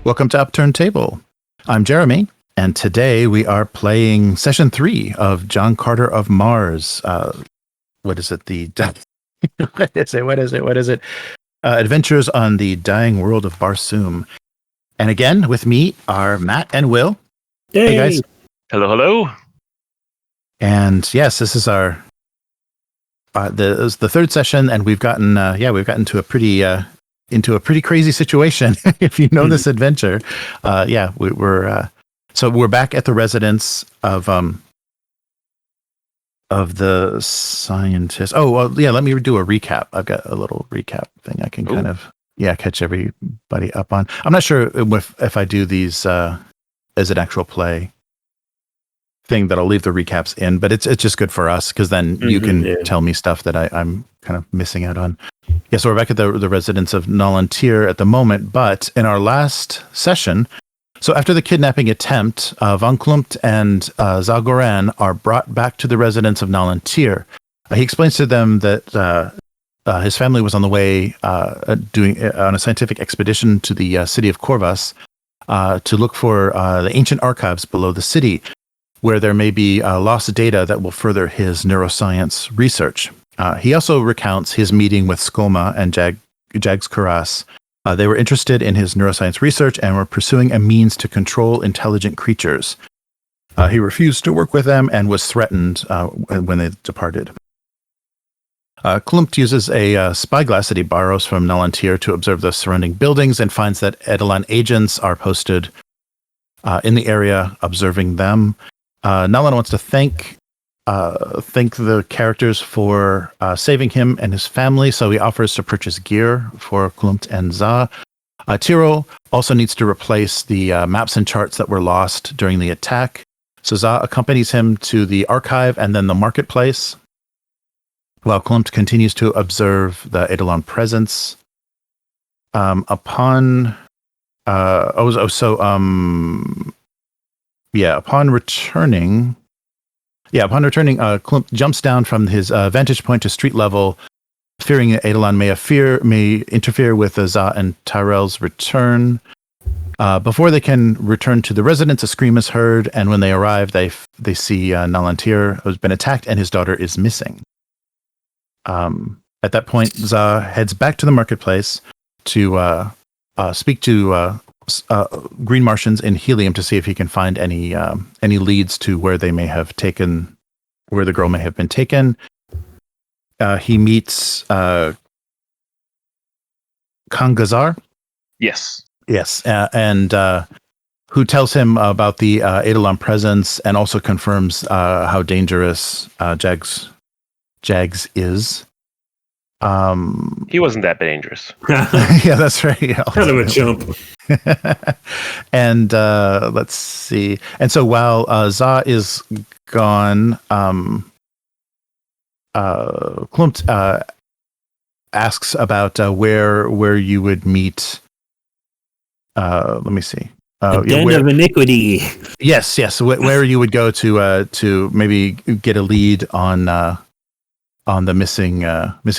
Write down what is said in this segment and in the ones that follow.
Welcome to Upturned Table. I'm Jeremy, and today we are playing Session 3 of John Carter of Mars. What is it? What is it? Adventures on the Dying World of Barsoom. And again, with me are Matt and Will. Hey guys. Hello. And yes, this is our the third session, and we've gotten to a pretty crazy situation. If you know this adventure, we're back at the residence of the scientist. Oh well, yeah. Let me do a recap. I've got a little recap thing I can kind of catch everybody up on. I'm not sure if I do these as an actual play thing that I'll leave the recaps in, but it's just good for us because then you can tell me stuff that I'm kind of missing out on. Yeah, so we're back at the residence of Nalan Tir at the moment, but in our last session, so after the kidnapping attempt, von Klümt and Goren are brought back to the residence of Nalan Tir. He explains to them that his family was on the way on a scientific expedition to the city of Korvas to look for the ancient archives below the city, where there may be lost data that will further his neuroscience research. He also recounts his meeting with Scoma and Jags Karas. They were interested in his neuroscience research and were pursuing a means to control intelligent creatures. He refused to work with them and was threatened when they departed. Klümt uses a spyglass that he borrows from Nalan Tir to observe the surrounding buildings and finds that Edelon agents are posted in the area observing them. Nalan wants to thank the characters for saving him and his family, so he offers to purchase gear for Klümt and Za. Tira also needs to replace the maps and charts that were lost during the attack. So Za accompanies him to the archive and then the marketplace, while Klümt continues to observe the Edelon presence. Upon returning, Klümt jumps down from his vantage point to street level, fearing that Edelon may interfere with Za and Tyrell's return. Before they can return to the residence, a scream is heard, and when they arrive, they see Nalan Tir has been attacked and his daughter is missing. At that point, Za heads back to the marketplace to speak to green Martians in Helium to see if he can find any leads to where the girl may have been taken. He meets Kangazar. Yes, and who tells him about the Edelon presence and also confirms how dangerous Jags is. He wasn't that dangerous. Yeah, that's right. Yeah, kind of a jump. And let's see. And so while Za is gone, Klümt asks about where you would meet. Let me see. Den of iniquity. Yes. Where you would go to maybe get a lead on the missing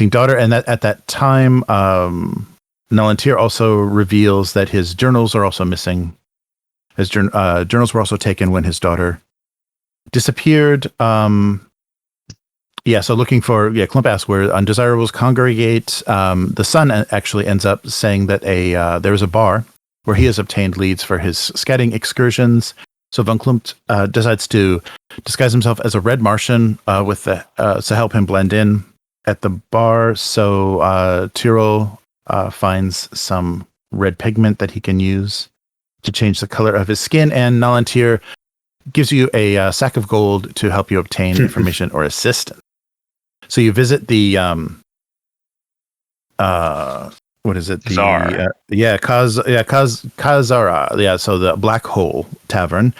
daughter, and at that time, Nalan Tir also reveals that his journals are also missing. His journals were also taken when his daughter disappeared. So looking for Klümt asks where undesirables congregate. The son actually ends up saying that there is a bar where he has obtained leads for his scouting excursions. So von Klümt decides to disguise himself as a red Martian to help him blend in at the bar. So Tira finds some red pigment that he can use to change the color of his skin, and Nalan Tir gives you a sack of gold to help you obtain information or assistance. So you visit the what is it? Kazara. Kazara. Yeah, so the Black Hole Tavern.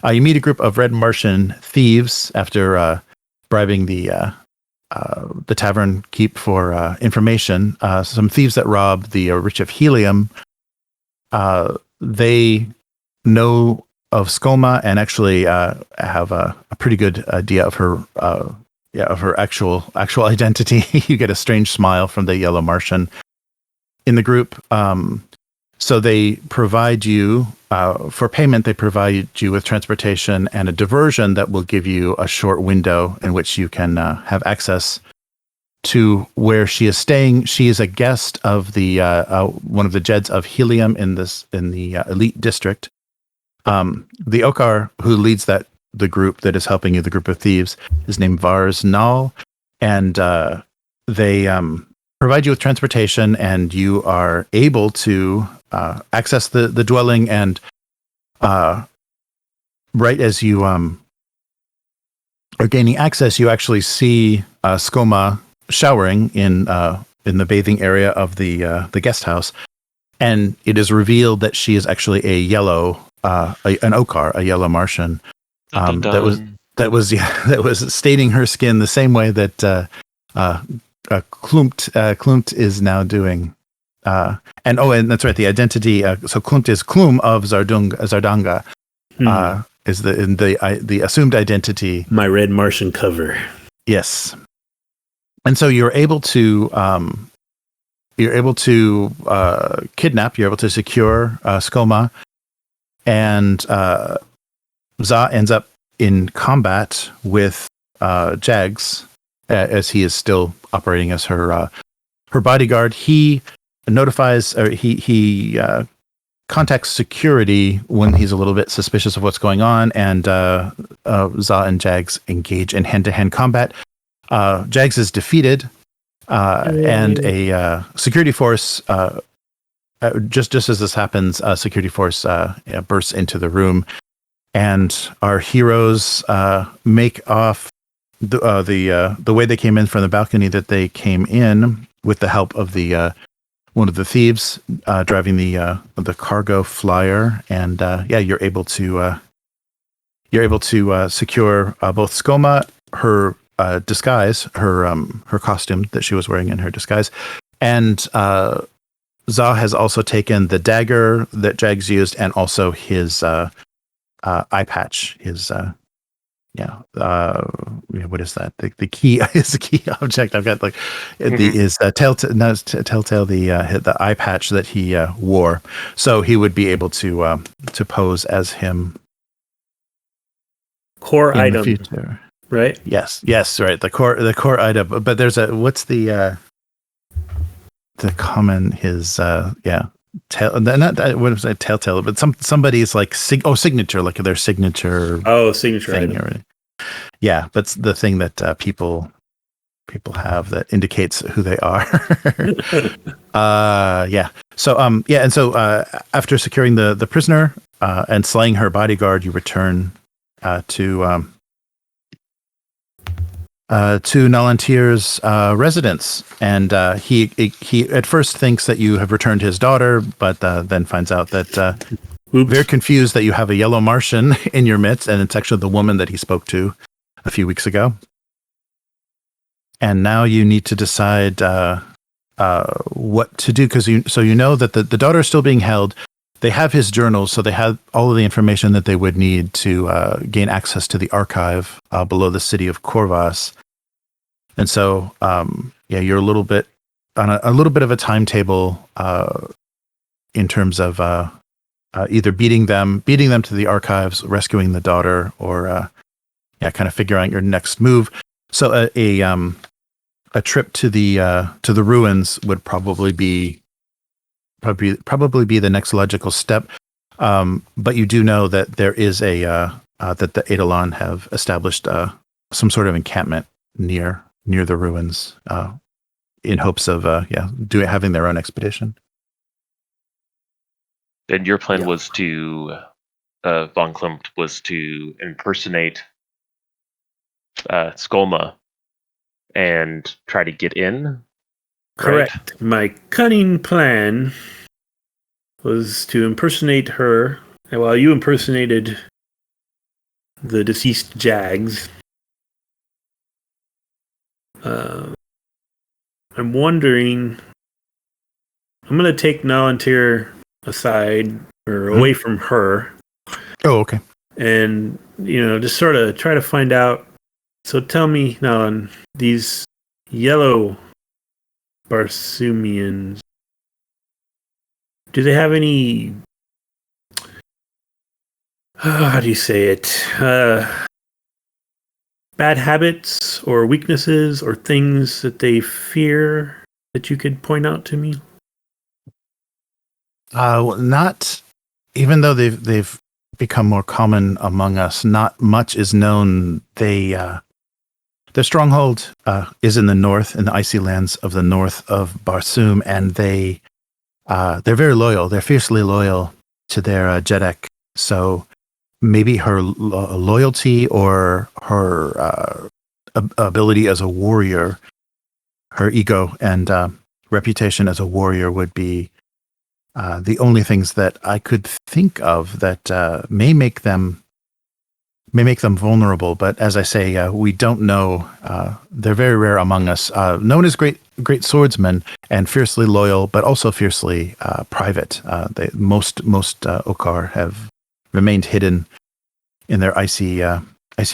You meet a group of red Martian thieves after bribing the tavern keep for information. Some thieves that rob the rich of Helium. They know of Scoma and actually have a pretty good idea of her actual identity. You get a strange smile from the yellow Martian in the group. So they provide you, for payment, they provide you with transportation and a diversion that will give you a short window in which you can have access to where she is staying. She is a guest of the one of the Jeds of Helium in the elite district. The Okar who leads the group that is helping you, the group of thieves, is named Vars Nal, and they provide you with transportation, and you are able to access the dwelling. And right as you are gaining access, you actually see Scoma showering in the bathing area of the guest house, and it is revealed that she is actually a yellow an Okar, a yellow Martian, that was staining her skin the same way that Klümt is now doing. And that's right, the identity. So Klümt is Klum of Zardanga. Is the assumed identity. My red Martian cover. Yes, and so you're able to kidnap. You're able to secure Scoma, and Za ends up in combat with Jags, as he is still operating as her bodyguard. He notifies, or he contacts security when he's a little bit suspicious of what's going on, and Za and Jags engage in hand-to-hand combat. Jags is defeated, and a security force, just as this happens, a security force bursts into the room, and our heroes make off the way they came in from the balcony that they came in, with the help of the one of the thieves driving the cargo flyer, and you're able to secure both Scoma, her disguise, her costume that she was wearing in her disguise, and Za has also taken the dagger that Jags used, and also his eye patch, his what is that? The key is the key object. I've got is telltale the eye patch that he wore, so he would be able to pose as him. Core in item, the future. Right? Yes, right. The core item. But there's what's the common his telltale, but somebody's like signature, like their signature. Oh, signature thing item. Yeah, that's the thing that people have that indicates who they are. So and so after securing the prisoner and slaying her bodyguard, you return to Nalan Tir's residence, and he at first thinks that you have returned his daughter, but then finds out that very confused that you have a yellow Martian in your midst, and it's actually the woman that he spoke to a few weeks ago. And now you need to decide what to do, because you know that the daughter is still being held. They have his journals, so they have all of the information that they would need to gain access to the archive below the city of Korvas. And so, you're a little bit on a little bit of a timetable in terms of either beating them to the archives, rescuing the daughter, or kind of figuring out your next move. So a trip to the ruins would probably be the next logical step. But you do know that there is that the Eidolon have established some sort of encampment near the ruins in hopes of having their own expedition. And your plan was to von Klümt was to impersonate Scoma and try to get in. Correct. Right? My cunning plan was to impersonate her, and while you impersonated the deceased Jags, I'm wondering, I'm going to take Nalan Tir aside, or away from her. Oh, okay. And, just sort of try to find out. So tell me, Nalan, these yellow Barsoomians, do they have any? How do you say it? Bad habits or weaknesses or things that they fear that you could point out to me? Not, even though they've become more common among us. Not much is known. Their stronghold is in the north, in the icy lands of the north of Barsoom, and they're very loyal. They're fiercely loyal to their Jeddak. So maybe her loyalty or her ability as a warrior, her ego and reputation as a warrior would be the only things that I could think of that may make them vulnerable. But as I say, we don't know. They're very rare among us. Known as great swordsmen and fiercely loyal, but also fiercely private. Most Okar have remained hidden in their icy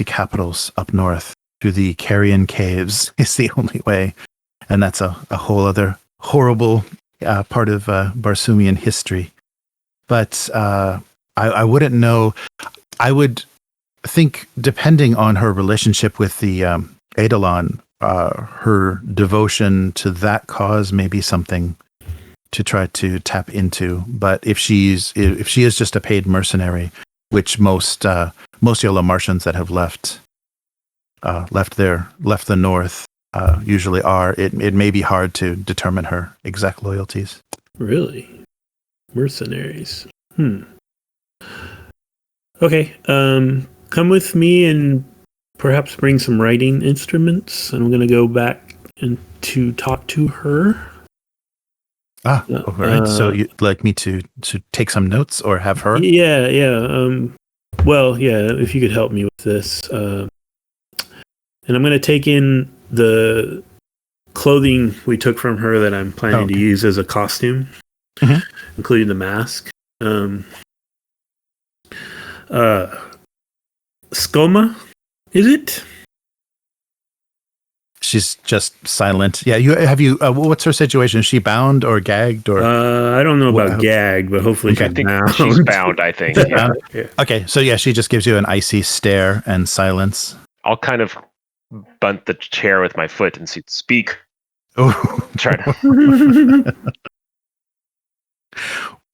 capitals up north. Through the Carrion Caves is the only way, and that's a whole other horrible part of Barsoomian history. But I wouldn't know. I would think, depending on her relationship with the Eidolon, her devotion to that cause may be something to try to tap into. But if she is just a paid mercenary, which most yellow Martians that have left the north usually are, it may be hard to determine her exact loyalties. Really? Mercenaries. Okay, come with me and perhaps bring some writing instruments, and I'm going to go back and to talk to her. All right. So you'd like me to take some notes or have her? Yeah. Well, yeah, if you could help me with this. And I'm going to take in the clothing we took from her that I'm planning to use as a costume, including the mask. Scoma, is it? She's just silent. Yeah, what's her situation? Is she bound or gagged or? I don't know about gagged, but hopefully I think she's bound. I think. Yeah. Okay, so yeah, she just gives you an icy stare and silence. I'll kind of bunt the chair with my foot and speak. Oh, Try to.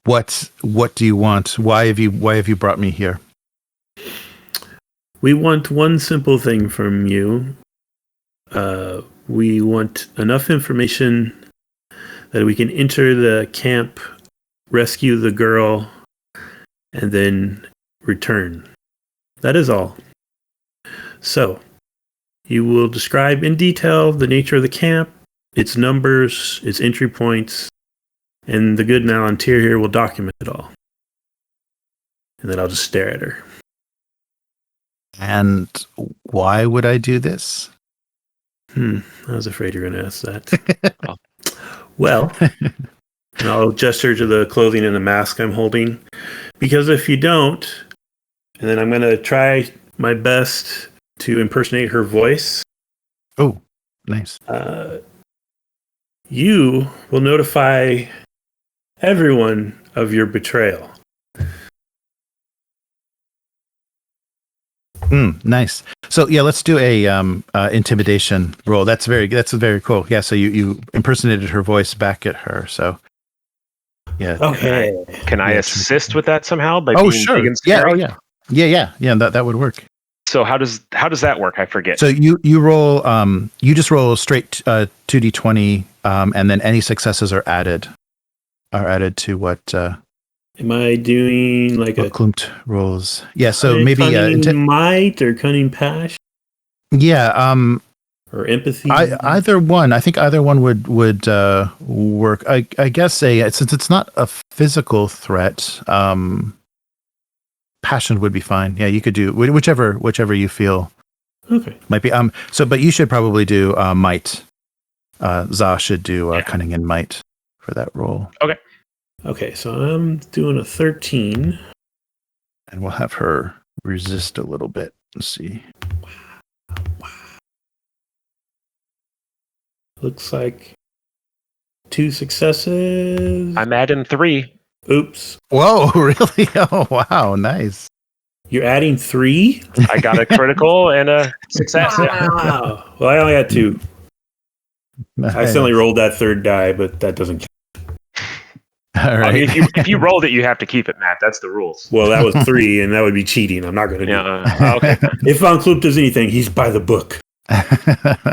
What do you want? Why have you brought me here? We want one simple thing from you. We want enough information that we can enter the camp, rescue the girl, and then return. That is all. So, you will describe in detail the nature of the camp, its numbers, its entry points, and the good Nalan Tir here will document it all. And then I'll just stare at her. And why would I do this? I was afraid you were going to ask that. Well, and I'll gesture to the clothing and the mask I'm holding. Because if you don't, and then I'm going to try my best to impersonate her voice. Oh, nice. You will notify everyone of your betrayal. Nice. So yeah, let's do a intimidation roll. That's very cool. Yeah. So you impersonated her voice back at her. So yeah. Okay. Can I assist with that somehow? By being sure. Big and scary? Yeah. That would work. So how does that work? I forget. So you roll. You just roll straight 2d20, and then any successes are added to what. Am I doing like a Klümt rolls? Yeah, so maybe cunning might or cunning passion? Yeah, or empathy. Either one. I think either one would work. I guess since it's not a physical threat, passion would be fine. Yeah, you could do whichever you feel. Okay. Might be but you should probably do might. Za should do cunning and might for that roll. Okay, so I'm doing a 13. And we'll have her resist a little bit. Let's see. Wow. Looks like 2 successes. I'm adding 3. Oops. Whoa, really? Oh, wow, nice. You're adding 3? I got a critical and a success. Yeah. Wow. Well, I only got 2. Nice. I accidentally rolled that 3rd die, but that doesn't count. All right. If you rolled it, you have to keep it, Matt. That's the rules. Well, that was 3, and that would be cheating. I'm not going to do it. Okay. If Von Klümt does anything, he's by the book.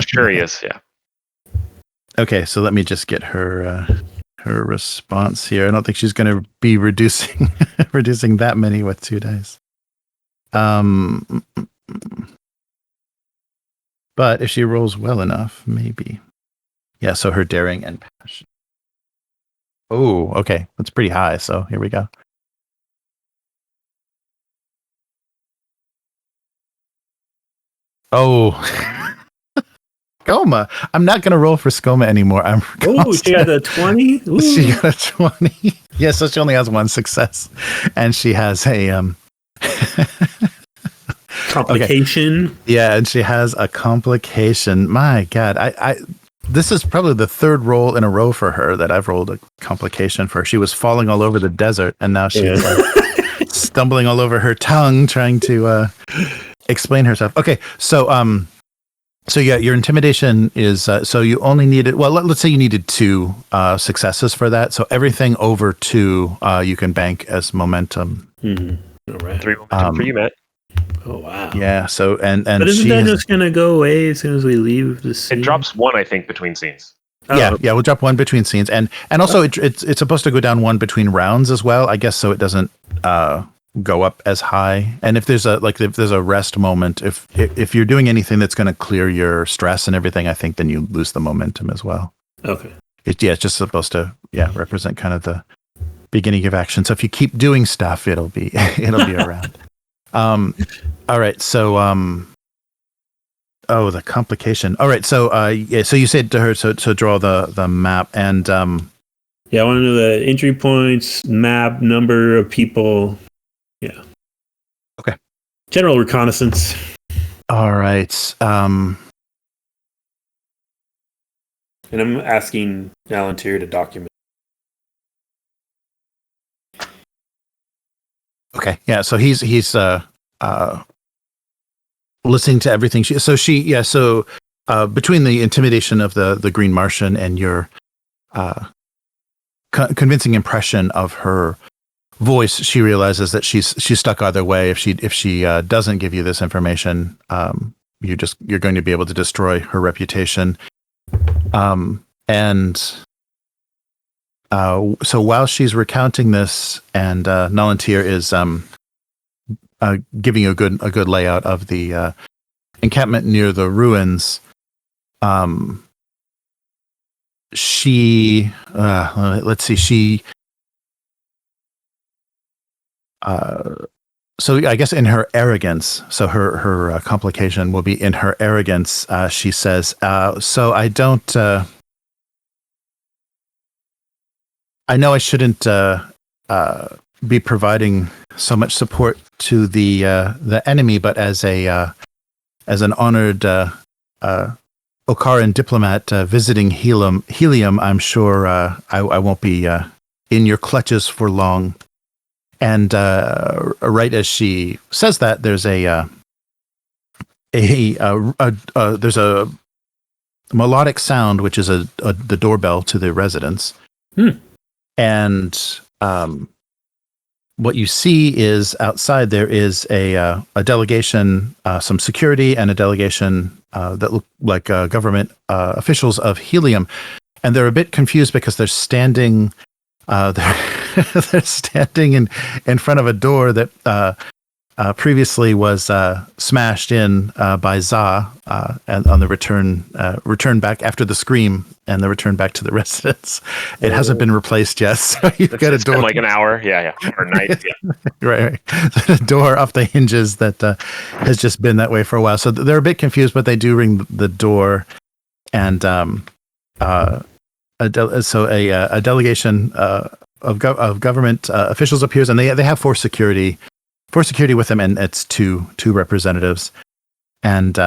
Sure he is. Yeah. Okay, so let me just get her response here. I don't think she's going to be reducing that many with 2 dice. But if she rolls well enough, maybe. Yeah, so her daring and passion. Oh, okay. That's pretty high, so here we go. Oh. Scoma. I'm not going to roll for Scoma anymore. Oh, she got a 20? Ooh. She got a 20. Yeah, so she only has 1 success. And she has a complication. Okay. Yeah, and she has a complication. My God. I this is probably the 3rd roll in a row for her that I've rolled a complication for. She was falling all over the desert, and now she's like stumbling all over her tongue trying to explain herself. Okay, so yeah, your intimidation is so you only needed, well, let's say you needed 2 successes for that. So everything over 2 you can bank as momentum. Mm-hmm. All right. 3 momentum for you, Matt. Oh wow. Yeah. So and but isn't that just gonna go away as soon as we leave the scene? It drops 1, I think, between scenes. Yeah, we'll drop 1 between scenes, and also it's supposed to go down 1 between rounds as well, I guess, so it doesn't go up as high. And if there's a rest moment, if you're doing anything that's going to clear your stress and everything, I think then you lose the momentum as well. Okay. It's just supposed to represent kind of the beginning of action. So if you keep doing stuff, it'll be around. All right. So the complication. All right. So so you said to her, so draw the map, and I want to know the entry points, map, number of people. Yeah. Okay. General reconnaissance. All right. And I'm asking Nalan Tir to document. Okay. Yeah. So he's listening to everything. So between the intimidation of the Green Martian and your convincing impression of her voice, she realizes that she's stuck either way. If she doesn't give you this information, you're going to be able to destroy her reputation. So while she's recounting this, and Nalan Tir is giving you a good layout of the encampment near the ruins, she let's see, she so I guess in her arrogance, so her complication will be in her arrogance. She says, so I don't. I know I shouldn't be providing so much support to the enemy, but as an honored Okaran diplomat visiting Helium, I'm sure I won't be in your clutches for long. And right as she says that, there's there's a melodic sound, which is the doorbell to the residence. And what you see is outside there is a delegation, some security, and a delegation that look like government officials of Helium, and they're a bit confused because they're standing. They're standing in front of a door that previously was smashed in by Za, and on the return back after the scream and the return back to the residence. It hasn't been replaced yet, so you've got a door. Been like an hour, or night, right. The door off the hinges that has just been that way for a while. So they're a bit confused, but they do ring the door, and a delegation of government officials appears, and they have four security with them, and it's two representatives, and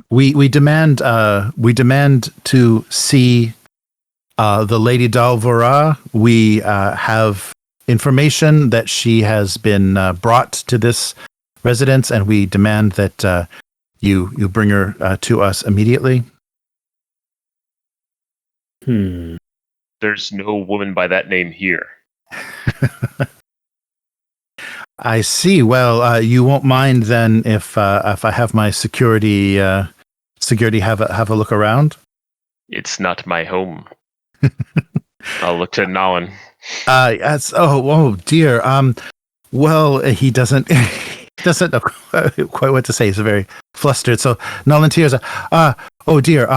we demand to see the Lady Dal Vora. We have information that she has been brought to this residence, and we demand that you bring her to us immediately. There's no woman by that name here. I see. Well, you won't mind then if I have my security have a look around. It's not my home. I'll look to Nalan. Oh dear. Well, he doesn't know quite what to say. He's very flustered. So Nalan Tir is oh dear.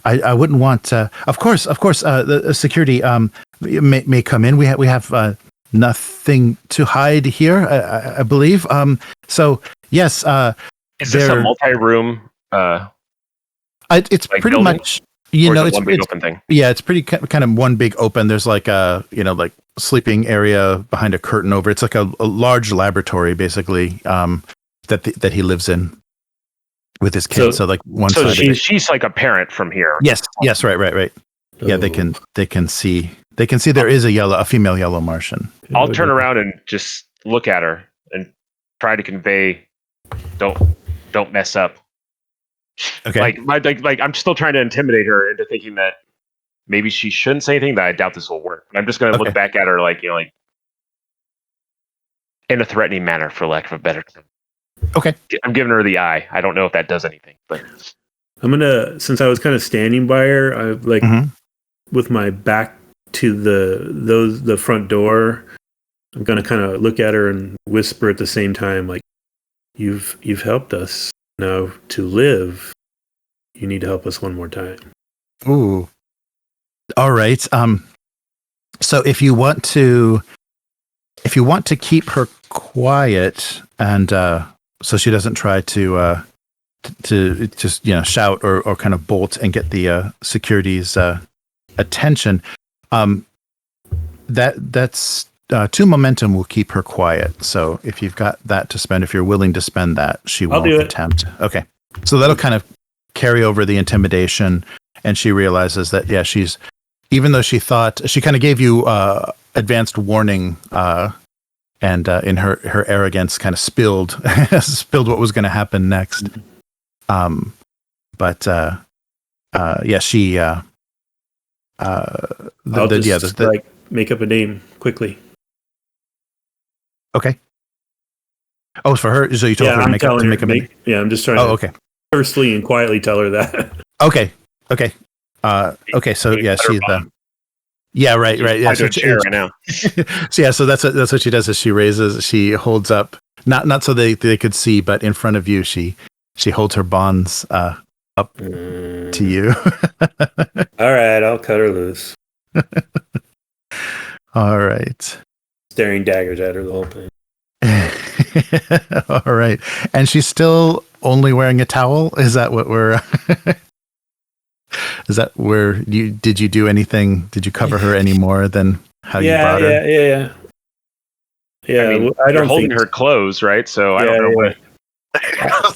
I wouldn't want. Of course. The security may come in. We have nothing to hide here. I believe. So yes. Is this a multi-room? It's like pretty building? Much. It's one big open thing. Yeah, it's pretty kind of one big open. There's like a like sleeping area behind a curtain over. It's like a large laboratory basically that he lives in with his kids. So like one so side. She's like a parent from here. Yes, right. Yeah, they can see there is a female yellow Martian. I'll turn around and just look at her and try to convey, don't mess up. Okay. Like I'm still trying to intimidate her into thinking that maybe she shouldn't say anything. That I doubt this will work. But I'm just going to look back at her like in a threatening manner, for lack of a better term. Okay. I'm giving her the eye. I don't know if that does anything, but I'm gonna, since I was kind of standing by her, I with my back to the front door, I'm gonna kind of look at her and whisper at the same time, like, "You've helped us. Now to live, you need to help us one more time." Ooh. All right. So if you want to keep her quiet and so she doesn't try to just shout or kind of bolt and get the security's attention, that's 2 momentum will keep her quiet. So if you've got that to spend, if you're willing to spend that, she won't attempt. Okay. So that'll kind of carry over the intimidation, and she realizes that, she's, even though she thought, she kind of gave you advanced warning, and in her arrogance kind of spilled what was going to happen next. She I'll just make up a name quickly. Okay. Oh, for her. So you told her to make up a name. Yeah, I'm just trying to tersely and quietly tell her that. Okay. Okay. So she's the. Yeah. Right. Yeah. So chair right now. So that's what she does. Is she holds up, not so they could see, but in front of you, she holds her bonds up to you. All right, I'll cut her loose. All right. Staring daggers at her the whole thing. All right. And she's still only wearing a towel? Is that what we're... Is that where did you do anything? Did you cover her any more than how you brought her? Yeah. I mean, I don't holding her clothes, right? So I don't know what...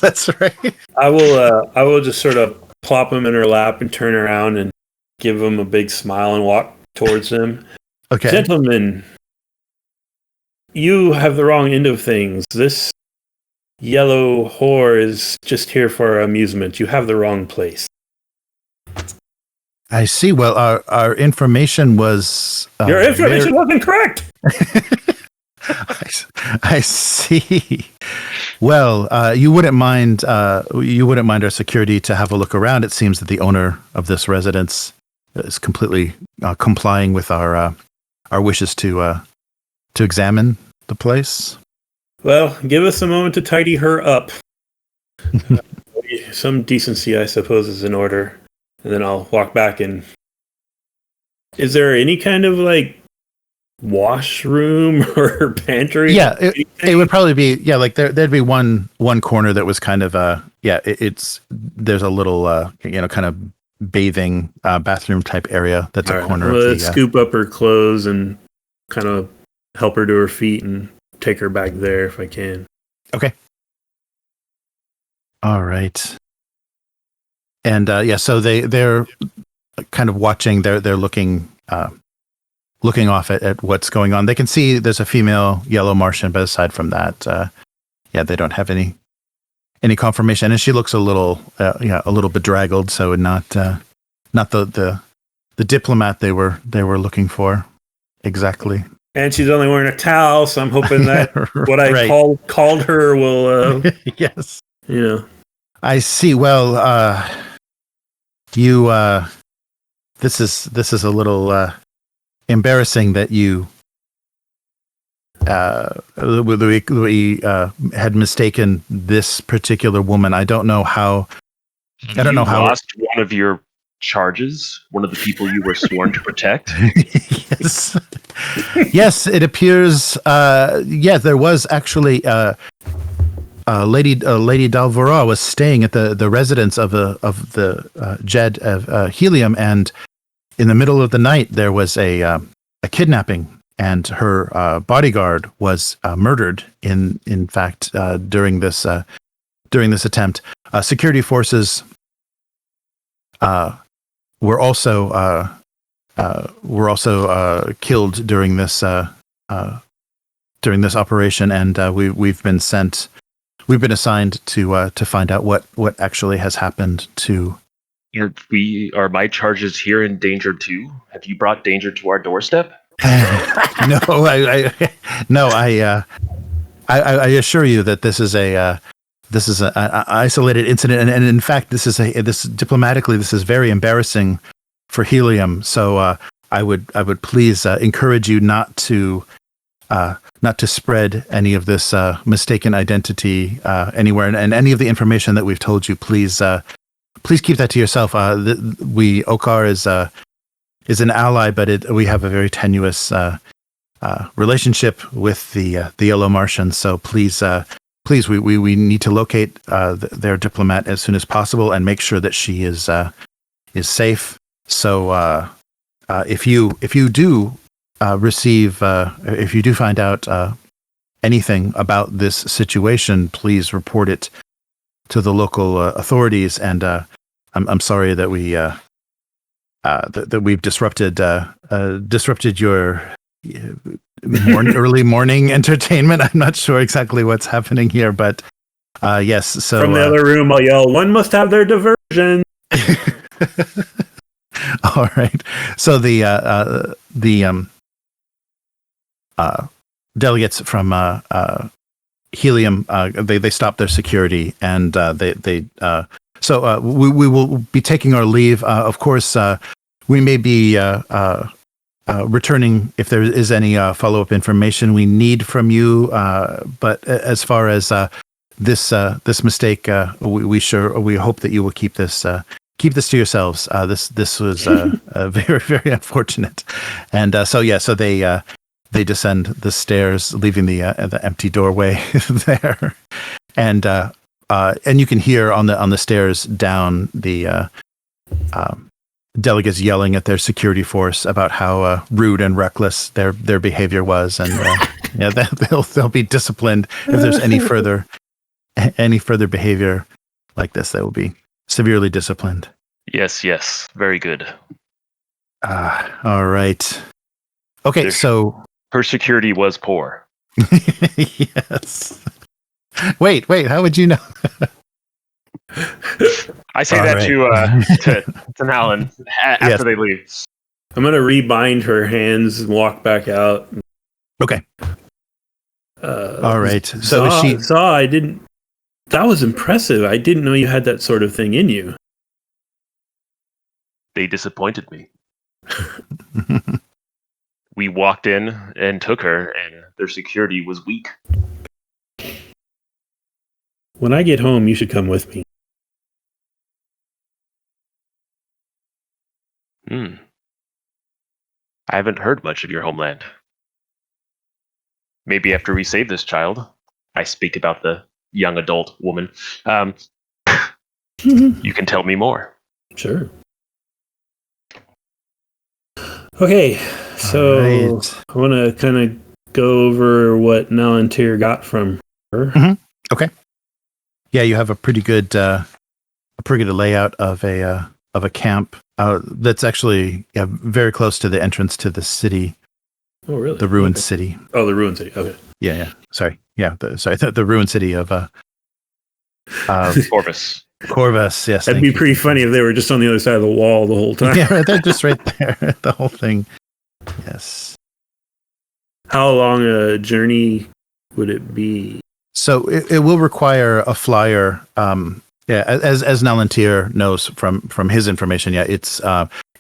That's right. I will just sort of plop him in her lap and turn around and give him a big smile and walk towards him. Okay. Gentlemen, you have the wrong end of things. This yellow whore is just here for our amusement. You have the wrong place. I see. Well, our information was... Your information wasn't correct! I see. Well, you wouldn't mind our security to have a look around. It seems that the owner of this residence is completely complying with our wishes to examine the place. Well, give us a moment to tidy her up. Some decency, I suppose, is in order. And then I'll walk back and... Is there any kind of, washroom or pantry? Yeah, it would probably be... Yeah, there'd be one corner that was kind of... there's a little, kind of bathing bathroom type area that's a corner of the... scoop up her clothes and kind of help her to her feet and take her back there if I can. Okay. All right. And so they're kind of watching. They're looking looking off at what's going on. They can see there's a female yellow Martian, but aside from that, they don't have any confirmation. And she looks a little bedraggled, so not the diplomat they were looking for exactly. And she's only wearing a towel, so I'm hoping that what I right. called her will. Yes. I see. Well, you. This is a little embarrassing that you. We had mistaken this particular woman. I don't know how. I don't know how. You lost one of your charges, one of the people you were sworn to protect. Yes. Yes, it appears. There was actually Lady Dal Vora was staying at the residence of the Jed of Helium, and in the middle of the night there was a kidnapping, and her bodyguard was murdered. In fact, during this attempt, security forces were also killed during this operation, and we've been assigned to find out what actually has happened to. Are my charges here in danger too? Have you brought danger to our doorstep? No, I assure you that this is an isolated incident, and in fact, this is very embarrassing for Helium. So I would please encourage you not to spread any of this mistaken identity anywhere, and any of the information that we've told you. Please keep that to yourself. Okar is an ally, but we have a very tenuous relationship with the Yellow Martian. So please, we need to locate their diplomat as soon as possible and make sure that she is safe. So if you do if you do find out anything about this situation, please report it to the local authorities. And I'm sorry that we've disrupted your early morning entertainment. I'm not sure exactly what's happening here, but yes. So from the other room, I'll yell, "One must have their diversion." All right. So the delegates from Helium, they stopped their security, and we will be taking our leave. Of course, we may be returning if there is any follow-up information we need from you. But as far as this mistake, we hope that you will keep this to yourselves. This was very, very unfortunate. And so they descend the stairs, leaving the empty doorway there, and you can hear on the stairs down the delegates yelling at their security force about how rude and reckless their behavior was, and they'll be disciplined if there's any further behavior like this. They will be severely disciplined. Yes, very good. All right. Okay, so her security was poor. Yes. Wait, how would you know? I say that to Nalan after they leave. I'm going to rebind her hands and walk back out. Okay. All right. So that was impressive. I didn't know you had that sort of thing in you. They disappointed me. We walked in and took her, and their security was weak. When I get home, you should come with me. I haven't heard much of your homeland. Maybe after we save this child, I speak about the young adult woman. You can tell me more. Sure. Okay, so right. I want to kind of go over what Nalan Tir got from her. Mm-hmm. Okay. Yeah, you have a pretty good layout of a camp That's actually very close to the entrance to the city. Oh, really? The ruined city. Oh, the ruined city. Okay. Yeah. Sorry. Yeah. The ruined city of Korvas. Korvas. Yes. That'd be pretty funny if they were just on the other side of the wall the whole time. Yeah, they're just right there. The whole thing. Yes. How long a journey would it be? So it will require a flyer. As Nalan Tir knows from his information, it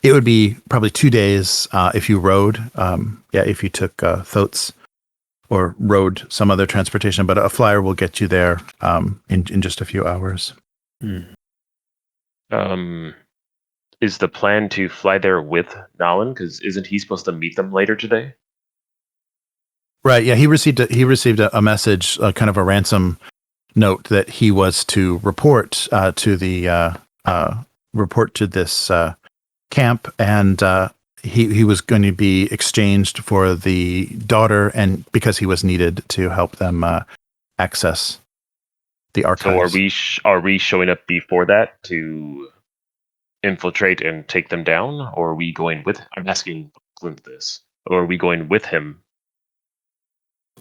would be probably 2 days if you rode. If you took thoats or rode some other transportation, but a flyer will get you there in just a few hours. Is the plan to fly there with Nalan? Because isn't he supposed to meet them later today? Right. Yeah. He received a message, kind of a ransom note that he was to report to this camp, and he was going to be exchanged for the daughter, and because he was needed to help them access the archives. So are we showing up before that to infiltrate and take them down, or are we going with? I'm asking Klümt this, or are we going with him?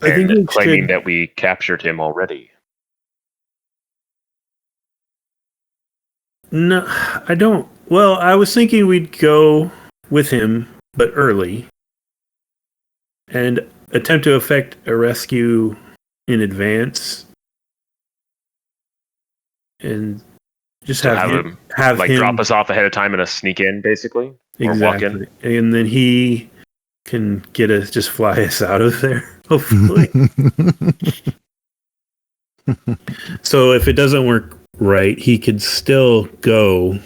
I think and claiming that we captured him already. No, I don't. Well, I was thinking we'd go with him, but early, and attempt to effect a rescue in advance, and just So have him drop us off ahead of time and us sneak in, basically, or walk in, and then he can just fly us out of there. Hopefully. So if it doesn't work right, he could still go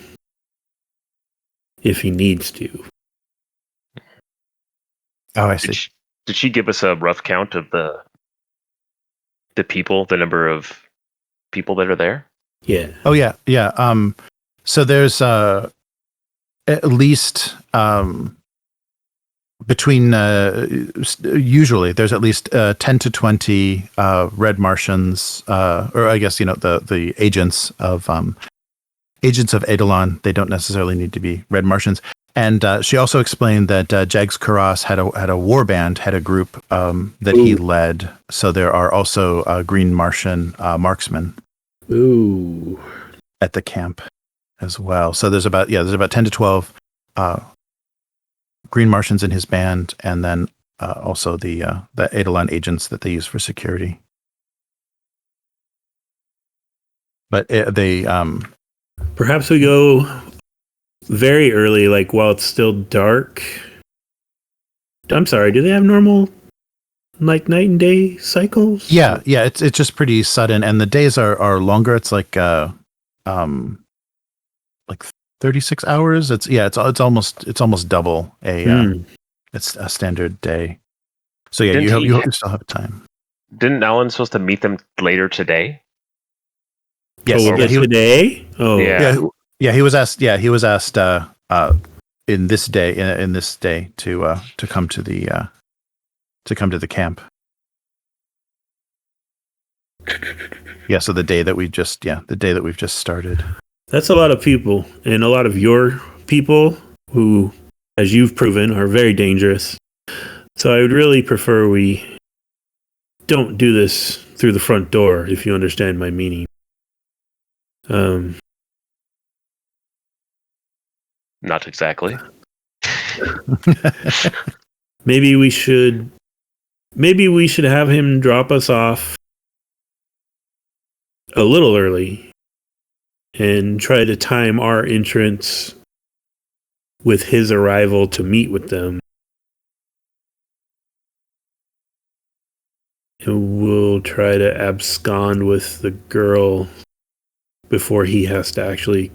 if he needs to. Oh, I see. Did she give us a rough count of the people, the number of people that are there? Yeah. Oh, yeah. Yeah. So there's at least between usually there's at least 10 to 20 red Martians, or I guess the agents of Eidolon. They don't necessarily need to be red Martians. And she also explained that Jags Karas had a war band, had a group that he led. So there are also green Martian marksmen at the camp as well. So there's about 10 to 12 green Martians in his band, and then also the Eidolon agents that they use for security. But they perhaps we go very early, like while it's still dark. I'm sorry, do they have normal like night and day cycles? Yeah, it's just pretty sudden, and the days are longer. It's like 36 hours. It's almost double it's a standard day. So yeah, you still have time. Didn't Nalan supposed to meet them later today? Yes. Today? Oh yeah. He was asked in this day to come to the camp. Yeah, so the day that we've just started. That's a lot of people, and a lot of your people who, as you've proven, are very dangerous. So I would really prefer we don't do this through the front door, if you understand my meaning. Not exactly. Maybe we should have him drop us off a little early and try to time our entrance with his arrival to meet with them. And we'll try to abscond with the girl before he has to actually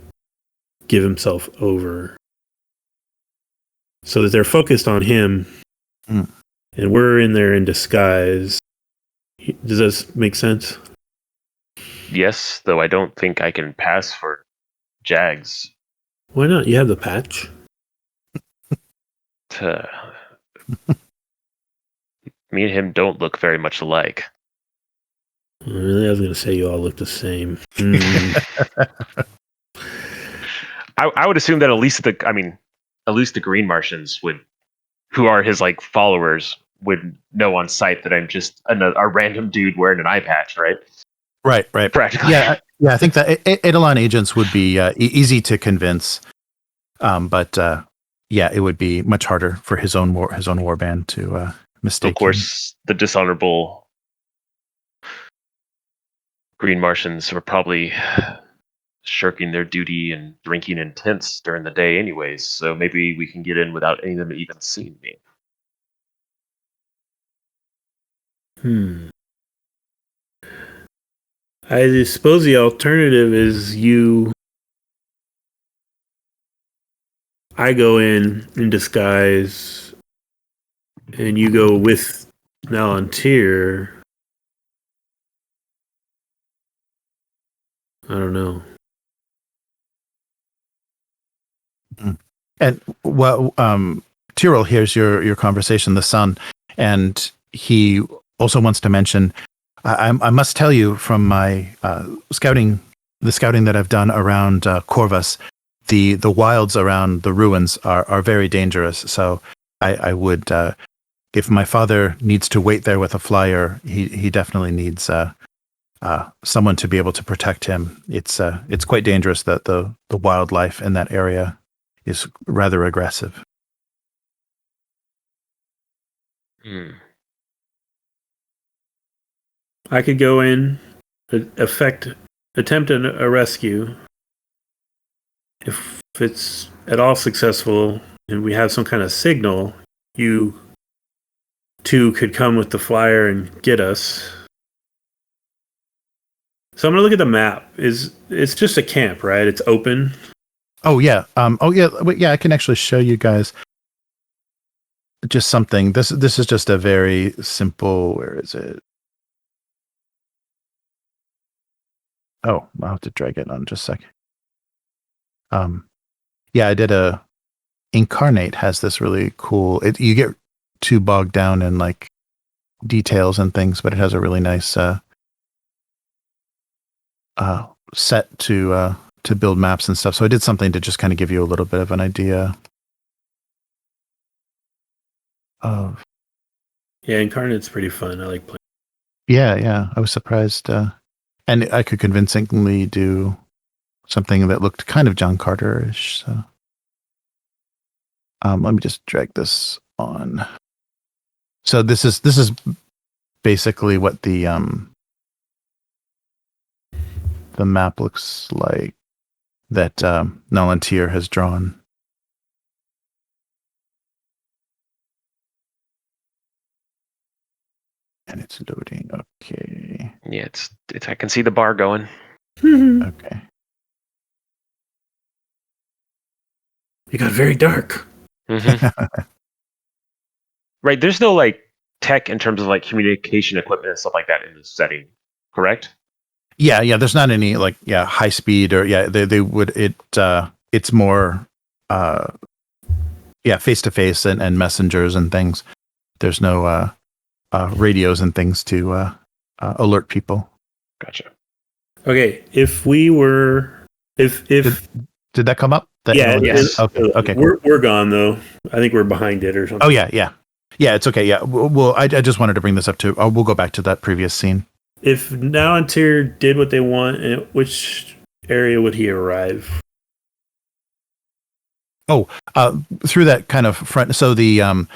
give himself over. So that they're focused on him, and we're in there in disguise. Does this make sense? Yes, though I don't think I can pass for Jags. Why not? You have the patch. Me and him don't look very much alike. Really? I was going to say you all look the same. I would assume that at least the Green Martians who are his like followers, would know on sight that I'm just a random dude wearing an eye patch, right? Right. Practically. Yeah. I think that Eidolon agents would be easy to convince, but it would be much harder for his own warband to mistake. Of course, the dishonorable Green Martians were probably shirking their duty and drinking in tents during the day anyways, so maybe we can get in without any of them even seeing me. I suppose the alternative is I go in disguise, and you go with Nalan Tir. I don't know. And Tyrell hears your conversation, the son, and he also wants to mention, I must tell you from my scouting that I've done around Korvas, the wilds around the ruins are very dangerous. So I would, if my father needs to wait there with a flyer, he definitely needs someone to be able to protect him. It's quite dangerous that the wildlife in that area is rather aggressive. I could go in, attempt a rescue. If it's at all successful and we have some kind of signal, you two could come with the flyer and get us. So I'm gonna look at the map. It's just a camp, right? It's open. Oh yeah. I can actually show you guys just something. This is just a very simple. Where is it? Oh, I'll have to drag it on just a second. I did Incarnate has this really cool. You get too bogged down in like details and things, but it has a really nice set to build maps and stuff. So I did something to just kind of give you a little bit of an idea of. Yeah, Incarnate's pretty fun. I like playing. Yeah. I was surprised, and I could convincingly do something that looked kind of John Carter-ish. So, let me just drag this on. So this is basically what the map looks like that Nalan Tir has drawn. And it's loading. Okay. Yeah, it's I can see the bar going. Okay. It got very dark. Mm-hmm. Right, there's no like tech in terms of like communication equipment and stuff like that in this setting, correct? Yeah. There's not any like high speed or they would it's more face to face and messengers and things. There's no radios and things to alert people. Gotcha. Okay, if we were if did that come up? Yes. Okay. We're gone though. I think we're behind it or something. Oh yeah. It's okay. Yeah. Well, I just wanted to bring this up too. We'll go back to that previous scene. If Nalan Tir did what they want, which area would he arrive? Oh, through that kind of front. So the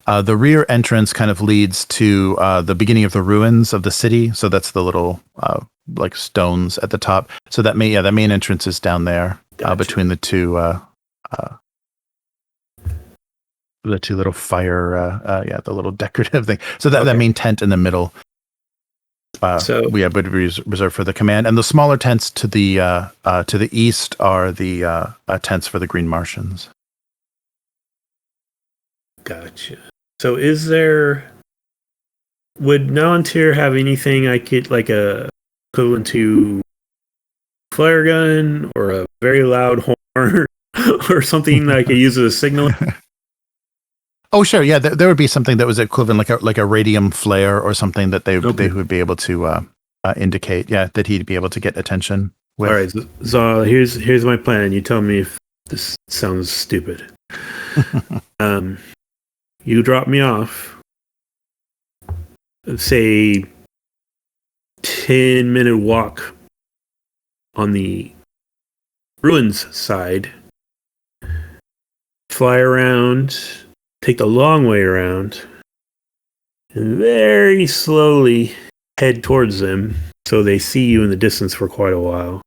rear entrance kind of leads to the beginning of the ruins of the city. So that's the little like stones at the top. So that main entrance is down there. Gotcha. Between the two little fire, the little decorative thing. So that main tent in the middle, would be reserved for the command, and the smaller tents to the east are the tents for the Green Martians. Gotcha. So would Nalan Tir have anything I could like a equivalent to flare gun or a very loud horn or something that I could use as a signal? Oh, sure. Yeah, there would be something that was equivalent, like a radium flare or something that they would be able to indicate. Yeah, that he'd be able to get attention with. All right, so here's my plan. You tell me if This sounds stupid. You drop me off, say 10-minute walk on the ruins side, fly around, take the long way around, and very slowly head towards them so they see you in the distance for quite a while.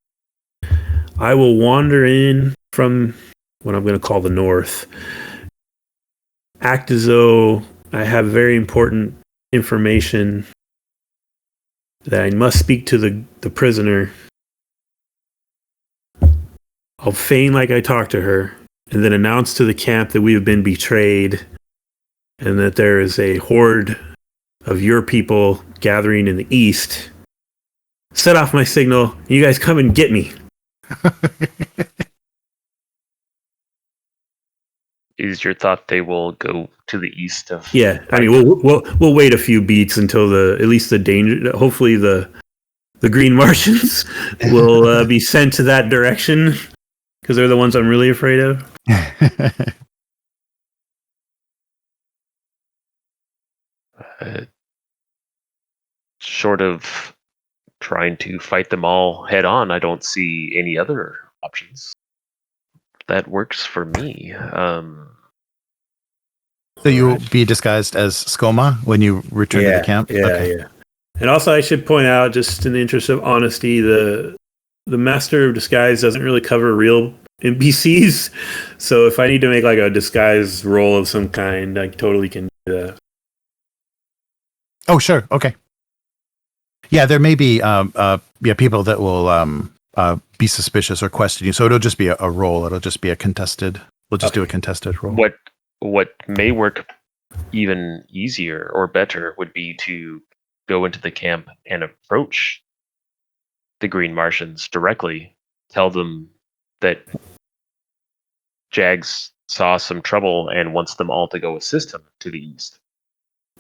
I will wander in from what I'm going to call the north, act as though I have very important information that I must speak to the prisoner. I'll feign like I talk to her, and then announce to the camp that we have been betrayed and that there is a horde of your people gathering in the east. Set off my signal, and you guys come and get me. Is your thought they will go to the east of? Yeah, I mean we'll wait a few beats until at least the danger. Hopefully the green Martians will be sent to that direction because they're the ones I'm really afraid of. Short of trying to fight them all head on, I don't see any other options. That works for me. So you'll be disguised as Scoma when you return to the camp? Yeah. And also I should point out, just in the interest of honesty, the Master of Disguise doesn't really cover real NPCs. So if I need to make like a disguise roll of some kind, I totally can do that. Oh, sure. Okay. Yeah, there may be people that will be suspicious or question you. So it'll just be a roll. It'll just be a contested. We'll just do a contested roll. What may work even easier or better would be to go into the camp and approach the Green Martians directly. Tell them that Jags saw some trouble and wants them all to go assist him to the east.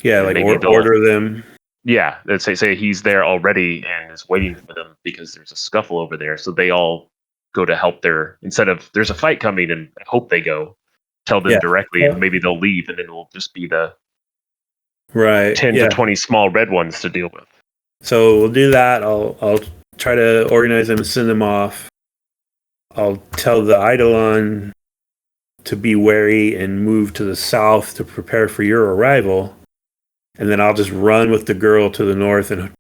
Yeah, and like order them. Yeah, let's say he's there already and is waiting for them because there's a scuffle over there. So they all go to help instead of there's a fight coming and hope they go, tell them directly and maybe they'll leave and then it'll just be the 10 to 20 small red ones to deal with. So we'll do that. I'll try to organize them and send them off. I'll tell the Eidolon to be wary and move to the south to prepare for your arrival. And then I'll just run with the girl to the north and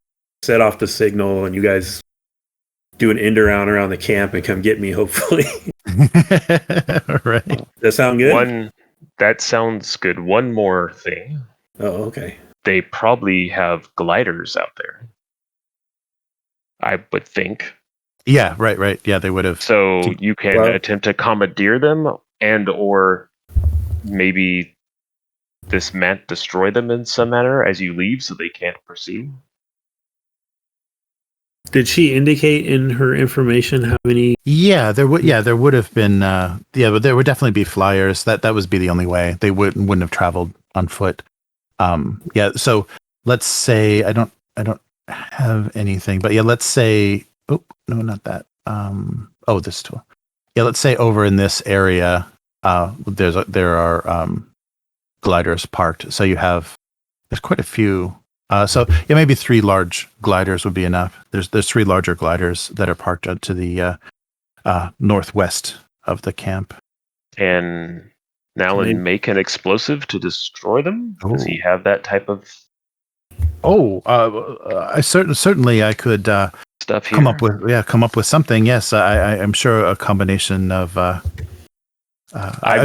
set off the signal, and you guys do an end around the camp and come get me, hopefully. Right. Does that sound good? That sounds good. One more thing. Oh, okay. They probably have gliders out there, I would think. Yeah, right. Yeah, they would have. So you can attempt to commandeer them and or maybe destroy them in some manner as you leave so they can't pursue. Did she indicate in her information how many? Yeah, there would have been but there would definitely be flyers. That would be the only way. They wouldn't have traveled on foot. So let's say I don't have anything, but yeah, let's say no, not that. This tool. Yeah, let's say over in this area there are gliders parked. So there's quite a few. Maybe 3 large gliders would be enough. There's 3 larger gliders that are parked to the northwest of the camp. And Nalan make an explosive to destroy them? Does he have that type of? I certainly I could stuff here. come up with something. Yes, I'm sure a combination of. I've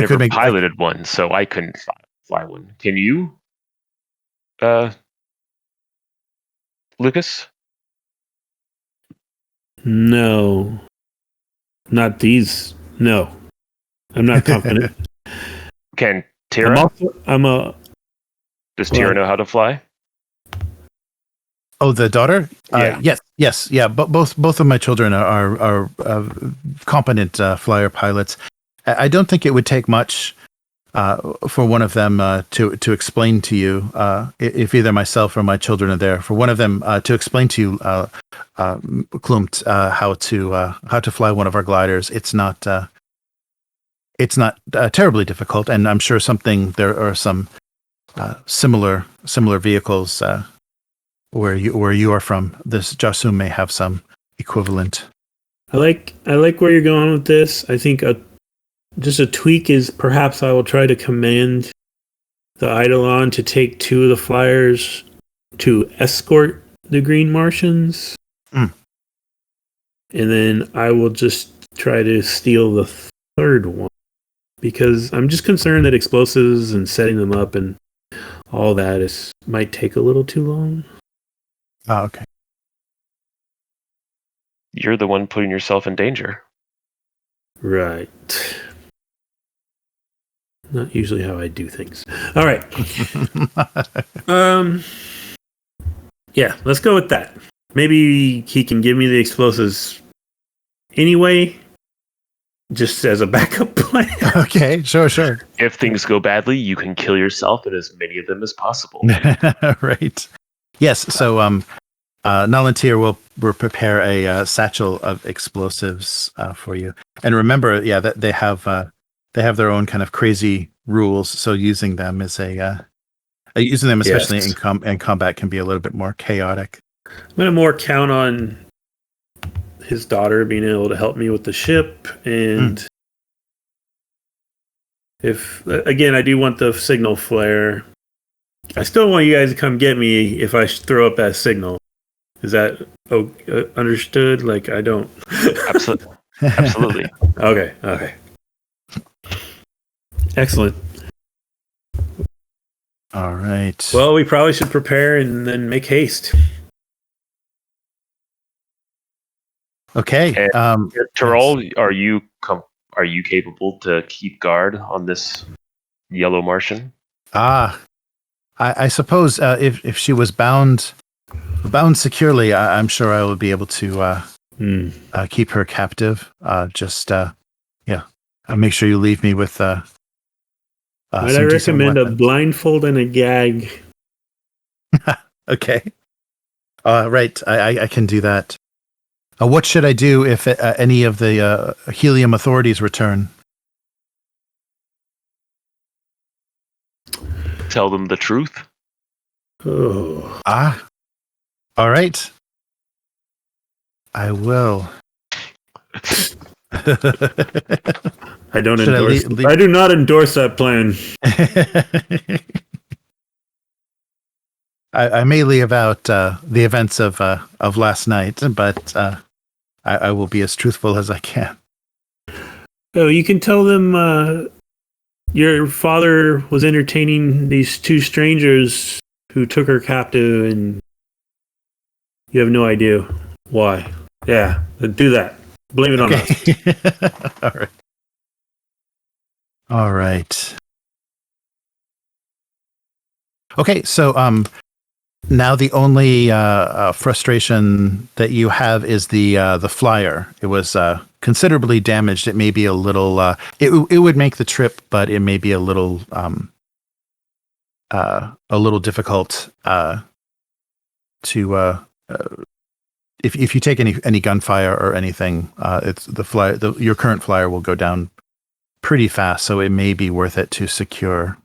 never piloted one, so I couldn't fly one. Can you, Lukas? No, not these. No, I'm not confident. Can Tira? Does Tira know how to fly? Oh, the daughter? Yeah. Yes. Yeah, but both of my children are competent flyer pilots. I don't think it would take much for one of them to explain to you, if either myself or my children are there, for one of them to explain to you, Klümt, how to fly one of our gliders. It's not it's not terribly difficult, and I'm sure there are some similar vehicles where you are from. This Barsoom may have some equivalent. I like where you're going with this. I think just a tweak is perhaps I will try to command the Eidolon to take 2 of the flyers to escort the Green Martians. Mm. And then I will just try to steal the 3rd one. Because I'm just concerned that explosives and setting them up and all that might take a little too long. Oh, okay. You're the one putting yourself in danger. Right. Not usually how I do things. All right. Yeah, let's go with that. Maybe he can give me the explosives anyway, just as a backup plan. Okay, sure. If things go badly, you can kill yourself and as many of them as possible. Right. Yes. So, Nalan Tir will prepare a satchel of explosives for you. And remember, that they have their own kind of crazy rules. So using them especially in combat, can be a little bit more chaotic. I'm gonna more count on his daughter being able to help me with the ship, and if again I do want the signal flare. I still want you guys to come get me if I throw up that signal. Is that understood? Like, I don't. Absolutely. Okay. Excellent. All right. Well, we probably should prepare and then make haste. Okay. Tyrol, are you capable to keep guard on this yellow Martian? I suppose if she was bound securely, I'm sure I will be able to keep her captive. Make sure you leave me with. Might I recommend a blindfold and a gag? Okay. Right. I can do that. What should I do if any of the Helium authorities return? Tell them the truth. Oh. All right. I will. I don't endorse. I do not endorse that plan. I may leave out the events of last night, but I will be as truthful as I can. Oh, you can tell them your father was entertaining these 2 strangers who took her captive, and you have no idea why. Yeah, do that. Blame it on us. All right. Okay, so now the only frustration that you have is the flyer. It was considerably damaged. It may be a little. It would make the trip, but it may be a little difficult to. If you take any gunfire or anything, it's the flyer. Your current flyer will go down pretty fast, so it may be worth it to secure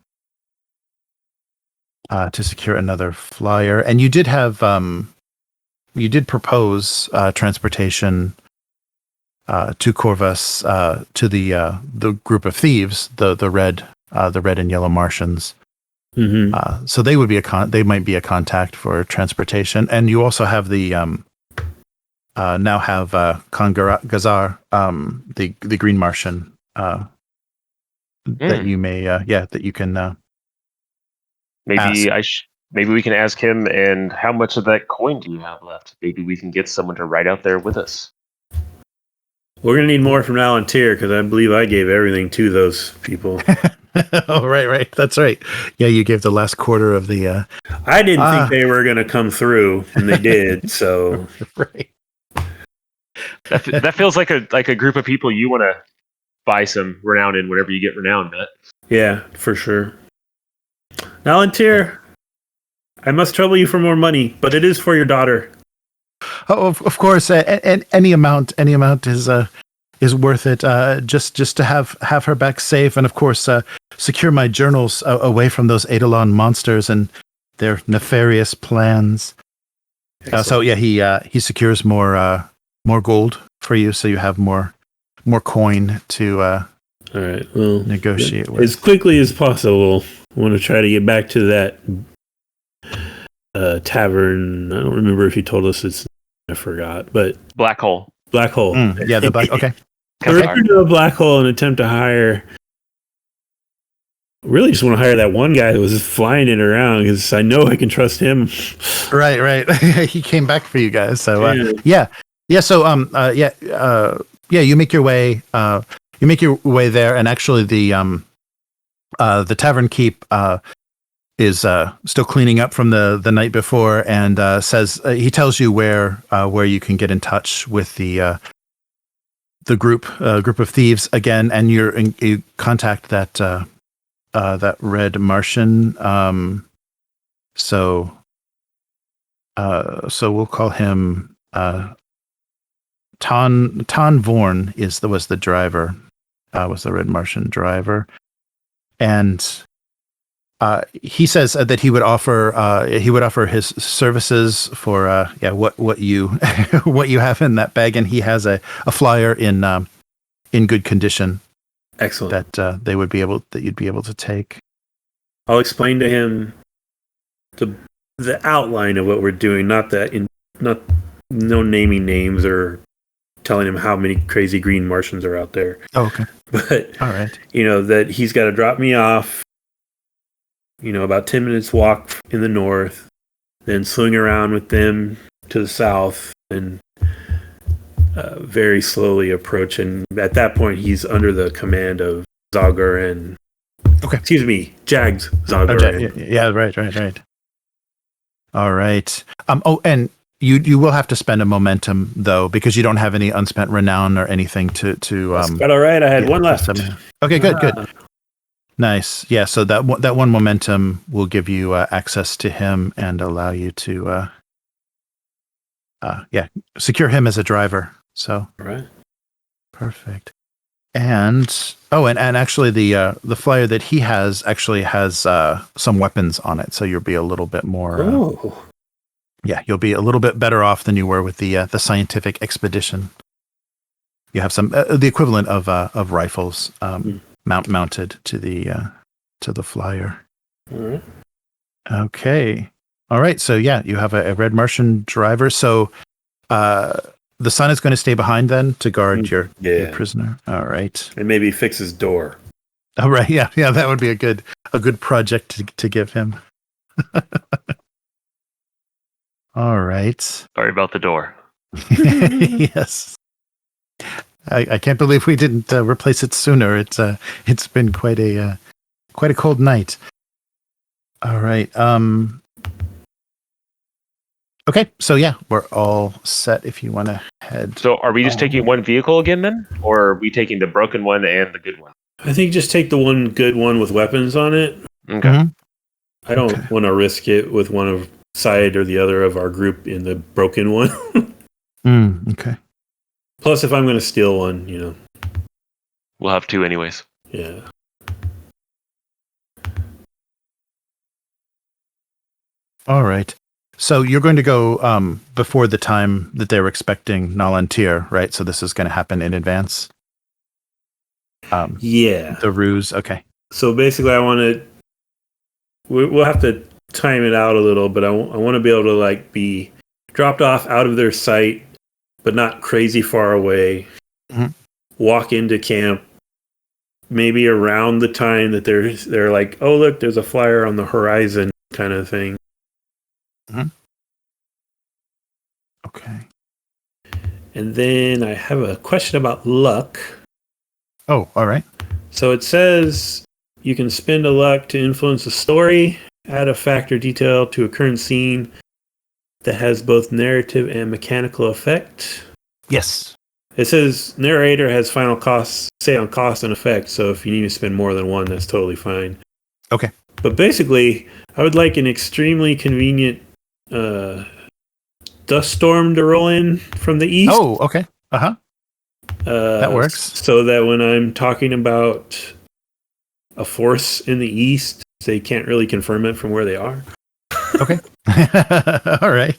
another flyer. And you did have you did propose transportation to Korvas, to the group of thieves, the red and yellow Martians. Mm-hmm. So they would be they might be a contact for transportation. And you also have the now have Gazar, the Green Martian, that you may that you can maybe maybe we can ask him. And how much of that coin do you have left? Maybe we can get someone to ride out there with us. We're gonna need more from Nalan Tir because I believe I gave everything to those people. Oh, right. That's right. Yeah, you gave the last quarter of the. I didn't think they were gonna come through, and they did. So right. That feels like a group of people you want to buy some renown in whenever you get renowned, but yeah, for sure. Nalan Tir, I must trouble you for more money, but it is for your daughter. Oh, of course. And any amount is worth it. Just to have her back safe, and of course, secure my journals away from those Eidolon monsters and their nefarious plans. So yeah, he secures more gold for you, so you have more coin to all right. Well, negotiate with. As quickly as possible. I want to try to get back to that tavern. I don't remember if you told us it's. I forgot, but Black Hole. Black Hole. Yeah, the black. Okay. Return to the Black Hole and attempt to hire. Really, just want to hire that one guy that was just flying it around because I know I can trust him. Right. He came back for you guys. So yeah. So you make your way. You make your way there, and actually the tavern keep is still cleaning up from the night before, and says he tells you where you can get in touch with the group of thieves again, and you contact that red Martian. So we'll call him Tan Vorn was the driver, was the red Martian driver, and he says that he would offer his services for what you what you have in that bag, and he has a flyer in good condition. Excellent. That you'd be able to take. I'll explain to him the outline of what we're doing, not no naming names or telling him how many crazy green Martians are out there. Oh, okay. But all right, that he's got to drop me off. About 10 minutes walk in the north, then swing around with them to the south, and very slowly approach. And at that point, he's under the command of Zogoran. Okay. Excuse me, Jags Zogoran. Yeah, right. All right. And you will have to spend a momentum though, because you don't have any unspent renown or anything to. But all right, I had one left. Okay, good. Nice. Yeah. So that one momentum will give you access to him and allow you to, secure him as a driver. So. All right. Perfect. And actually the flyer that he has actually has some weapons on it, so you'll be a little bit more. You'll be a little bit better off than you were with the scientific expedition. You have some the equivalent of rifles mounted to the flyer. All right. Okay. All right. So you have a red Martian driver. So the son is going to stay behind then to guard your prisoner. All right. And maybe fix his door. All right. Yeah. That would be a good project to give him. All right. Sorry about the door. Yes. I can't believe we didn't replace it sooner. It's been quite a cold night. All right. Okay, so we're all set if you want to head. So are we just taking one vehicle again then? Or are we taking the broken one and the good one? I think just take the one good one with weapons on it. Okay. Mm-hmm. I don't want to risk it with one of side or the other of our group in the broken one. Okay. Plus, if I'm going to steal one, We'll have two anyways. Yeah. All right. So you're going to go before the time that they were expecting Nalan Tir, right? So this is going to happen in advance. The ruse. Okay. So basically, we'll have to time it out a little, but I want to be able to be dropped off out of their sight, but not crazy far away. Mm-hmm. Walk into camp, maybe around the time that they're like, oh look, there's a flyer on the horizon, kind of thing. Mm-hmm. Okay. And then I have a question about luck. Oh, all right. So it says you can spend a luck to influence a story, add a fact or detail to a current scene that has both narrative and mechanical effect. Yes. It says narrator has final costs, say on cost and effect, so if you need to spend more than one, that's totally fine. Okay. But basically, I would like an extremely convenient dust storm to roll in from the east. Oh, okay. Uh-huh. That works. So that when I'm talking about a force in the east, they can't really confirm it from where they are. Okay. All right.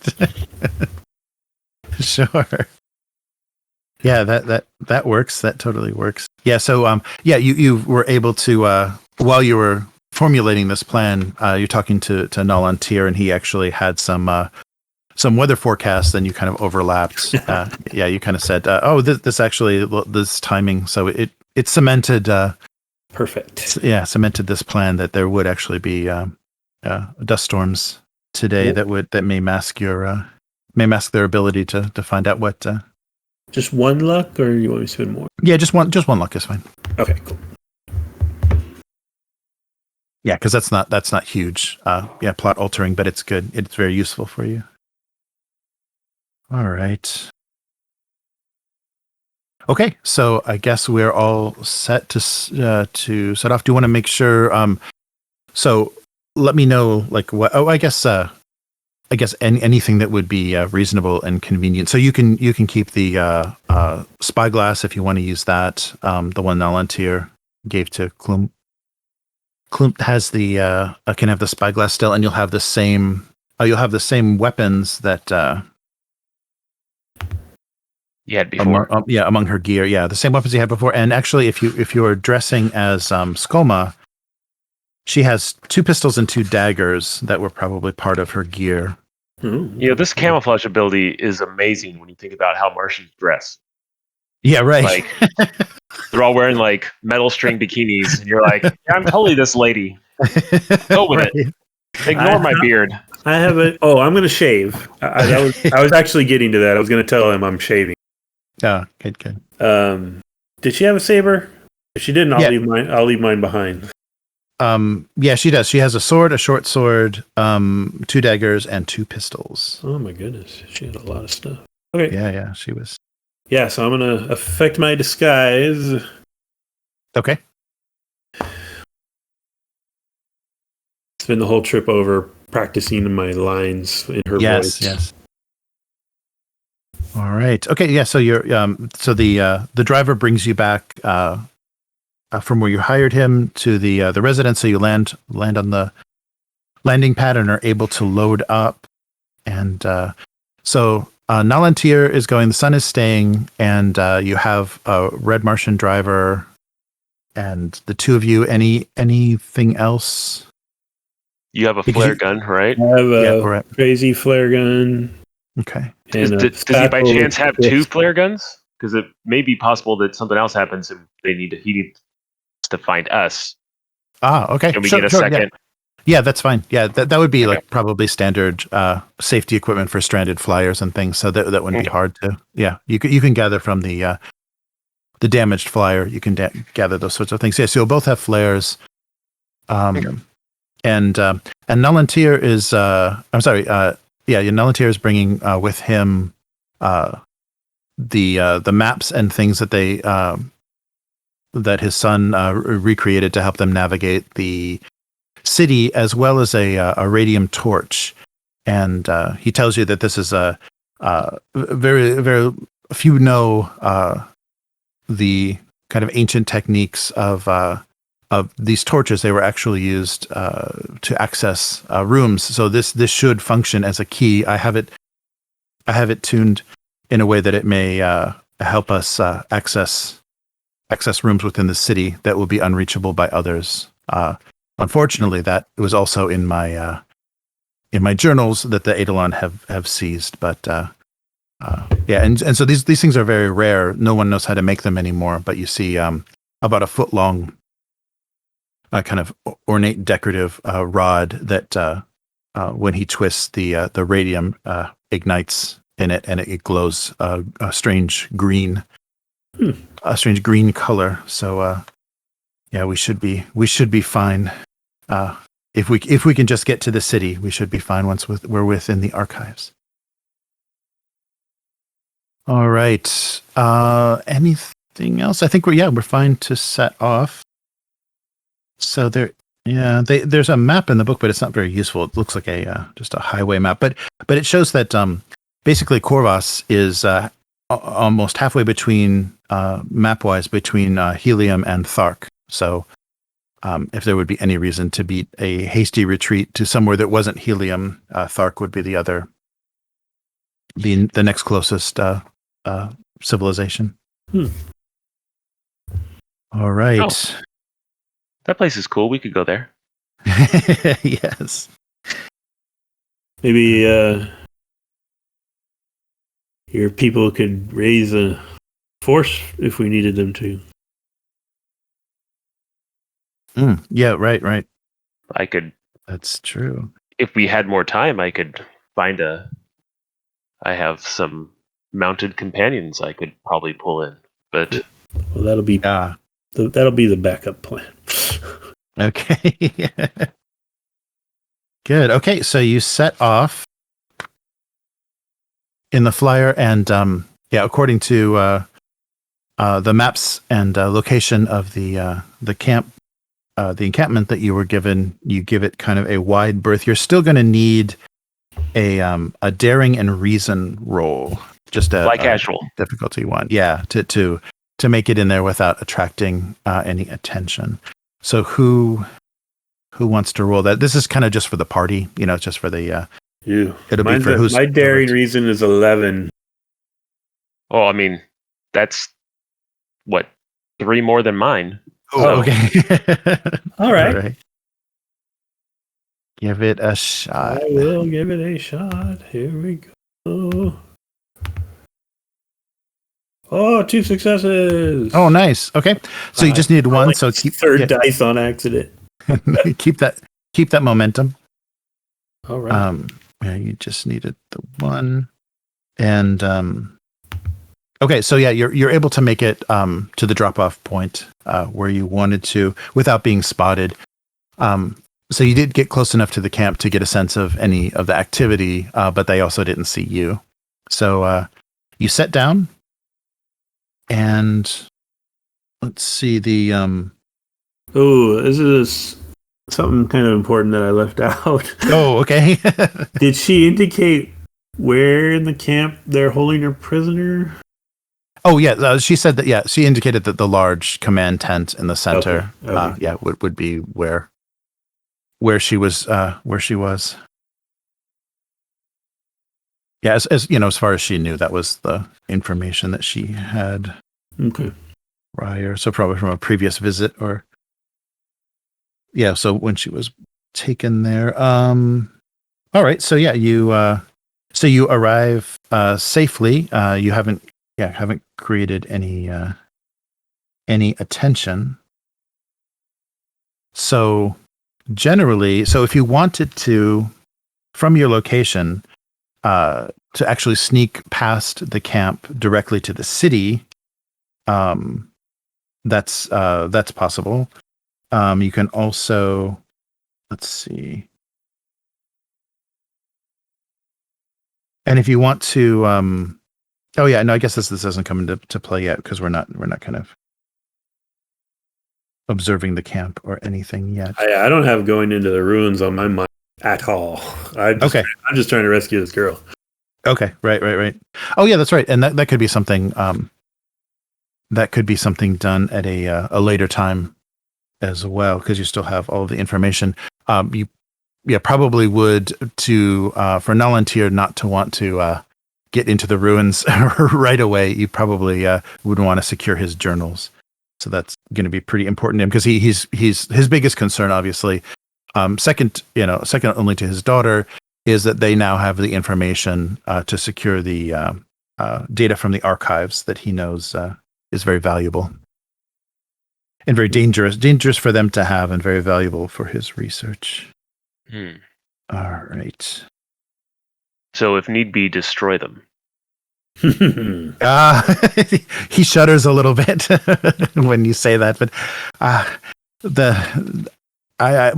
Sure. Yeah, that works. That totally works. Yeah. So you were able to while you were formulating this plan, you're talking to Nalan Tir, and he actually had some weather forecasts, and you kind of overlapped. You kind of said, this timing. So it cemented. Perfect. Yeah, cemented this plan that there would actually be dust storms today that may mask their ability to find out what. Just one luck, or you want me to spend more? Yeah, just one luck is fine. Okay, cool. Yeah, because that's not huge. Plot altering, but it's good. It's very useful for you. All right. Okay, so I guess we're all set to set off. Do you want to make sure? So let me know, like what? Oh, I guess anything that would be reasonable and convenient. So you can keep the spyglass if you want to use that. The one Nalan Tir gave to Klum. Klum has can have the spyglass still, and you'll have the same weapons that. You had before. Among her gear. Yeah, the same weapons you had before. And actually, if you are dressing as Scoma, she has 2 pistols and 2 daggers that were probably part of her gear. Mm-hmm. This camouflage ability is amazing when you think about how Martians dress. Yeah, right. Like they're all wearing like metal string bikinis, and you're like, yeah, I'm totally this lady. Go with it. Ignore my beard. I have a. Oh, I'm going to shave. I was actually getting to that. I was going to tell him I'm shaving. Oh, good. Did she have a saber? If she didn't, I'll leave mine behind. Yeah, she does. She has a sword, a short sword, 2 daggers, and 2 pistols. Oh my goodness, she had a lot of stuff. Okay. Yeah, she was. Yeah, so I'm gonna affect my disguise. Okay. Spend the whole trip over practicing my lines in her voice. Yes. All right. Okay. Yeah. So you're so the driver brings you back from where you hired him to the residence. So you land on the landing pad and are able to load up. And so Nalan Tir is going. The sun is staying, and you have a red Martian driver, and the 2 of you. Anything else? You have a flare gun, right? I have a crazy flare gun. Okay. Does he by chance have 2 flare guns? Because it may be possible that something else happens and he needs to find us. Okay. Can we get a second? Yeah, that's fine. Yeah, that would be like probably standard safety equipment for stranded flyers and things. So that wouldn't be hard to. Yeah, you can gather from the damaged flyer. You can gather those sorts of things. Yeah, so you'll both have flares. And Nalan Tir is. I'm sorry. Nalan Tir is bringing with him the maps and things that they that his son recreated to help them navigate the city, as well as a radium torch. And he tells you that this is a very, very few know the kind of ancient techniques of these torches. They were actually used to access rooms. So this should function as a key. I have it tuned in a way that it may help us access rooms within the city that will be unreachable by others. Unfortunately, that was also in my journals that the Eidolon have seized. But and so these things are very rare. No one knows how to make them anymore. But you see about a foot long, kind of ornate decorative rod that when he twists the radium ignites in it, and it glows a strange green, color. So we should be fine. If we can just get to the city, we should be fine once we're within the archives. All right. Anything else? I think we're fine to set off. So there's a map in the book, but it's not very useful. It looks like just a highway map, but it shows that basically Korvas is almost halfway between map-wise between Helium and Thark. So if there would be any reason to beat a hasty retreat to somewhere that wasn't Helium, Thark would be the next closest civilization. All right. Oh, that place is cool. We could go there. Yes. Maybe your people could raise a force if we needed them to. Yeah, right. I could. That's true. If we had more time, I could find I have some mounted companions I could probably pull in, but well, that'll be the backup plan. Okay. Good. Okay, so you set off in the flyer, and according to the maps and location of the camp, the encampment that you were given, you give it kind of a wide berth. You're still going to need a daring and reason roll, just a casual difficulty one, to make it in there without attracting any attention. So who wants to roll that? This is kind of just for the party, it's just for the you. It'll be for who's my daring reason is 11. Oh, I mean, that's what 3 more than mine. Oh, okay. All right. Give it a shot. I will give it a shot. Here we go. Oh, 2 successes. Oh, nice. Okay. So you just needed one. So keep third dice on accident. keep that momentum. All right. You just needed the one. And okay, so you're able to make it to the drop-off point where you wanted to without being spotted. So you did get close enough to the camp to get a sense of any of the activity, but they also didn't see you. So you sat down, and let's see the. Oh, this is something kind of important that I left out. Oh, okay. Did she indicate where in the camp they're holding her prisoner? Oh, yeah. She said that. Yeah, she indicated that the large command tent in the center. Okay. Would be where she was. Where she was. Yeah, as far as she knew, that was the information that she had. Okay. Prior, so probably from a previous visit, or so when she was taken there. All right. So you arrive safely. You haven't created any attention. So generally, if you wanted to, from your location, to actually sneak past the camp directly to the city, that's possible. You can also, let's see. And if you want to, I guess this doesn't come into play yet because we're not kind of observing the camp or anything yet. I don't have going into the ruins on my mind at all. I'm just trying to rescue this girl. Okay, right. Oh yeah, that's right, and that could be something. That could be something done at a later time as well, because you still have all the information. You probably would for Nalan Tir not to want to get into the ruins right away. You probably would want to secure his journals. So that's going to be pretty important to him, because he's his biggest concern, obviously, second only to his daughter, is that they now have the information to secure the data from the archives that he knows is very valuable and very dangerous for them to have, and very valuable for his research. All right. So if need be, destroy them. He shudders a little bit when you say that, but I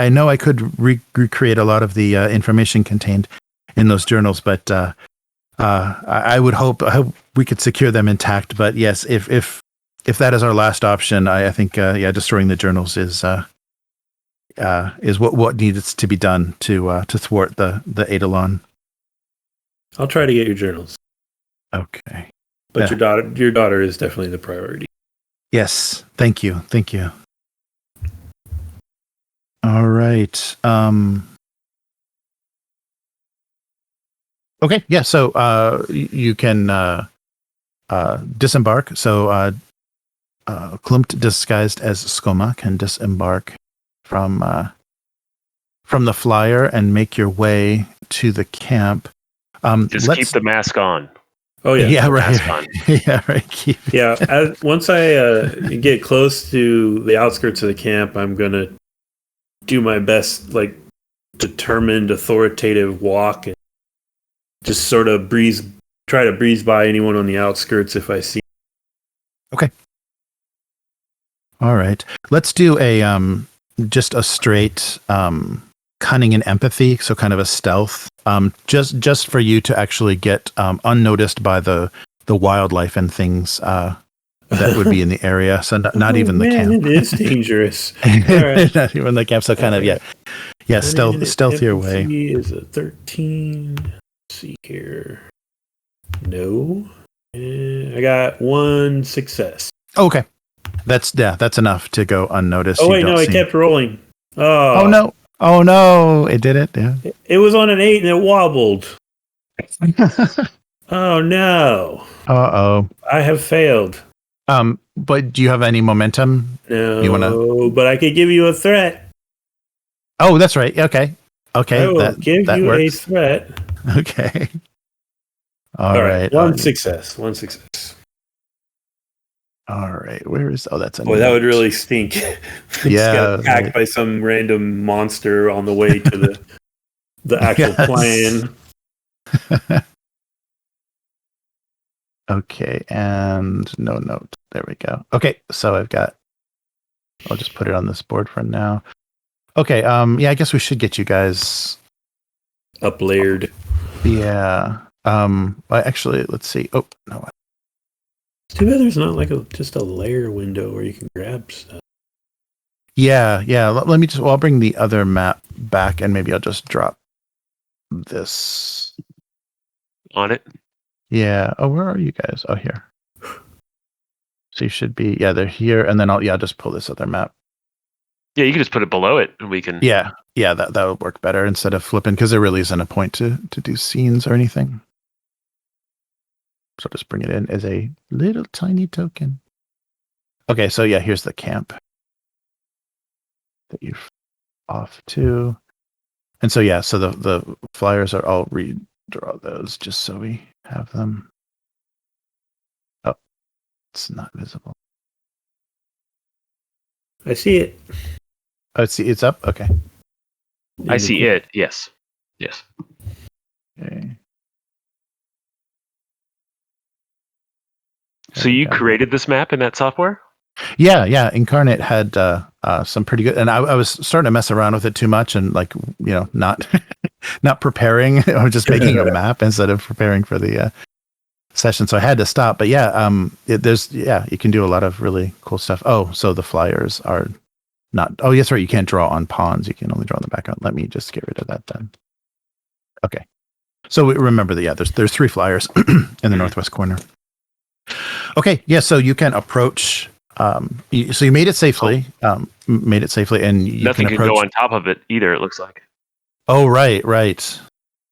know I could recreate a lot of the information contained in those journals, but I would hope we could secure them intact. But yes, if that is our last option, I think destroying the journals is what needs to be done to thwart the Eidolon. I'll try to get your journals. Okay. But your daughter is definitely the priority. Yes. Thank you. All right. Okay. Yeah. So you can disembark. So Klümt, disguised as Scoma, can disembark from the flyer and make your way to the camp. Just keep the mask on. Oh yeah. Yeah. Right. Mask on. Yeah. Right. Once I get close to the outskirts of the camp, I'm gonna do my best, like determined, authoritative walk, and just sort of try to breeze by anyone on the outskirts if I see. Okay. All right. Let's do a just a straight cunning and empathy, so kind of a stealth. Just for you to actually get unnoticed by the wildlife and things that would be in the area. So not even the camp. It is dangerous. Right. Not even the camp. So kind of stealth your way. Is a 13. Let's see here. No, I got 1 success. Okay, that's enough to go unnoticed. Oh wait, no, it kept rolling. Oh no, it did it. Yeah, it was on an 8 and it wobbled. Oh no. Uh-oh. I have failed. But do you have any momentum? No, but I could give you a threat. Oh, that's right. Okay. I will give you works. A threat. Okay. All right. One success. All right. Where is? Oh, that's a. Boy, that would really stink. Yeah. Attacked by some random monster on the way to the actual plan. Okay, and no note. There we go. Okay, so I'll just put it on this board for now. Okay, I guess we should get you guys up layered. Yeah. Actually, let's see. Oh, no. It's too bad there's not like just a layer window where you can grab stuff. Yeah. Let me I'll bring the other map back and maybe I'll just drop this on it. Yeah. Oh, where are you guys? Oh, here. So you should be, they're here. And then I'll just pull this other map. Yeah, you can just put it below it and we can. Yeah, that would work better instead of flipping because there really isn't a point to do scenes or anything. So I'll just bring it in as a little tiny token. Okay, so here's the camp that you're off to. And so so the flyers are, I'll redraw those just so we have them. Oh, it's not visible. I see it. Oh, it's up? Okay. I see it, yes. Okay. So you created this map in that software? Yeah. Incarnate had some pretty good, and I was starting to mess around with it too much, and not not preparing. I was just making a map instead of preparing for the session, so I had to stop. But you can do a lot of really cool stuff. Oh, so the flyers are not. Oh, yes, right. You can't draw on pawns. You can only draw on the background. Let me just get rid of that then. Okay. So remember that. there's 3 flyers in the northwest corner. Okay, so you can approach. So you made it safely. And nothing can go on top of it either. It looks like. Oh, right.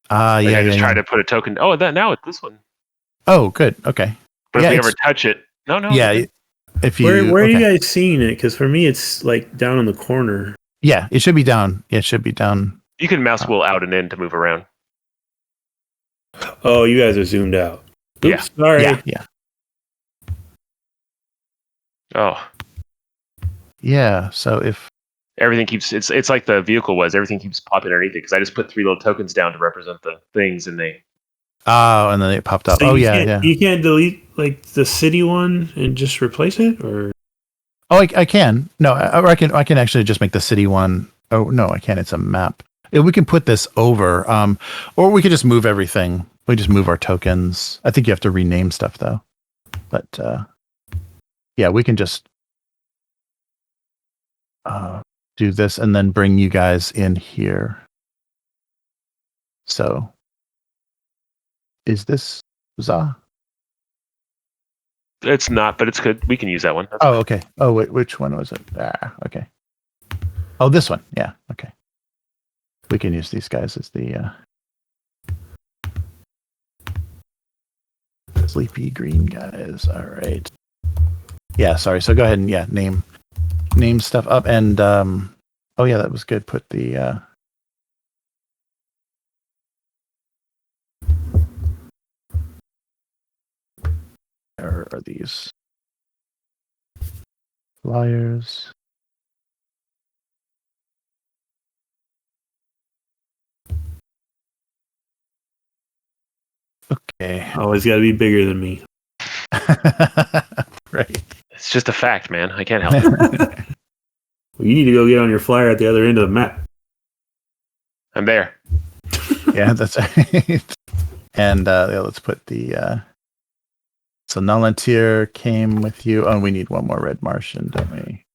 I just tried to put a token. Oh, now it's this one. Oh, good. Okay. But if we ever touch it, no. Yeah. If you where are you guys seeing it? Because for me, it's like down in the corner. Yeah, it should be down. Yeah, it should be down. You can mouse wheel out and in to move around. Oh, you guys are zoomed out. Oops, sorry. Yeah. Oh. Yeah, so if everything keeps it's like the vehicle was, everything keeps popping underneath it because I just put 3 little tokens down to represent the things and they and then it popped up. So yeah. You can't delete like the city one and just replace it, or I can. No, I can actually just make the city one. Oh no, I can't. It's a map. We can put this over, or we could just move everything. We just move our tokens. I think you have to rename stuff though. But we can just do this and then bring you guys in here. So, is this Za? It's not, but it's good. We can use that one. That's Oh, okay. Oh, wait, which one was it? Okay. Oh, this one. Yeah. Okay. We can use these guys as the sleepy green guys. All right. Yeah. Sorry. So go ahead and name stuff up and oh yeah, that was good. Put the where are these flyers? Okay. Always got to be bigger than me. Right. It's just a fact, man. I can't help it. Well, you need to go get on your flyer at the other end of the map. I'm there. Yeah, that's right. And let's put the so Nalan Tir came with you. Oh, we need one more red Martian, don't we?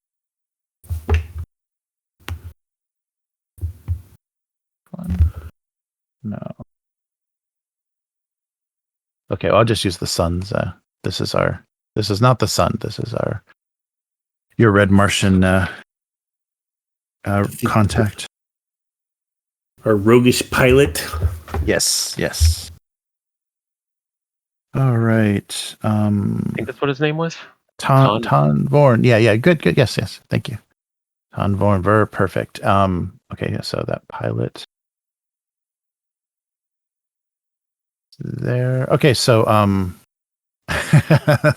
One. No. Okay, well, I'll just use the sun's. This is not the sun. This is your red Martian contact. Our roguish pilot. Yes. All right. I think that's what his name was. Tan Vorn. Yeah. Good. Yes. Thank you. Tan Vorn. Perfect. Okay. So that pilot there. Okay. So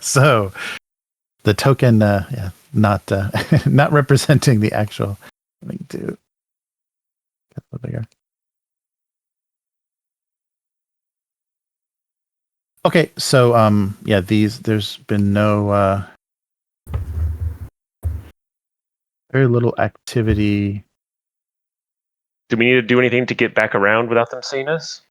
so the token. Not not representing the actual. Let me do. Get a little bigger. Okay, so there's been no very little activity. Do we need to do anything to get back around without them seeing us?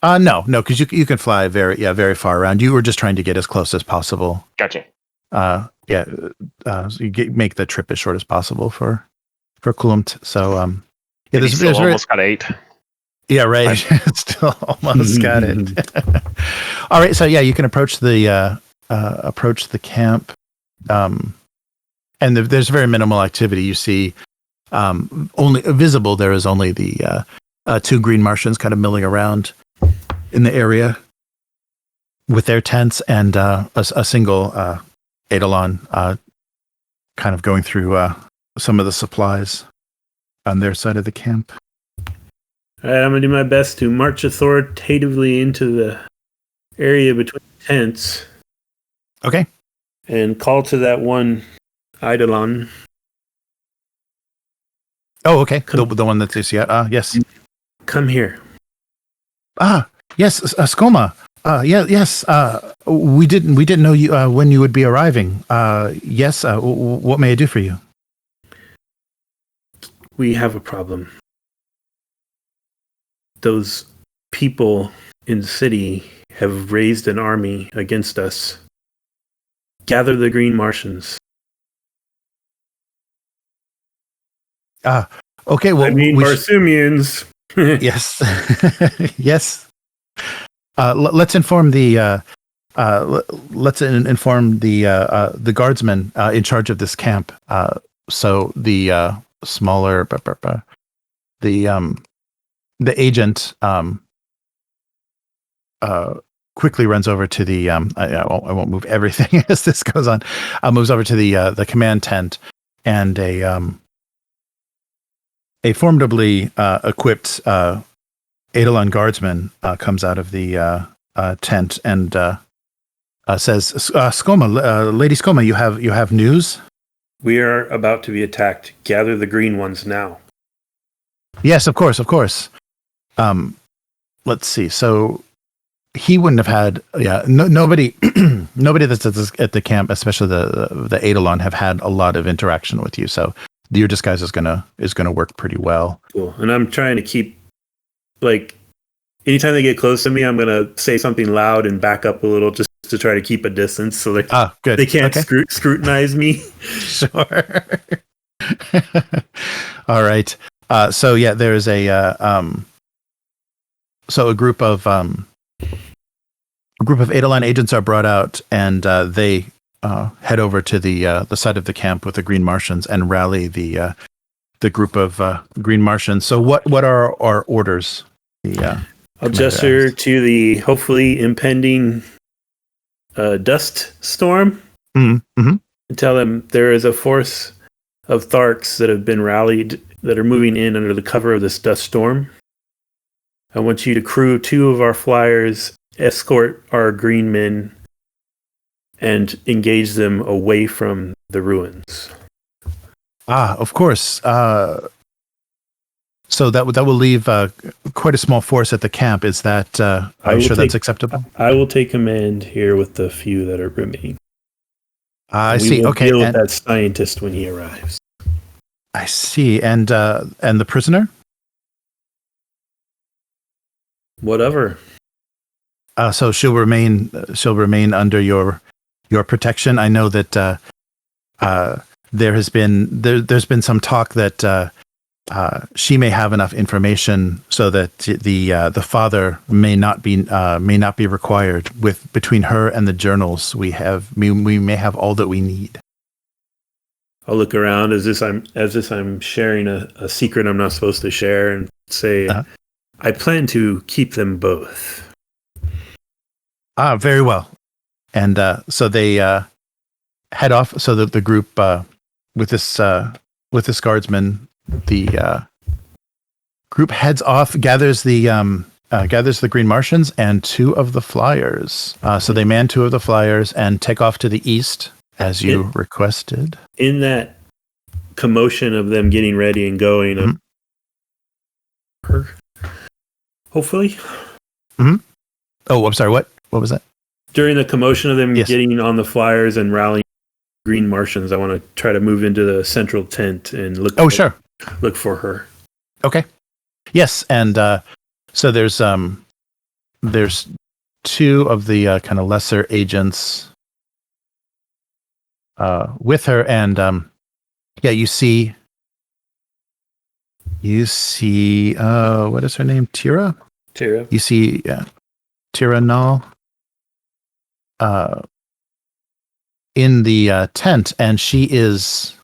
No, because you can fly very far around. You were just trying to get as close as possible. Gotcha. So you make the trip as short as possible for Klümt. So there's almost got 8. Yeah, right. Still almost got it. All right, so you can approach the camp, and there's very minimal activity. You see, only visible. There is only the 2 green Martians kind of milling around in the area with their tents, and a single Eidolon kind of going through some of the supplies on their side of the camp. All right, I'm going to do my best to march authoritatively into the area between tents. Okay. And call to that one Eidolon. Oh, okay. The one that's yes. Come here. Yes, Scoma. Yes. We didn't know you when you would be arriving. Yes. What may I do for you? We have a problem. Those people in the city have raised an army against us. Gather the green Martians. Okay. Well, Barsoomians. Yes. Yes. Let's inform the the guardsmen in charge of this camp. So the smaller the agent quickly runs over to the I won't move everything as this goes on. Moves over to the command tent, and a formidably equipped Eidolon guardsman comes out of the tent and says, "Scoma, Lady Scoma, you have news? We are about to be attacked. Gather the green ones now." Yes, of course. Let's see. So he wouldn't have had nobody that's at the camp, especially the Eidolon, have had a lot of interaction with you. So your disguise is gonna work pretty well. Cool. And I'm trying to keep, like, anytime they get close to me, I'm gonna say something loud and back up a little just to try to keep a distance so they can't scrutinize me. Sure. All right. So there is a group of group of Adalon agents are brought out, and they head over to the side of the camp with the Green Martians and rally the group of Green Martians. So what are our orders? I'll gesture to the hopefully impending dust storm and tell them there is a force of Tharks that have been rallied that are moving in under the cover of this dust storm. I want you to crew 2 of our flyers, escort our green men, and engage them away from the ruins. Of course. So that will leave quite a small force at the camp. Is that? Are you sure that's acceptable? I will take command here with the few that are remaining. I see. Okay. Deal with that scientist when he arrives. I see. And the prisoner? Whatever. So she'll remain under your protection. I know that there's been some talk that she may have enough information so that the father may not be required. Between her and the journals, we may have all that we need. I'll look around as if I'm sharing a secret I'm not supposed to share, and say, I plan to keep them both. Very well. And so they head off. So that the group with this guardsman, the group heads off, gathers the Green Martians and 2 of the flyers. So they man 2 of the flyers and take off to the east, as you requested. In that commotion of them getting ready and going, hopefully. Mm-hmm. Oh, I'm sorry. What was that? During the commotion of them getting on the flyers and rallying Green Martians, I want to try to move into the central tent and look. Oh, sure. Look for her. Okay. Yes, and so there's 2 of the kind of lesser agents with her, and you see what is her name? Tira. You see Tira Nal in the tent, and she is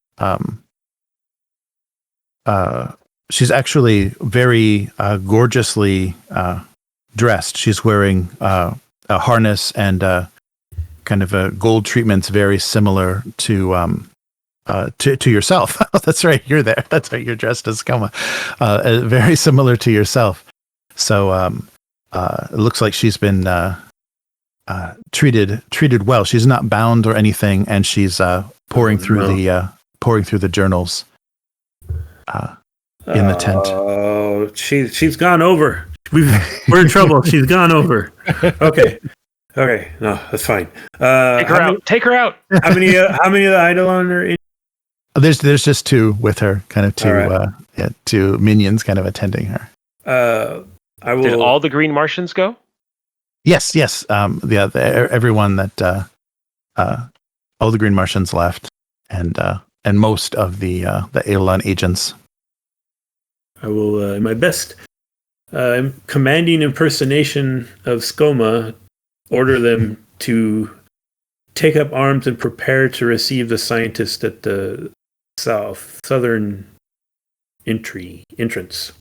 she's actually very gorgeously dressed. She's wearing a harness and kind of a gold treatments very similar to yourself. That's right, you're there. That's right, you're dressed as Scoma. Very similar to yourself. So it looks like she's been treated well. She's not bound or anything, and she's pouring through the journals in the tent. Oh, she's gone over. We're in trouble. She's gone over. Okay, no, that's fine. Take her out. How many of the Eidolon are in? There's just 2 with her, kind of 2 minions kind of attending her. Did all the Green Martians go? Yes. Everyone that all the Green Martians left, and most of the Adalon agents. I will, in my best commanding impersonation of Scoma, order them to take up arms and prepare to receive the scientist at the southern entrance.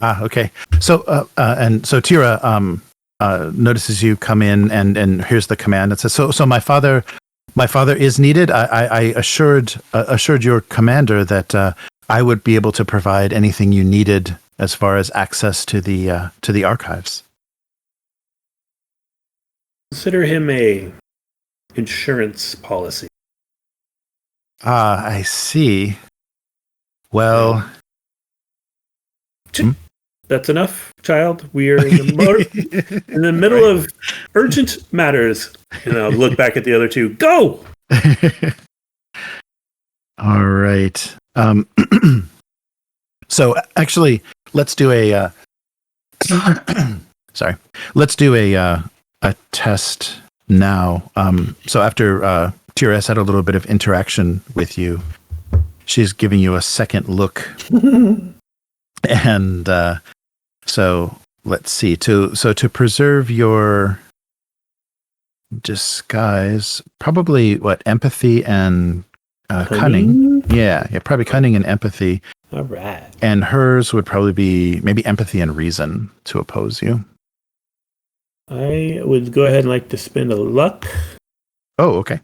Okay. So so Tira notices you come in, and here's the command. It says, "So my father is needed. I assured your commander that I would be able to provide anything you needed as far as access to the archives." Consider him a insurance policy. I see. Well, that's enough, child. We are in the middle of urgent matters. And I'll look back at the other 2. Go! All right. So actually, let's do a let's do a test now. So after Tira has had a little bit of interaction with you, she's giving you a second look. And so let's see. To preserve your disguise, probably empathy and cunning. Yeah, probably cunning and empathy. All right. And hers would probably be maybe empathy and reason to oppose you. I would go ahead and like to spend a luck. Oh, okay.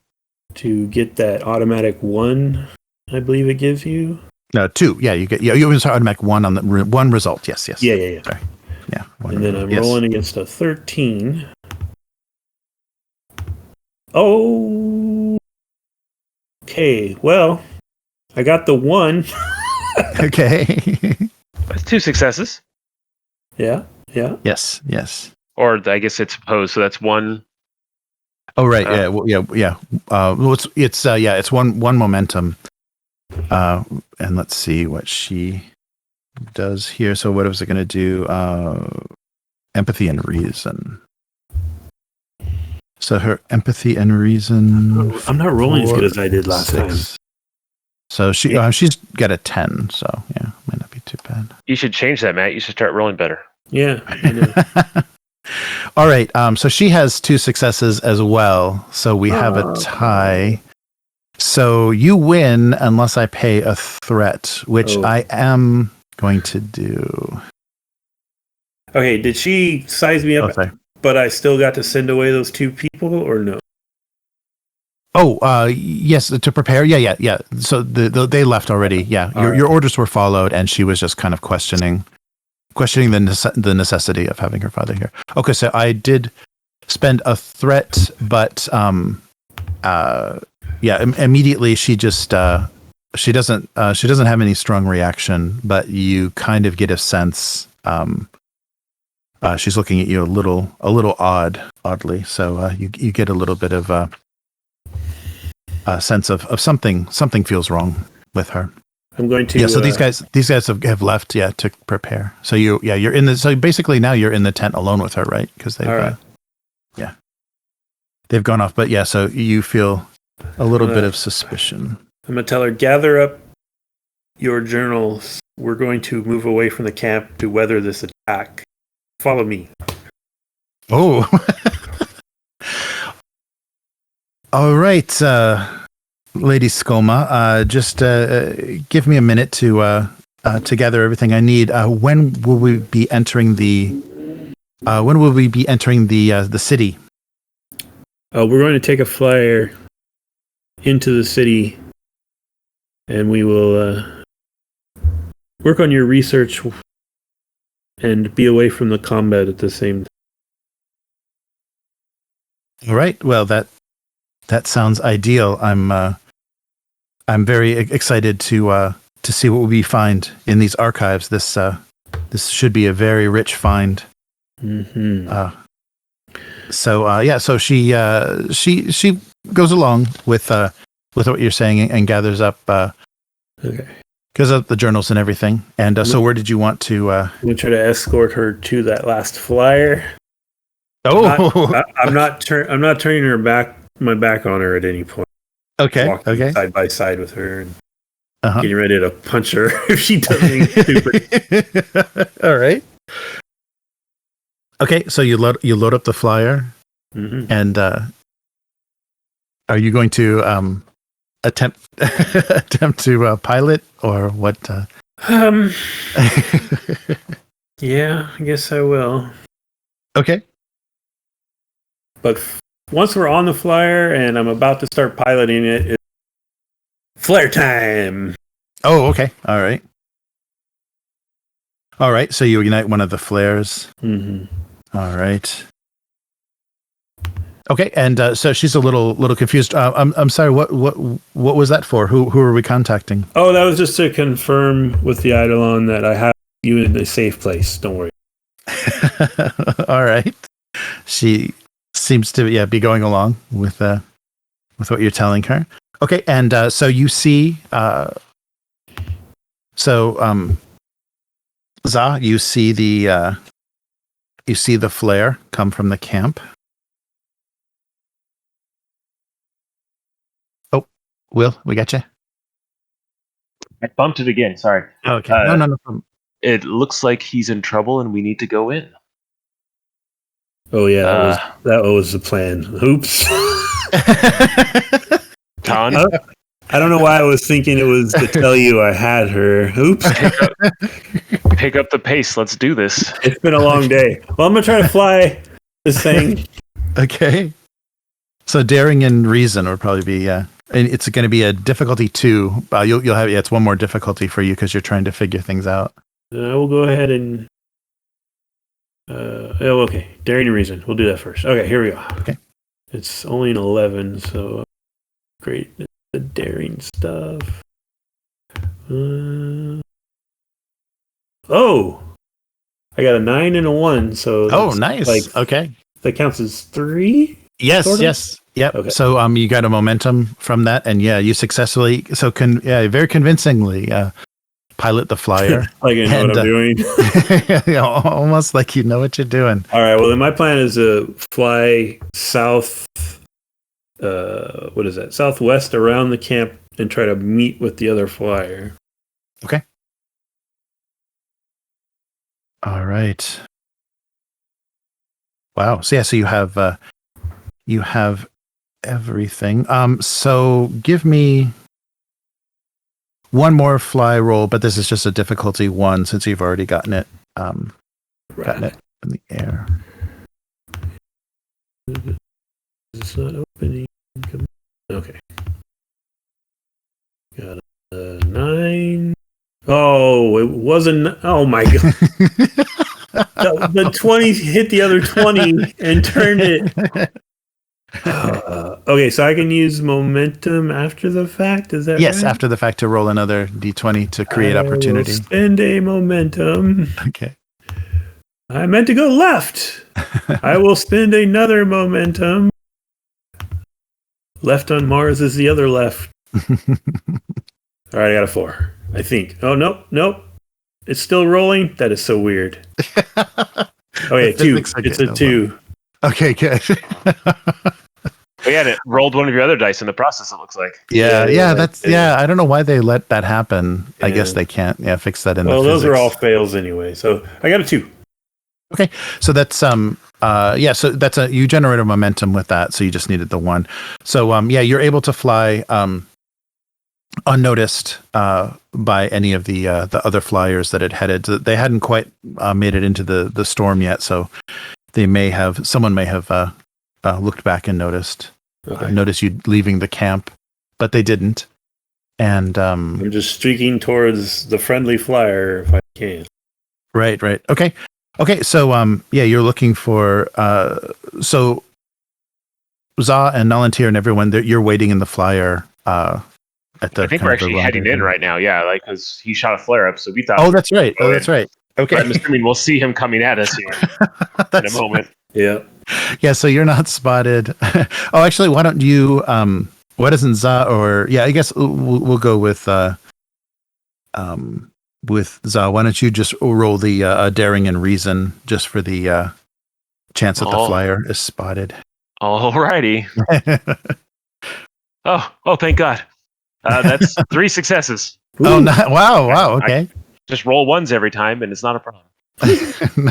To get that automatic 1, I believe it gives you. No, 2. Yeah, you always automatic 1 on the 1 result. Yes. Yeah. Sorry. Yeah. And then I'm rolling against a 13. Oh. Okay. Well, I got the 1. Okay. That's 2 successes. Yeah. Yes. Or I guess it's opposed, so that's 1. Oh right, yeah. It's one momentum. And let's see what she does here. So what was it going to do? Empathy and reason. So her empathy and reason. I'm not rolling as good as I did last time. So she's got a 10. So yeah, might not be too bad. You should change that, Matt. You should start rolling better. Yeah, I know. All right. So she has 2 successes as well. So we have a tie. So you win unless I pay a threat, which I am going to do. Okay. Did she size me up? But I still got to send away those 2 people, or no? Oh, yes. To prepare. Yeah. So they left already. Yeah. Your orders were followed, and she was just kind of questioning the necessity of having her father here. Okay, so I did spend a threat, but immediately she just she doesn't have any strong reaction, but you kind of get a sense she's looking at you a little oddly. So you get a little bit of a sense of something feels wrong with her. I'm going to. Yeah, so these guys have left. Yeah, to prepare. So you're in the. So basically now you're in the tent alone with her, right? Because they've they've gone off. But yeah, so you feel a little bit of suspicion. I'm gonna tell her, gather up your journals. We're going to move away from the camp to weather this attack. Follow me. Oh. All right. Lady Scoma, just give me a minute to gather everything I need. When will we be entering the city? We're going to take a flyer into the city, and we will work on your research and be away from the combat at the same time. All right. Well, that sounds ideal. I'm very excited to see what we find in these archives. This should be a very rich find. Mm-hmm. So she goes along with what you're saying and gathers up. Okay. Because of the journals and everything. And so where did you want to? I'm gonna try to escort her to that last flyer. Oh, I'm not turning my back on her at any point. Okay. Walking side by side with her and getting ready to punch her if she does anything stupid. All right. Okay, so you load up the flyer, and are you going to attempt to pilot or what? Yeah, I guess I will. Okay. But once we're on the flyer and I'm about to start piloting it, it's flare time. Oh, okay. All right. So you ignite one of the flares. Mm-hmm. All right. Okay, and so she's a little confused. I'm sorry. What was that for? Who are we contacting? Oh, that was just to confirm with the Eidolon that I have you in a safe place. Don't worry. All right. She seems to be going along with what you're telling her. Okay, and so you see, Za, you see the flare come from the camp. Oh, Will, we got you. I bumped it again. Sorry. Okay. No problem. It looks like he's in trouble, and we need to go in. Oh yeah, that was the plan. Oops. Ton. I don't know why I was thinking it was to tell you I had her. Oops. Pick up the pace. Let's do this. It's been a long day. Well, I'm gonna try to fly this thing. Okay. So daring and reason would probably be and it's going to be a difficulty 2. You'll have it's one more difficulty for you because you're trying to figure things out. I will go ahead and okay. Daring and reason. We'll do that first. Okay, here we go. Okay. It's only an 11, so great. The daring stuff. I got a 9 and a 1, so nice. Like, okay. That counts as 3? Yes, sort of? yes. Yep. Okay. So you got a momentum from that, and you successfully very convincingly pilot the flyer. Like I know what I'm doing. Almost like you know what you're doing. All right, well then my plan is to fly south southwest around the camp and try to meet with the other flyer. Okay. All right. Wow. So so you have everything. So give me one more fly roll, but this is just a difficulty 1 since you've already gotten it. Gotten it in the air. It's not opening. Okay. Got a 9. Oh, it wasn't. Oh my god. The 20 hit the other 20 and turned it. Okay, so I can use momentum after the fact. Is that yes? right? After the fact, to roll another d20 to create opportunity. Will spend a momentum. Okay. I meant to go left. I will spend another momentum. Left on Mars is the other left. All right, I got a 4. I think. Oh nope. It's still rolling. That is so weird. Okay, 2. It's a 2. Okay, good. It rolled one of your other dice in the process. It looks like. Yeah. That's I don't know why they let that happen. I guess they can't. Fix that in. Well, the those physics. are all fails anyway. So I got a 2. Okay, so that's so that's you generate a momentum with that. So you just needed the 1. So you're able to fly unnoticed by any of the other flyers that had headed. They hadn't quite made it into the storm yet, so someone may have looked back and noticed you leaving the camp, but they didn't. And I'm just streaking towards the friendly flyer if I can. Right. Okay. So you're looking for so Za and Nalan Tir and everyone. You're waiting in the flyer. At the I think we're actually heading in right now. Yeah, like because he shot a flare up, so we thought. Oh, that's right. That's right. Okay. I'm assuming we'll see him coming at us here in a moment. Yeah. Yeah. So you're not spotted. Oh, actually, why don't you? Why doesn't Za I guess we'll go with Za. Why don't you just roll the daring and reason just for the chance that the flyer is spotted? Alrighty. Oh, thank God. That's 3 successes. Oh, wow. Okay. I just roll 1s every time, and it's not a problem.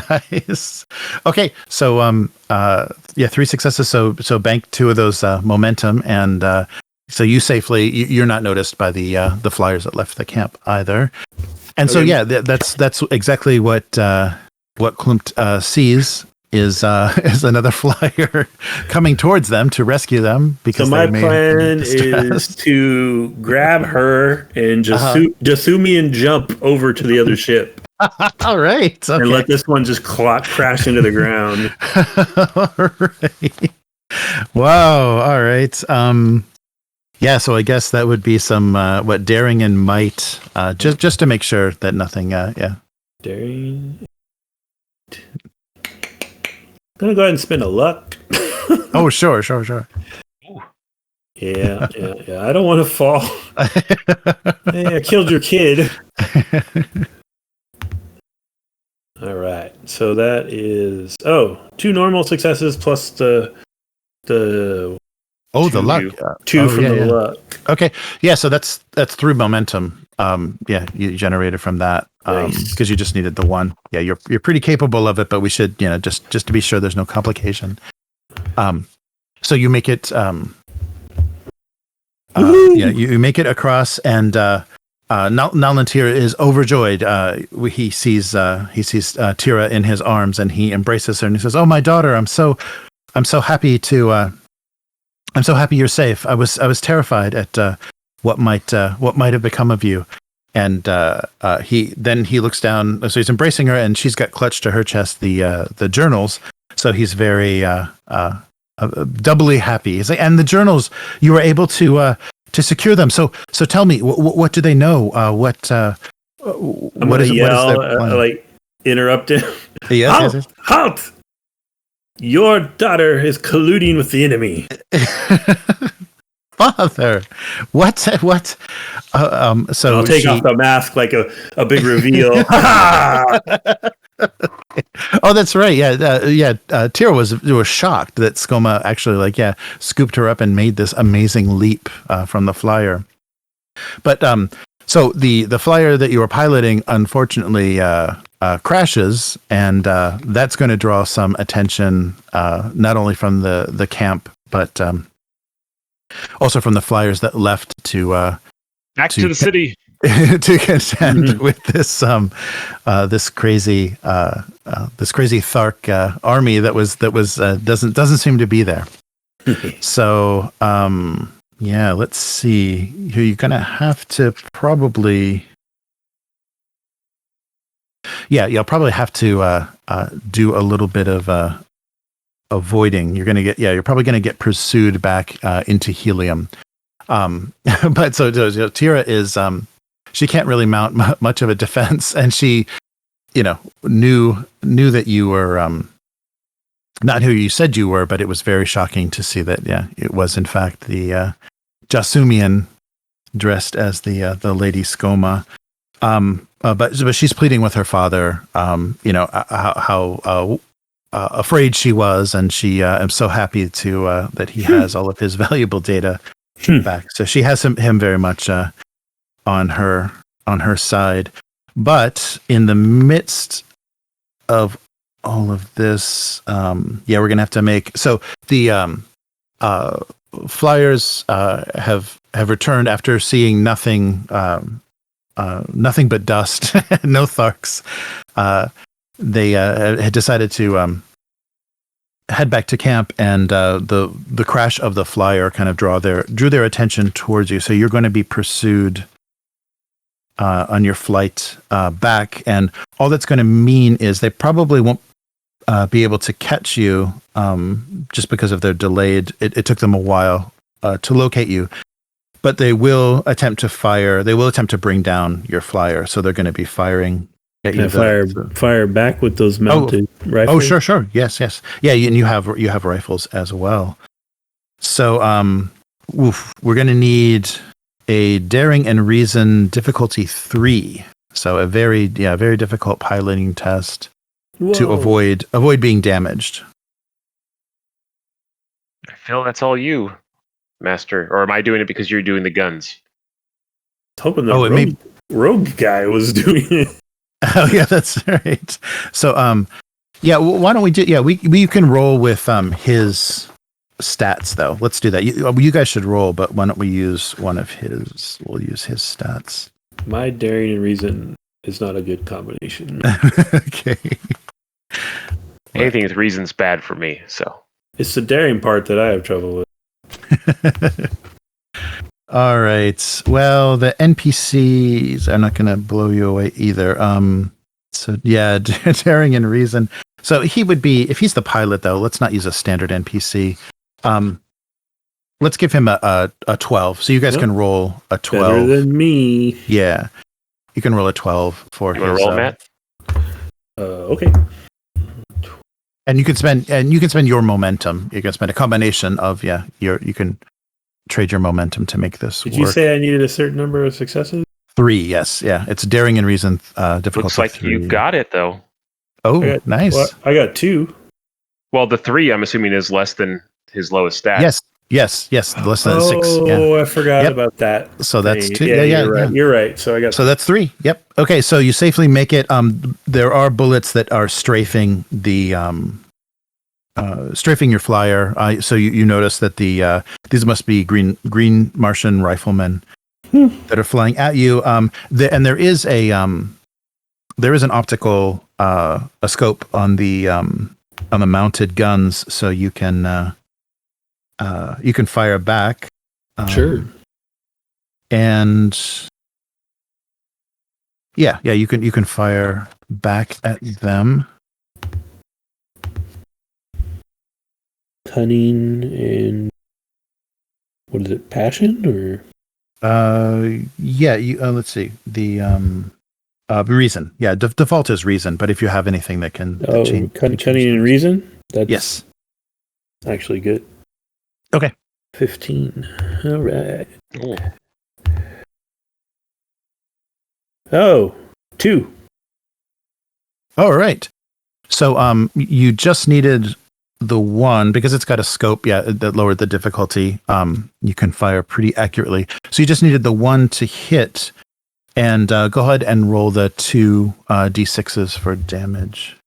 Nice. Okay, so 3 successes. So bank 2 of those momentum, and so you safely you're not noticed by the flyers that left the camp either. And so that's exactly what Klümt sees is another flyer coming towards them to rescue them. Because so my plan is to grab her and Jasumi and jump over to the other ship. All right, okay. And let this one just crash into the ground. All right. Wow. All right. So I guess that would be some daring and might, just to make sure that nothing. Daring. I'm gonna go ahead and spin a luck. Oh, sure. Yeah. I don't want to fall. Hey, I killed your kid. All right. So that is 2 normal successes plus the luck. 2 from the luck. Okay. Yeah. So that's through momentum. you generated from that Nice. because you just needed the one. Yeah, you're pretty capable of it, but we should, just to be sure there's no complication. So you make it. You make it across, and Nalan Tir is overjoyed. He sees Tira in his arms, and he embraces her, and he says, "Oh, my daughter, I'm so happy I'm so happy you're safe. I was terrified at what might have become of you." And he looks down, so he's embracing her, and she's got clutched to her chest the journals. So he's very doubly happy. He's like, "And the journals, you were able to secure them. So tell me, what do they know? What is yell, their plan?" like interrupt him. Yes, yes. Halt! Your daughter is colluding with the enemy. Father, what? So I'll take off the mask like a big reveal. Oh, that's right. Yeah. Tira was shocked that Scoma actually scooped her up and made this amazing leap from the flyer. But so the flyer that you were piloting, unfortunately, crashes, and that's going to draw some attention, not only from the camp, but also from the flyers that left to back to the city to contend with this crazy Thark army that was doesn't seem to be there. So let's see. You're gonna have to probably. Yeah, you'll probably have to do a little bit of avoiding. You're probably gonna get pursued back into Helium. But so Tira is she can't really mount much of a defense, and she knew that you were not who you said you were, but it was very shocking to see that it was in fact the Jasumian dressed as the Lady Scoma. But she's pleading with her father, how afraid she was, and she I'm so happy to that he has all of his valuable data back. So she has him very much on her side. But in the midst of all of this, we're gonna have to make the flyers have returned after seeing nothing but dust, no Tharks. They had decided to head back to camp, and the crash of the flyer kind of drew their attention towards you. So you're going to be pursued on your flight back, and all that's going to mean is they probably won't be able to catch you just because of their delayed. It took them a while to locate you. But they will attempt to fire. They will attempt to bring down your flyer. So they're going to be firing at you. Fire back with those mounted rifles. Oh, sure. Yes. Yeah, and you have rifles as well. So, we're going to need a daring and reason difficulty 3. So a very difficult piloting test to avoid being damaged. I feel that's all you, Master, or am I doing it because you're doing the guns? I was hoping the rogue guy was doing it. Oh yeah, that's right. So why don't we do? Yeah, we can roll with his stats though. Let's do that. You guys should roll, but why don't we use one of his? We'll use his stats. My daring and reason is not a good combination. Okay. Anything with reason's bad for me. So it's the daring part that I have trouble with. All right. Well, the NPCs are not going to blow you away either. So yeah, daring and reason. So he would be, if he's the pilot though, let's not use a standard NPC. Let's give him a 12. So you guys can roll a 12. Better than me. Yeah. You can roll a 12 for his. Roll, Matt? Okay. And you can spend your momentum. You can spend a combination of you can trade your momentum to make this Did work. you say I needed a certain number of successes? 3, yes. Yeah. It's daring and reason difficulty. Looks like 3. you got it though. Oh, nice. Well, I got 2. Well, the 3 I'm assuming is less than his lowest stat. Yes. Yes, less than 6. Yeah. Oh, I forgot about that. So that's 2. Yeah, Yeah, you're right. You're right. So I got. So that's 3. Yep. Okay, so you safely make it. There are bullets that are strafing the strafing your flyer. So you notice that these must be green Martian riflemen that are flying at you. And there is an optical a scope on the mounted guns, so you can fire back. Sure. And yeah, you can fire back at them. Cunning and what is it? Passion or? Yeah. Let's see the reason. Yeah, default is reason, but if you have anything that can change, cunning and reason. That's yes, actually good. Okay. 15. All right. Cool. Oh, 2. All right. So you just needed the 1 because it's got a scope. Yeah, that lowered the difficulty. You can fire pretty accurately. So you just needed the 1 to hit, and go ahead and roll the 2 d6s for damage.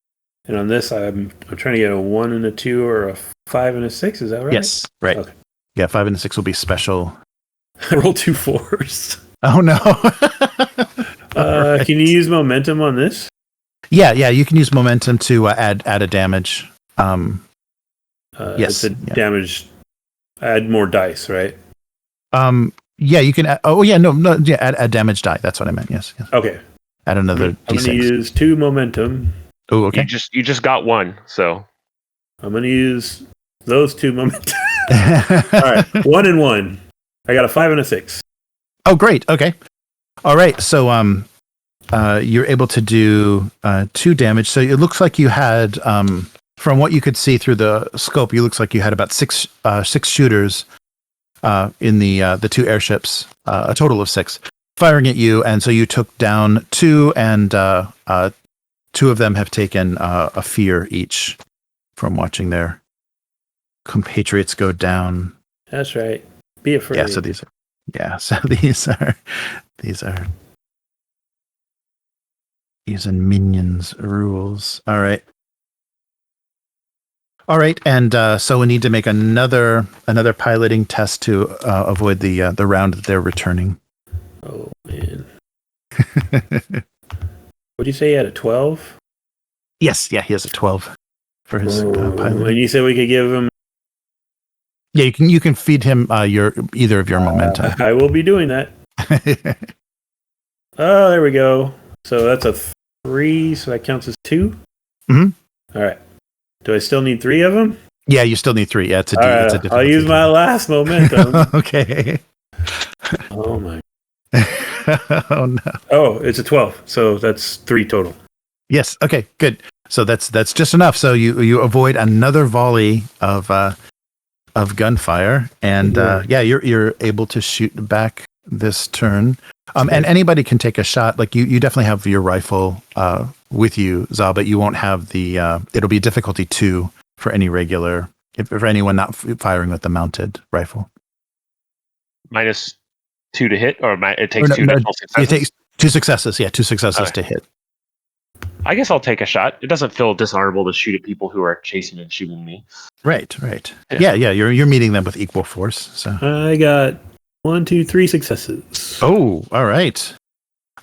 And on this, I'm trying to get a 1 and a 2 or a 5 and a 6. Is that right? Yes. Right. Okay. Yeah, 5 and a 6 will be special. I rolled 2 4s. Oh no. Right. Can you use momentum on this? Yeah, you can use momentum to add a damage. Yes, it's a damage. Add more dice, right? Yeah, you can. Add, add damage die. That's what I meant. Yes. Okay. Add another I'm d6. going to use 2 momentum. Oh, okay. You just got 1, so I'm going to use those 2 momentum. All right, 1 and 1. I got a 5 and a 6. Oh, great. Okay. All right. So you're able to do 2 damage. So it looks like you had, from what you could see through the scope, it looks like you had about 6 shooters in the 2 airships, a total of 6, firing at you. And so you took down 2, and 2 of them have taken a fear each from watching their compatriots go down. That's right. Be afraid. Yeah. So these are using minions rules. All right. And so we need to make another piloting test to avoid the round that they're returning. Oh man. What'd you say? He had a 12? Yes. Yeah, he has a 12 for his piloting. And you said we could give him. Yeah, you can feed him either of your momentum. I will be doing that. Oh, there we go. So that's a 3. So that counts as 2. Mm-hmm. All right. Do I still need 3 of them? Yeah, you still need 3. Yeah, it's a difficult. I'll use my last momentum. Okay. Oh my. Oh no. Oh, it's a 12. So that's 3 total. Yes. Okay. Good. So that's just enough. So you avoid another volley of gunfire, and you're able to shoot back this turn. And anybody can take a shot. Like you definitely have your rifle with you, Zal, but you won't have the. It'll be difficulty 2 for any regular, for anyone not firing with the mounted rifle. -2 to hit, or it takes 2 additional successes? It takes 2 successes. Yeah, 2 successes to hit. I guess I'll take a shot. It doesn't feel dishonorable to shoot at people who are chasing and shooting me. Right. Yeah. You're meeting them with equal force. So I got 1, 2, 3 successes. Oh, all right.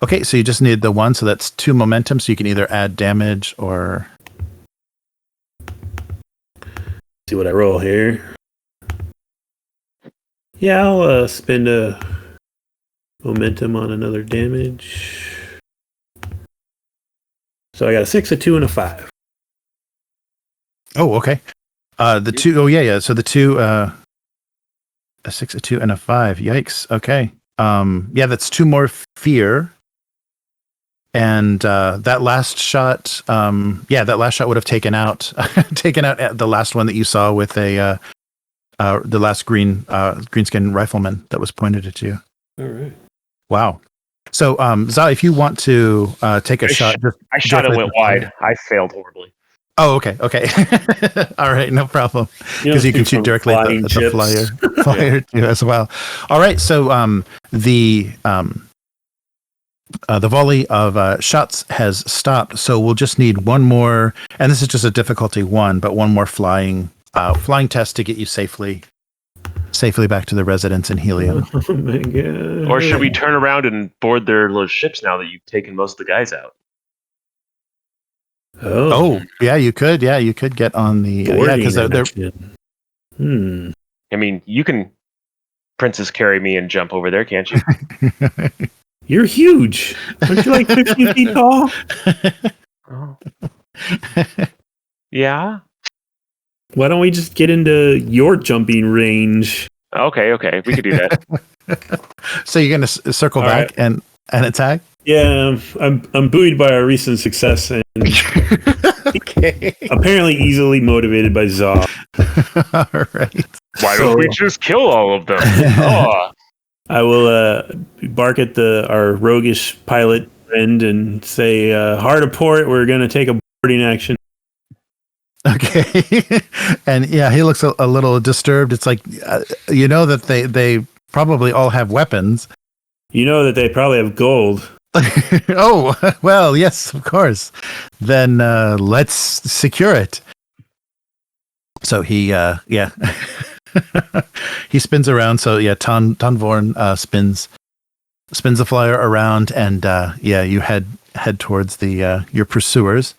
Okay, so you just need the 1, so that's 2 momentum. So you can either add damage or. See what I roll here. Yeah, I'll spend a momentum on another damage. So I got a 6, a 2, and a 5. Oh, okay. The 2. Oh, yeah. So the 2, a 6, a 2, and a 5. Yikes. Okay. Yeah, that's 2 more fear. And that last shot, that last shot would have taken out the last one that you saw with the last greenskin rifleman that was pointed at you. All right. Wow. So, Zal, if you want to take a shot, I shot and went wide. I failed horribly. Oh, okay. All right, no problem. Because you can shoot directly at the flyer too as well. All right, so the volley of shots has stopped. So we'll just need one more, and this is just a difficulty 1, but one more flying test to get you safely back to the residence in Helium. Oh my god! Or should we turn around and board their little ships now that you've taken most of the guys out? Oh, yeah, you could. Yeah, you could get on the because they're. I mean, you can princess carry me and jump over there, can't you? You're huge. Aren't you like 50 feet tall? Oh. Yeah. Why don't we just get into your jumping range? Okay, we could do that. So you're gonna circle back and attack? Yeah, I'm buoyed by our recent success and apparently easily motivated by Zaw. All right. Why don't we just kill all of them? I will bark at our roguish pilot friend and say, hard a port, we're going to take a boarding action. Okay. And yeah, he looks a little disturbed. It's like, you know that they probably all have weapons. You know that they probably have gold. Oh, well, yes, of course. Then let's secure it. So he, he spins around. So yeah, Tan Vorn spins the flyer around, and you head towards the your pursuers.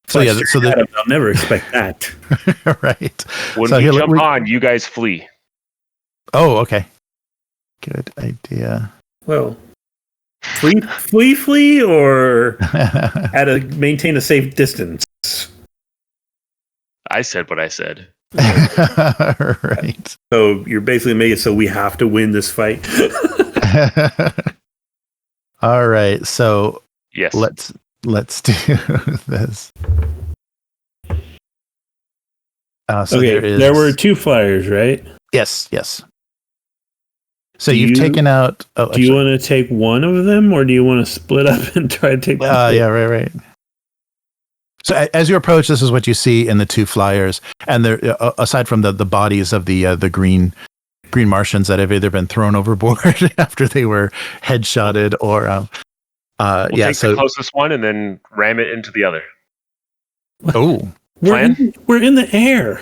So yeah, I'll never expect that. Right. When we jump on, you guys flee. Oh, okay. Good idea. Well, flee, or maintain a safe distance. I said what I said. Right. So you're basically making it so we have to win this fight. All right. So yes, let's do this. So okay, there were 2 flyers, right? Yes. So you've taken out. Do you want to take one of them, or do you want to split up and try to take? Yeah, right. So as you approach, this is what you see in the 2 flyers, and there, aside from the bodies of the green Martians that have either been thrown overboard after they were headshotted, or we'll take the closest one and then ram it into the other. Oh, we're in the air.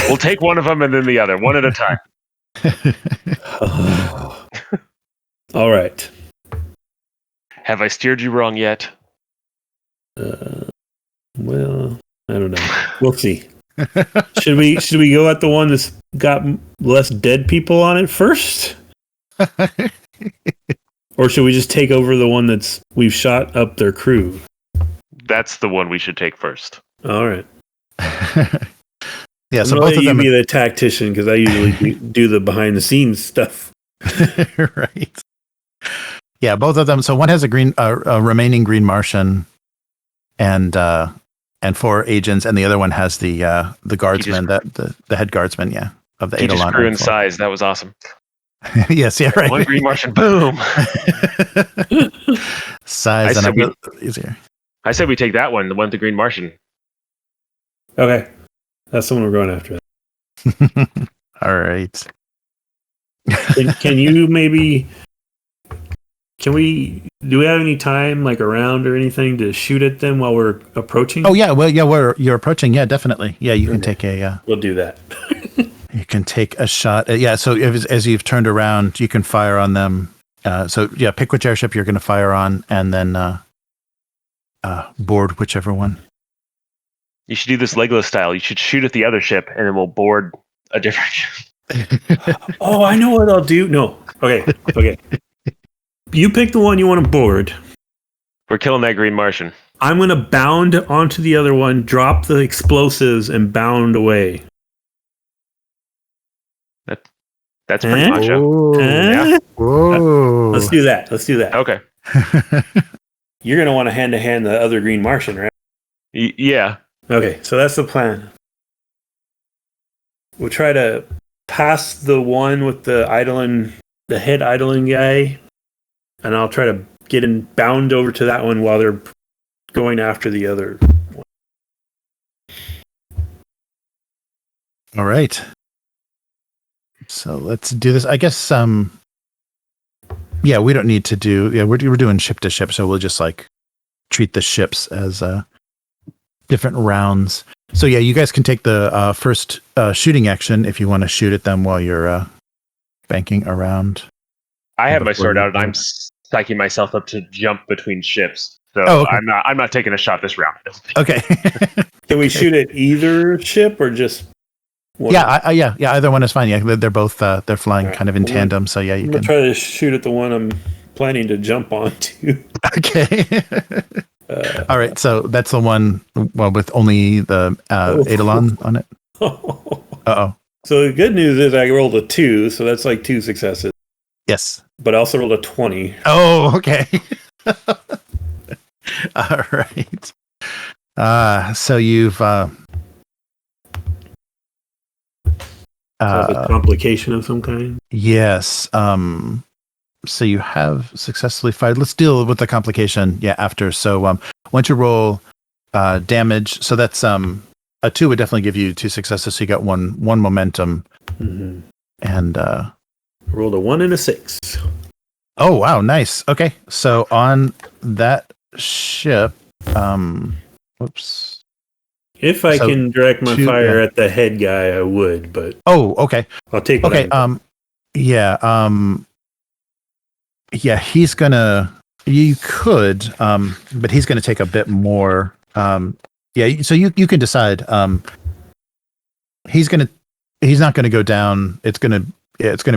We'll take one of them and then the other, one at a time. All right. Have I steered you wrong yet? Well, I don't know. We'll see. Should we go at the one that's got less dead people on it first? Or should we just take over the one we've shot up their crew? That's the one we should take first. All right. Yeah, so both of them be the tactician, because I usually do the behind the scenes stuff. Right. Yeah, both of them. So one has a remaining green Martian, and 4 agents, and the other one has the guardsman, the head guardsman, of the Eidolon. He just grew in size. That was awesome. Yes, yeah, right. One green Martian, boom. Size and easier. I said we take that one, the one with the green Martian. Okay, that's the one we're going after. All right. Can you maybe? Do we have any time, like around or anything, to shoot at them while we're approaching? Oh yeah, well yeah, you're approaching. Yeah, definitely. Yeah, you can take a. We'll do that. You can take a shot. Yeah, so as you've turned around, you can fire on them. So yeah, pick which airship you're going to fire on, and then board whichever one. You should do this Legolas style. You should shoot at the other ship, and then we'll board a different ship. Oh, I know what I'll do. No, okay. You pick the one you want to board. We're killing that green Martian. I'm going to bound onto the other one, drop the explosives, and bound away. That's pretty macho. Yeah. Whoa. Let's do that. Okay. You're going to want to hand-to-hand the other green Martian, right? Yeah. Okay, so that's the plan. We'll try to pass the one with the head idling guy, and I'll try to getting bound over to that one while they're going after the other one. All right. So let's do this. I guess, yeah, we don't need to do, yeah, we're doing ship to ship. So we'll just like treat the ships as different rounds. So yeah, you guys can take the first shooting action if you want to shoot at them while you're banking around. I have my sword out and I'm psyching myself up to jump between ships. So okay. I'm not taking a shot this round. Okay. Can we shoot at either ship or just one? Yeah, yeah. Either one is fine. Yeah, they're both they're flying kind of in tandem. So yeah, I'm gonna try to shoot at the one I'm planning to jump onto. Okay. All right. So that's the one with only the Eidolon on it. Uh-oh. So the good news is I rolled a 2, so that's like 2 successes. Yes. But I also rolled a 20. Oh, okay. All right. So you've a complication of some kind? Yes. So you have successfully fired. Let's deal with the complication, after. So once you roll damage, so that's a 2 would definitely give you 2 successes, so you got one momentum. Mm-hmm. And rolled a 1 and a 6. Oh wow, nice. Okay. So on that ship, whoops. If I can direct my fire at the head guy, I would, but okay. I'll take okay. Yeah, he's gonna. You could, but he's gonna take a bit more. Yeah, so you can decide. He's not gonna go down. It's gonna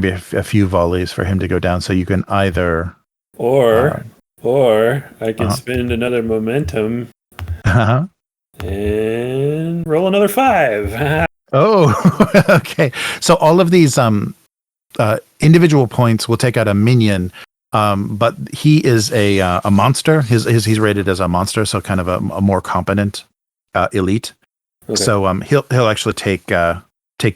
be a few volleys for him to go down. So you can either, or I can spend another momentum and roll another 5. Oh, okay. So all of these individual points will take out a minion. But he is a monster. He's rated as a monster, so kind of a more competent elite. Okay. So he'll actually take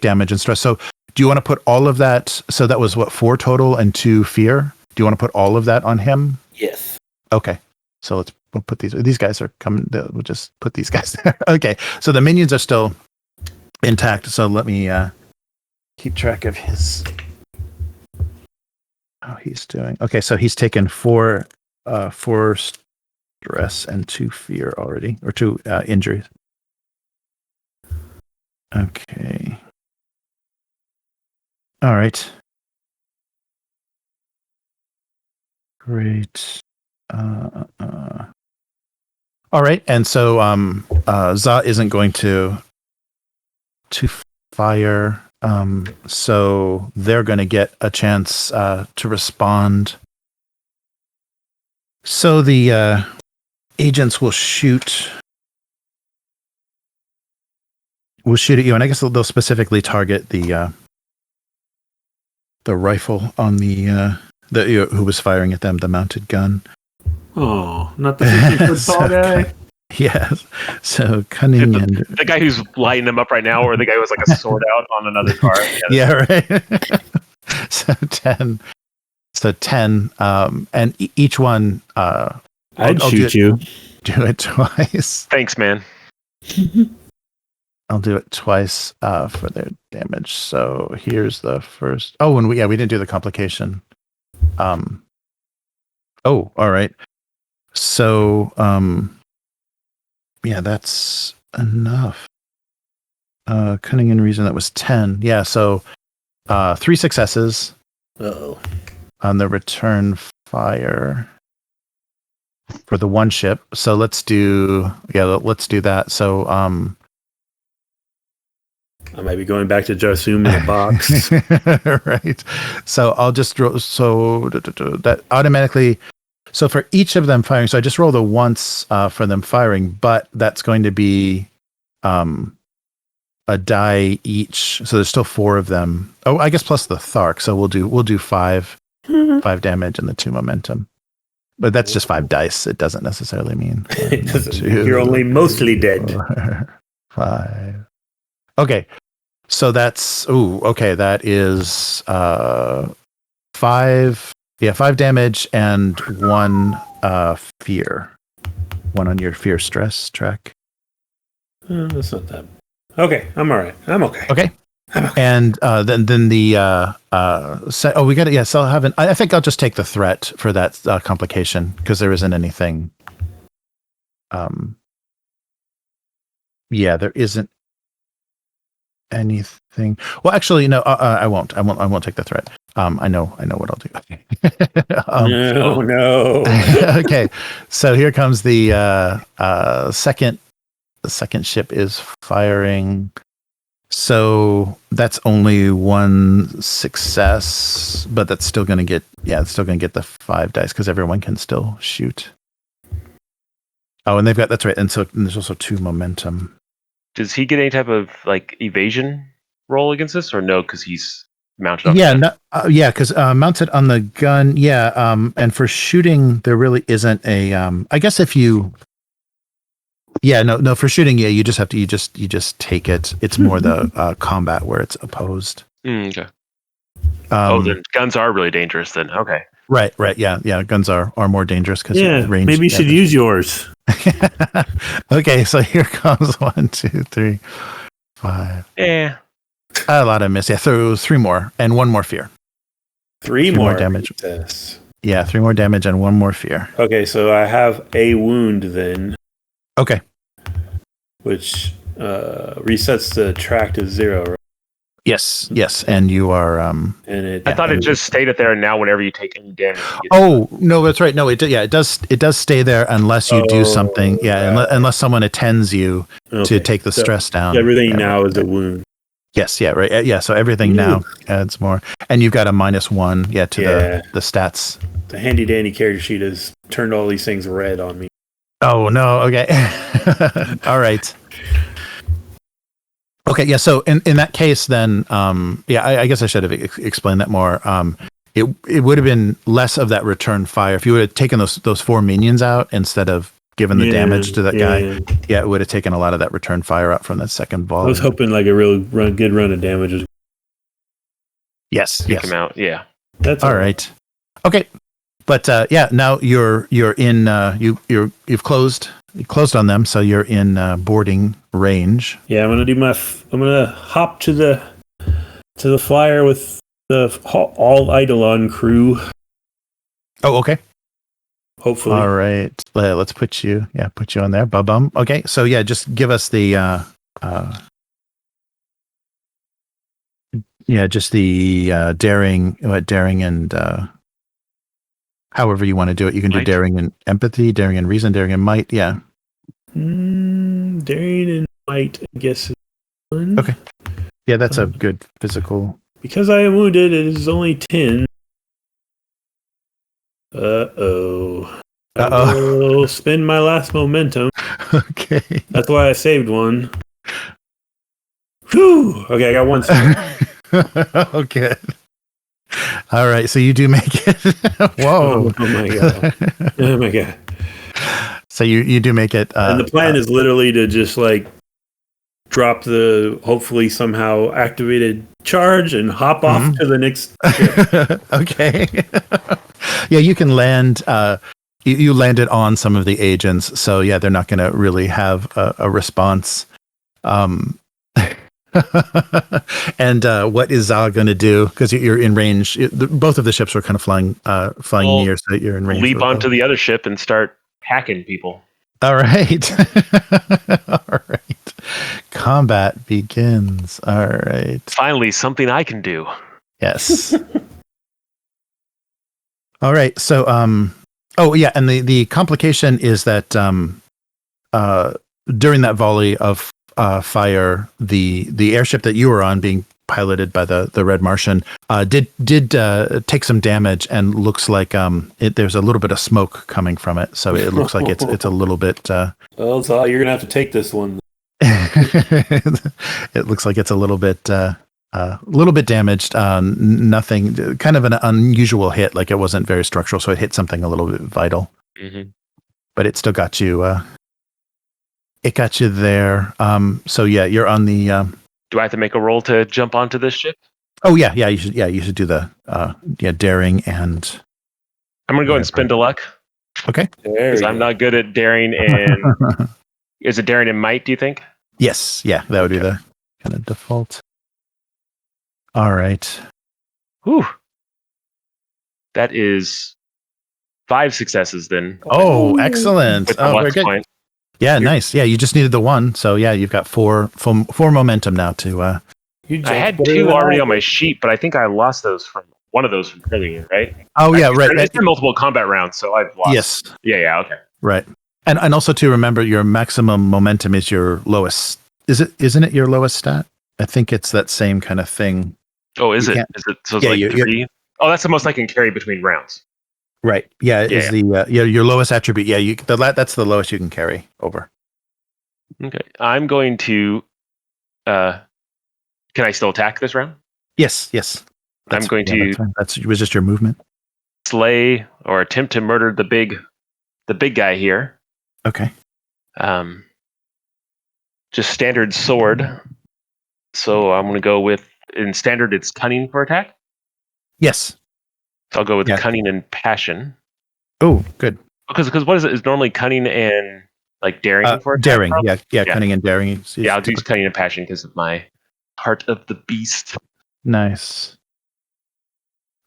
damage and stress. So do you want to put all of that? So that was 4 total and 2 fear. Do you want to put all of that on him? Yes. Okay. So we'll put these guys are coming. We'll just put these guys there. Okay. So the minions are still intact. So let me keep track of his. How he's doing. Okay, so he's taken 4 stress and 2 fear already, or 2 injuries. Okay. All right. Great. All right, and so Za isn't going to fire. So they're going to get a chance to respond. So the agents will shoot at you, and I guess they'll specifically target the rifle on the who was firing at them, the mounted gun. Oh, not the 50-foot tall guy. Yes. So cunning and the guy who's lighting them up right now, or the guy who has like a sword out on another car. Yeah, right. So 10. And each one. I'd shoot you. Do it twice. Thanks, man. I'll do it twice for their damage. So here's the first. Oh, and we didn't do the complication. Oh, all right. So yeah, that's enough. Cunning and reason, that was 10. Yeah, so 3 successes. Uh-oh. On the return fire for the one ship. So let's do that. So I might be going back to Barsoom in a box. Right. So I'll just that automatically. So for each of them firing, so I just roll the once for them firing, but that's going to be a die each. So there's still 4 of them. Oh, I guess plus the Thark. So we'll do 5 damage and the 2 momentum. But that's just 5 dice. It doesn't necessarily mean 1, 2, you're only mostly dead. 4, 5. Okay. So that's that is 5 Yeah, 5 damage and 1 fear. 1 on your fear stress track. That's not that. Okay, I'm all right. I'm okay. Okay. And then the we got it. Yeah, so I think I'll just take the threat for that complication because there isn't anything. Yeah, there isn't anything. Well, actually, no. I won't. I won't take the threat. I know what I'll do. No. Okay, so here comes the second. The second ship is firing. So that's only 1 success, but that's still going to get, it's still going to get the 5 dice because everyone can still shoot. Oh, and that's right. And there's also 2 momentum. Does he get any type of like evasion roll against this, or no? Because he's mounted on. Yeah, because mounted on the gun. Yeah, and for shooting, there really isn't a. I guess if you. Yeah, no. For shooting, you just have to. You just take it. It's more the combat where it's opposed. Okay. Then guns are really dangerous. Then okay. Right. Yeah. Guns are more dangerous because range. Maybe you should use yours. Okay, so here comes 1, 2, 3, 5. Yeah. A lot of miss. Yeah, so 3 more and 1 more fear. 3 more damage. Jesus. Yeah, 3 more damage and 1 more fear. Okay, so I have a wound then. Okay. Which resets the track to 0, right? Yes, and you are. I thought it just stayed there, and now whenever you take any damage. No, that's right. No, it does stay there unless you do something. Yeah, unless someone attends you to take the stress down. Everything now is a wound. Yes, yeah, right. Yeah, so everything now adds more, and you've got a -1. Yeah, to the stats. The handy dandy character sheet has turned all these things red on me. Oh no. Okay. All right. Okay, yeah. So in that case, then, I guess I should have explained that more. It would have been less of that return fire if you would have taken those 4 minions out instead of giving the damage to that guy. Yeah, it would have taken a lot of that return fire out from that second volley. I was hoping like a really good run of damage. Yes. Take him out. Yeah. That's all right. Okay, but now you're in. You've closed. You closed on them, so you're in boarding range. Yeah, I'm gonna hop to the flyer with the all Eidolon crew. Oh, okay. Hopefully. All right. Let's put you on there. Ba-bum. Okay, so just give us the just the daring and however you want to do it. You can do daring and empathy, daring and reason, daring and might. Yeah. Daring and might, I guess. Okay. Yeah, that's a good physical. Because I am wounded, it is only 10. Uh-oh. I'll spend my last momentum. Okay. That's why I saved 1. Whew! Okay, I got 1 second. Okay. All right, so you do make it. Whoa! Oh my god! Oh my god! So you do make it. And the plan is literally to just like drop the hopefully somehow activated charge and hop off to the next ship. Okay. Yeah, you can land. You landed on some of the agents, so they're not going to really have a response. And what is Za going to do? Because you're in range. Both of the ships are kind of flying near, so you're in range. Leap onto the other ship and start hacking people. All right. All right. Combat begins. All right. Finally, something I can do. Yes. All right. So, and the complication is that during that volley of fire, the airship that you were on, being piloted by the Red Martian, did take some damage and looks like there's a little bit of smoke coming from it. So it looks like it's a little bit. Well, so you're gonna have to take this one. It looks like it's a little bit damaged. Nothing, kind of an unusual hit. Like it wasn't very structural, so it hit something a little bit vital. Mm-hmm. But it still got you. It got you there. So you're on the. Do I have to make a roll to jump onto this ship? Oh yeah. You should do the daring and I'm gonna go and spend a luck Okay. because I'm not good at daring and is it daring and might? Do you think? Yes. Yeah, that would be the kind of default. All right. Whew. That is 5 successes then. Oh, excellent. With the Oh, very luck good. point. Yeah, nice. Yeah, you just needed the one. So yeah, you've got four momentum now to I had 2 already on my sheet, but I think I lost those from one of those from earlier, right? Oh yeah, right. It's been multiple combat rounds, so I've lost. Yes. Yeah, okay. Right. And also to remember your maximum momentum is your lowest. Isn't it your lowest stat? I think it's that same kind of thing. Oh, is it? Is it so it's like 3? Oh, that's the most I can carry between rounds. Right. Yeah, is the your lowest attribute. Yeah, that's the lowest you can carry over. Okay. I'm going to can I still attack this round? Yes. I'm going to that's just your movement. Slay or attempt to murder the big guy here. Okay. Just standard sword. So I'm going to go with in standard it's cunning for attack. Yes. So I'll go with cunning and passion. Oh, good. Because what is it? Is normally cunning and like daring for attack? Daring. Yeah, cunning and daring. Yeah, I'll do cunning and passion because of my heart of the beast. Nice.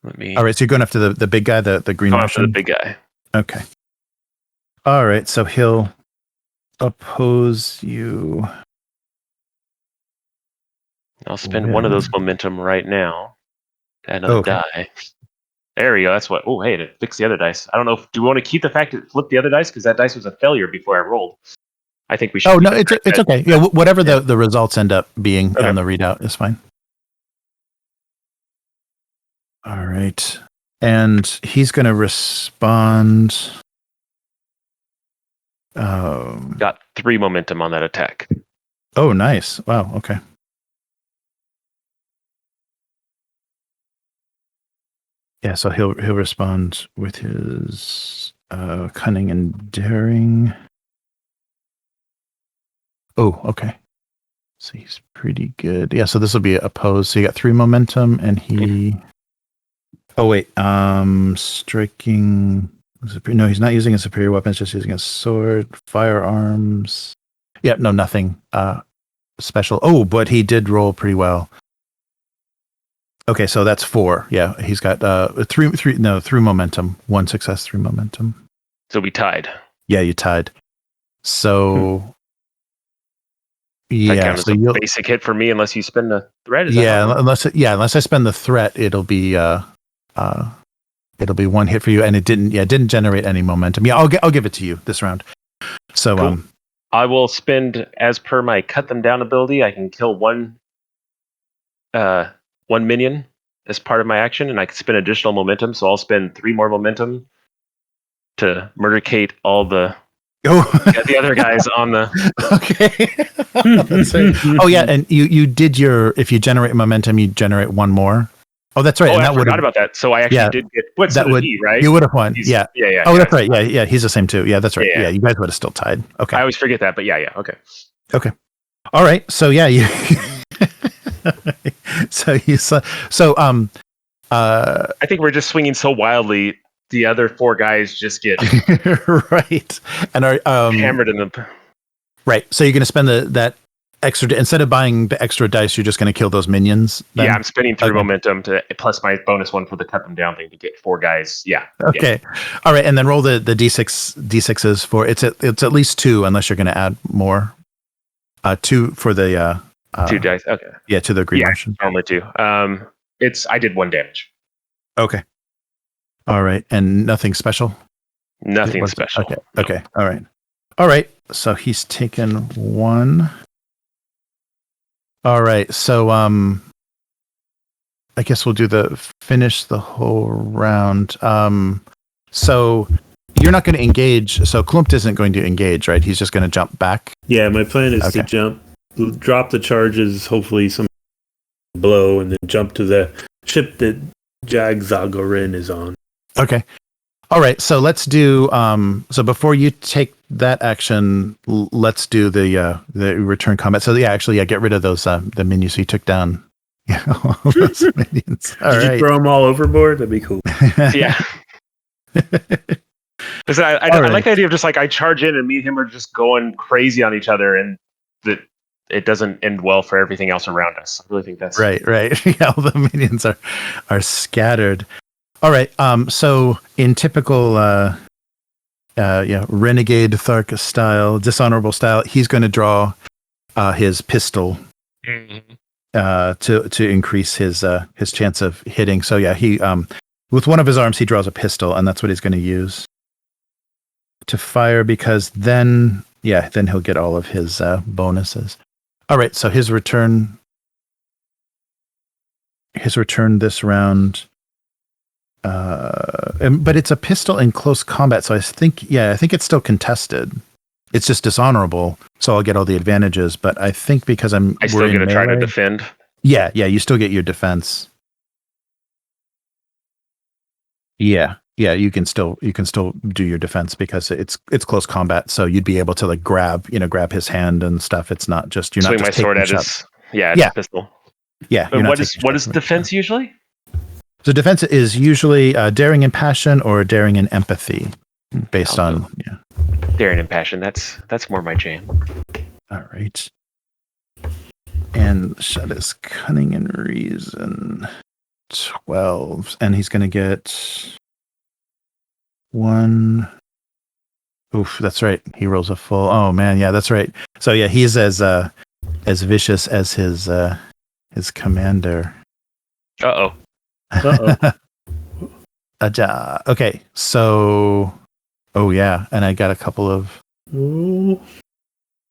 Let me. All right, so you're going after the big guy, the green Martian? After the big guy. Okay. All right, so he'll oppose you. I'll spend one of those momentum right now. And I'll die. There we go. That's what. Oh, hey, it fixed the other dice. I don't know. Do we want to keep the fact that it flipped the other dice? Because that dice was a failure before I rolled. I think we should. Oh, no, it's okay. Yeah, whatever the results end up being on the readout is fine. All right. And he's going to respond. Got 3 momentum on that attack. Oh, nice. Wow. Okay. Yeah, so he'll respond with his cunning and daring. Oh, okay. So he's pretty good. Yeah, so this will be opposed. So you got 3 momentum, and he. Oh wait, striking. No, he's not using a superior weapon. It's just using a sword, firearms. Yeah, no, nothing special. Oh, but he did roll pretty well. Okay, so that's 4. Yeah, he's got 3 momentum. 1 success, 3 momentum. So we tied. Yeah, you tied. So yeah, so a basic hit for me unless you spend the threat. Unless I spend the threat, it'll be 1 hit for you, and it didn't generate any momentum. Yeah, I'll give it to you this round. So cool. I will spend as per my cut them down ability. I can kill one minion as part of my action, and I can spend additional momentum. So I'll spend 3 more momentum to murdercate all the other guys on the. Okay. Oh yeah, and you did if you generate momentum, you generate 1 more. Oh, that's right. Oh, and I forgot about that. So I actually did get what's that would right? You would have won. Yeah. Oh, that's right. Yeah. He's the same too. Yeah, that's right. Yeah, you guys would have still tied. Okay. I always forget that, but yeah. Okay. All right. So yeah, you. I think we're just swinging so wildly. The other 4 guys just get right and are hammered in them. Right. So you're going to spend that extra instead of buying the extra dice, you're just going to kill those minions. Then? Yeah, I'm spending 3 momentum to plus my bonus 1 for the cut them down thing to get 4 guys. Yeah. Okay. Yeah. All right, and then roll the d6s for it's at least 2 unless you're going to add more. 2 for the 2 dice. Okay. Yeah, to the green Martian. Only 2. I did 1 damage. Okay. All right, and nothing special. Nothing special. Okay. Okay. All right. So he's taken 1. All right. So I guess we'll finish the whole round. So you're not going to engage. So Klümt isn't going to engage, right? He's just going to jump back. Yeah, my plan is to jump, drop the charges, hopefully some blow, and then jump to the ship that Goren is on. Okay. All right. So let's do. So before you take that action, let's do the return combat. So get rid of those the minions. So you took down all those minions. All Did you throw them all overboard? That'd be cool. Yeah. Because I like the idea of just like I charge in and me and him are just going crazy on each other, and that it doesn't end well for everything else around us. I really think that's right. Yeah, all the minions are scattered. All right. So in typical renegade Tharkus style, dishonorable style, he's going to draw his pistol to increase his chance of hitting. So yeah, he with one of his arms he draws a pistol, and that's what he's going to use to fire, because then he'll get all of his bonuses. All right, so his return this round, but it's a pistol in close combat, so I think it's still contested. It's just dishonorable, so I'll get all the advantages. But I think because I still get to try to defend. Yeah, you still get your defense. Yeah, you can still do your defense because it's close combat, so you'd be able to like grab his hand and stuff. It's not just swing not my sword at his pistol. Yeah. And what is defense usually? So defense is usually daring and passion or daring and empathy, based on daring and passion. That's more my jam. All right. And shut is cunning and reason 12, and he's going to get 1. Oof, that's right. He rolls a full. Oh man, yeah, that's right. So yeah, he's as vicious as his commander. Uh-oh. Okay, so and I got a couple of. Ooh.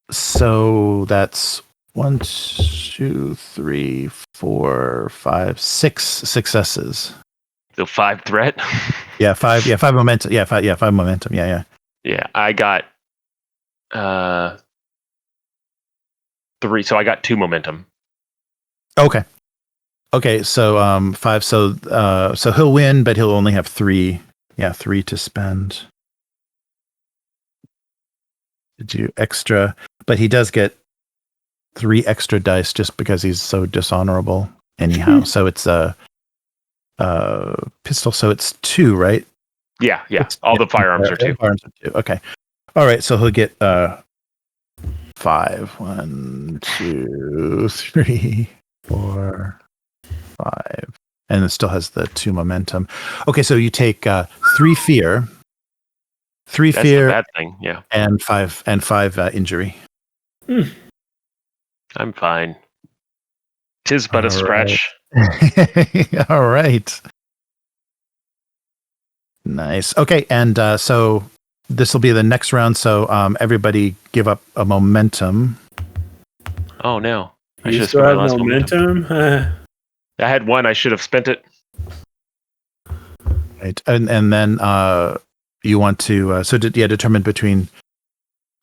So that's 1, 2, 3, 4, 5, 6 successes. So 5 threat. Yeah, 5 momentum. Yeah, 5 momentum. Yeah. Yeah, I got 3. So I got 2 momentum. Okay, so 5. So he'll win, but he'll only have 3. Yeah, 3 to spend. To do extra, but he does get 3 extra dice just because he's so dishonorable. Anyhow, so it's a pistol. So it's 2, right? Yeah. All the firearms are 2. Firearms are 2. Okay. All right. So he'll get 5. 1, 2, 3, 4, 5, and it still has the 2 momentum. Okay, so you take 3 fear. That's fear, the bad thing, yeah, and 5 injury. I'm fine. 'Tis but a scratch. All right. Nice. Okay, and so this will be the next round. So everybody give up a momentum. Oh no! I should You have still spent my have last momentum? I had 1. I should have spent it. Right, and then you want to determine between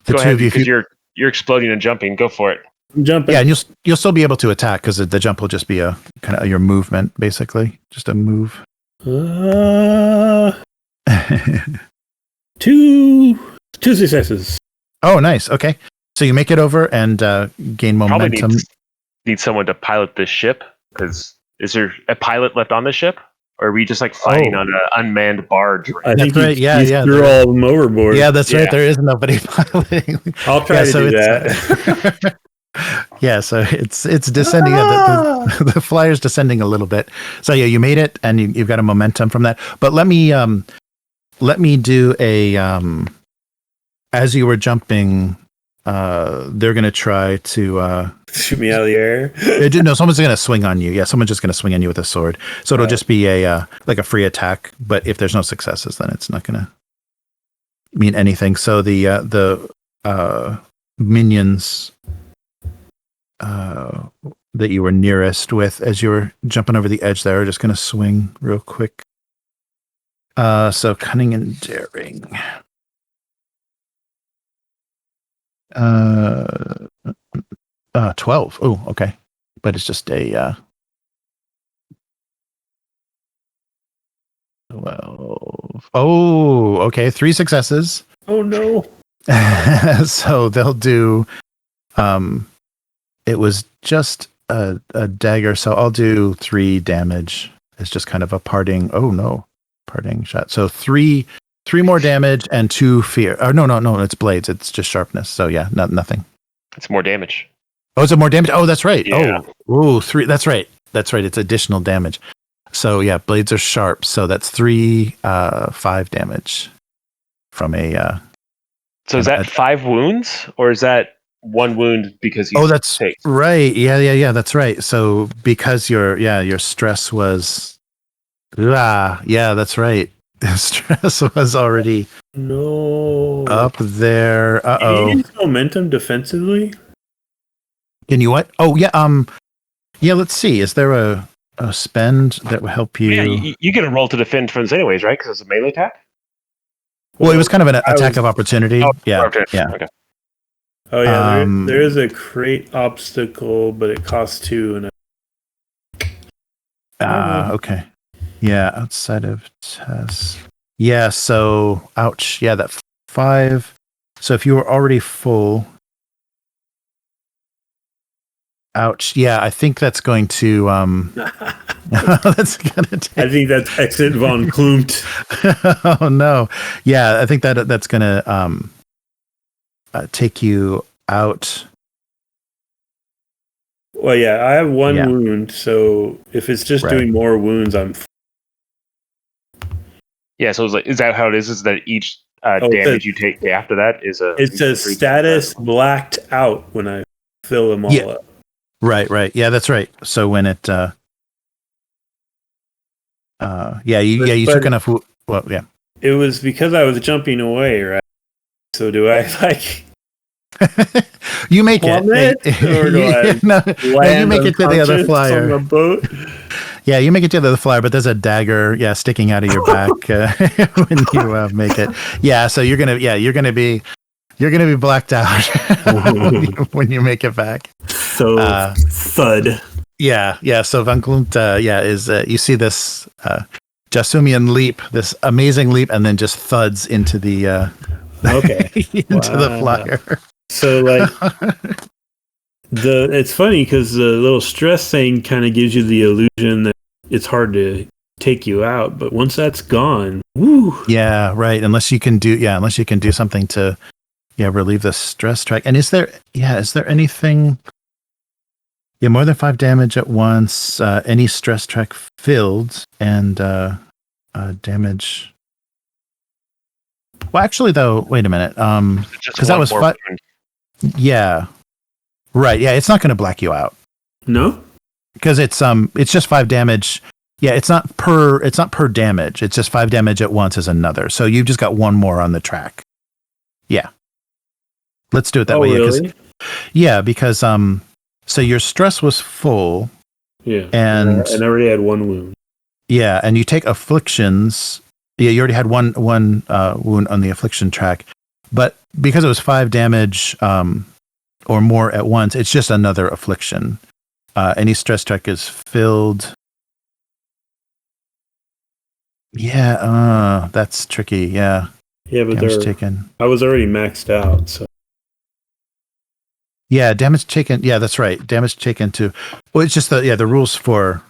the Go two ahead, of you. Because you're exploding and jumping. Go for it. I'm jumping. Yeah, and you'll still be able to attack because the jump will just be a kind of your movement, basically, just a move. 2 successes. Oh, nice. Okay, so you make it over and gain momentum. Probably need someone to pilot this ship. Because is there a pilot left on the ship? Or are we just like fighting on an unmanned barge? I think right. you threw all of them overboard. Yeah, that's right. There is nobody piloting. I'll try to do that. Yeah, so it's descending. The flyer's descending a little bit. So yeah, you made it, and you've got a momentum from that. But let me do a as you were jumping. They're going to try to shoot me out of the air. No, someone's going to swing on you. Yeah, someone's just going to swing on you with a sword. So it'll just be a like a free attack. But if there's no successes, then it's not going to mean anything. So the minions that you were nearest with as you were jumping over the edge there are just going to swing real quick. So cunning and daring. 12. Oh, okay. But it's just a 12. Oh, okay. 3 successes. Oh no. So they'll do it was just a dagger, so I'll do 3 damage. It's just kind of a parting. Oh no. parting shot. So three more damage and 2 fear. Oh no, it's blades. It's just sharpness. So yeah, nothing. It's more damage. Oh, is it more damage? Oh, that's right. Yeah. Oh, 3. That's right. It's additional damage. So yeah, blades are sharp. So that's 5 damage from a. So is that 5 wounds, or is that 1 wound because you? Oh, that's right. Yeah. That's right. So because your stress was. Yeah, that's right. Stress was already up there. Can you use momentum defensively? Can you what? Oh yeah. Yeah. Let's see. Is there a spend that will help you? Yeah, you get a roll to defend friends anyways, right? Because it's a melee attack. Well, it was kind of an attack of opportunity. Yeah. Okay. Yeah. Oh yeah. There is a crate obstacle, but it costs 2. Okay. Yeah. Outside of tests. Yeah. So, ouch. Yeah. That 5. So if you were already full. Ouch. Yeah. I think that's going to. That's gonna take. I think that's exit von Klümt. Oh no. Yeah. I think that's gonna take you out. Well, yeah. I have 1 wound, so if it's just doing more wounds, I'm. Yeah, so is that how it is? Is that each damage you take after that is a? It's a status blacked out when I fill them all up. Right. Yeah, that's right. So when it, you took enough. Well, yeah. It was because I was jumping away, right? So do I like? You make it, or do you make it to the other flyer. On the boat? Yeah, you make it to the flyer, but there's a dagger, sticking out of your back when you make it. Yeah, so you're gonna be blacked out when you make it back. So thud. Yeah. So Von Klümt, is you see this Jasumian leap, this amazing leap, and then just thuds into the into the flyer. So like it's funny because the little stress thing kind of gives you the illusion that it's hard to take you out, but once that's gone, woo. Yeah, right. Unless you can do something to relieve the stress track. And is there anything more than 5 damage at once, any stress track filled, and damage. Well, actually though, wait a minute. Because that was 5. Yeah. Right. Yeah, it's not going to black you out. No? Because it's just 5 damage. Yeah, it's not per damage. It's just 5 damage at once as another. So you've just got 1 more on the track. Yeah. Let's do it that way. Really? Yeah, because so your stress was full. Yeah. And I already had 1 wound. Yeah, and you take afflictions. Yeah, you already had one wound on the affliction track. But because it was 5 damage or more at once, it's just another affliction. Any stress track is filled. Yeah, that's tricky. Yeah. Yeah, but damage taken. I was already maxed out, so. Yeah, damage taken. Yeah, that's right. Damage taken to. Well, it's just the rules for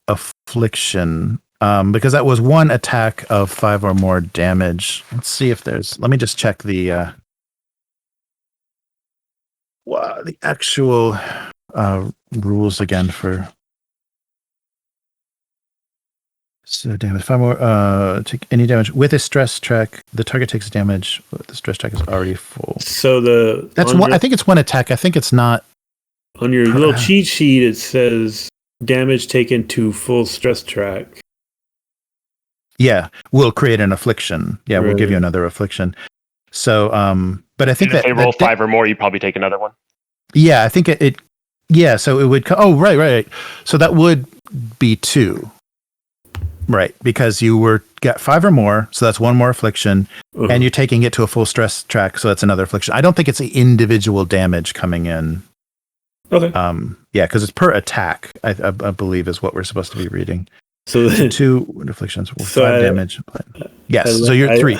affliction. Because that was 1 attack of 5 or more damage. Let's see if there's. Let me just check the actual rules again for. So damage 5 more. Take any damage with a stress track. The target takes damage. The stress track is already full. So that's one. I think it's 1 attack. I think it's not. On your little cheat sheet, it says damage taken to full stress track. Yeah, we'll create an affliction. Yeah, we'll give you another affliction. So, but I think if they roll 5 or more, you probably take another one. Yeah, I think it. Yeah, so it would. Oh, right. So that would be 2. Right, because you got 5 or more, so that's 1 more affliction, and you're taking it to a full stress track, so that's another affliction. I don't think it's the individual damage coming in. Okay. Yeah, because it's per attack. I believe is what we're supposed to be reading. So 2 afflictions, 5 damage. Yes, so you're 3.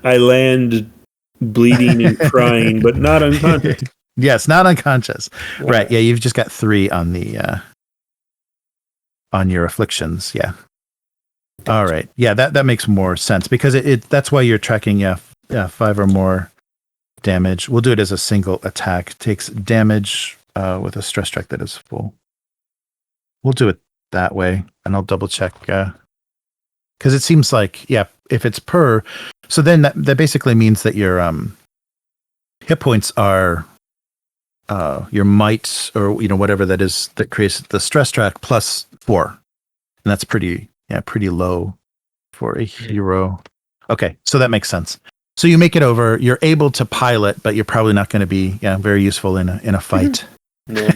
I land bleeding and crying, but not unconscious. Yes, not unconscious. Right. Yeah, you've just got 3 on the on your afflictions. Yeah. All right. Yeah, that makes more sense because that's why you're tracking 5 or more damage. We'll do it as a single attack. Takes damage with a stress track that is full. We'll do it that way, and I'll double check because it seems like if it's per, so then that basically means that your hit points are your might or whatever that is that creates the stress track plus 4, and that's pretty low for a hero. Okay, so that makes sense. So you make it over. You're able to pilot, but you're probably not going to be very useful in a fight. No,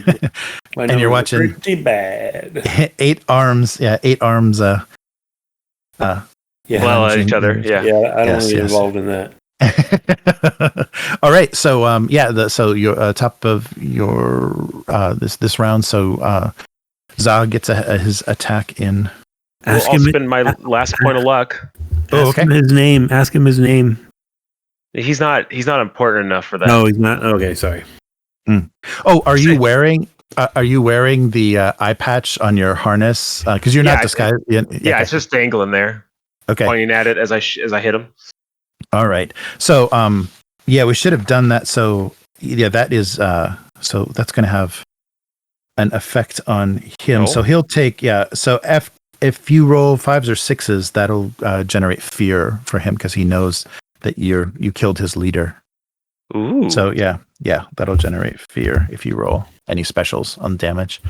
and you're watching pretty bad. 8 arms. Yeah, 8 arms. Well, at each other. Yeah. I don't want to get involved in that. All right. So so your top of your this round. So Zah gets his attack in. I'll spend my last point of luck. Ask him his name. Ask him his name. He's not important enough for that. No, he's not. Okay, sorry. Oh, are you wearing the eye patch on your harness? Because you're not disguised. Yeah, it's just dangling there. Okay, pointing at it as I hit him. All right. So we should have done that. So that is so that's going to have an effect on him. Oh. So he'll take So if you roll 5s or 6s, that'll generate fear for him because he knows that you killed his leader. Ooh. So that'll generate fear if you roll any specials on damage.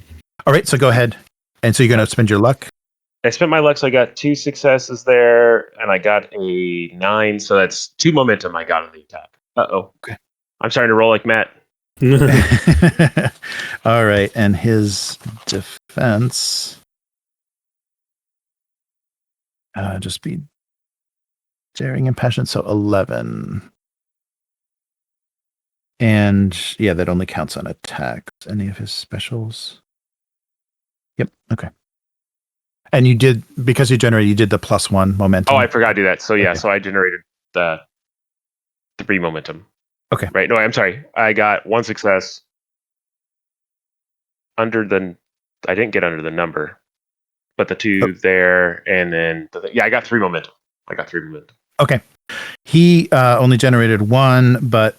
All right, so go ahead. And so you're going to spend your luck? I spent my luck, so I got 2 successes there, and I got a 9, so that's 2 momentum I got on the attack. Uh-oh. Okay. I'm starting to roll like Matt. All right, and his defense... just be daring and passionate, so 11. And that only counts on attacks. Any of his specials? Yep. Okay. And you did the +1 momentum. Oh, I forgot to do that. So so I generated the 3 momentum. Okay. Right. No, I'm sorry. I got 1 success I didn't get under the number, but the 2 there, and then I got 3 momentum. Okay. He only generated 1, but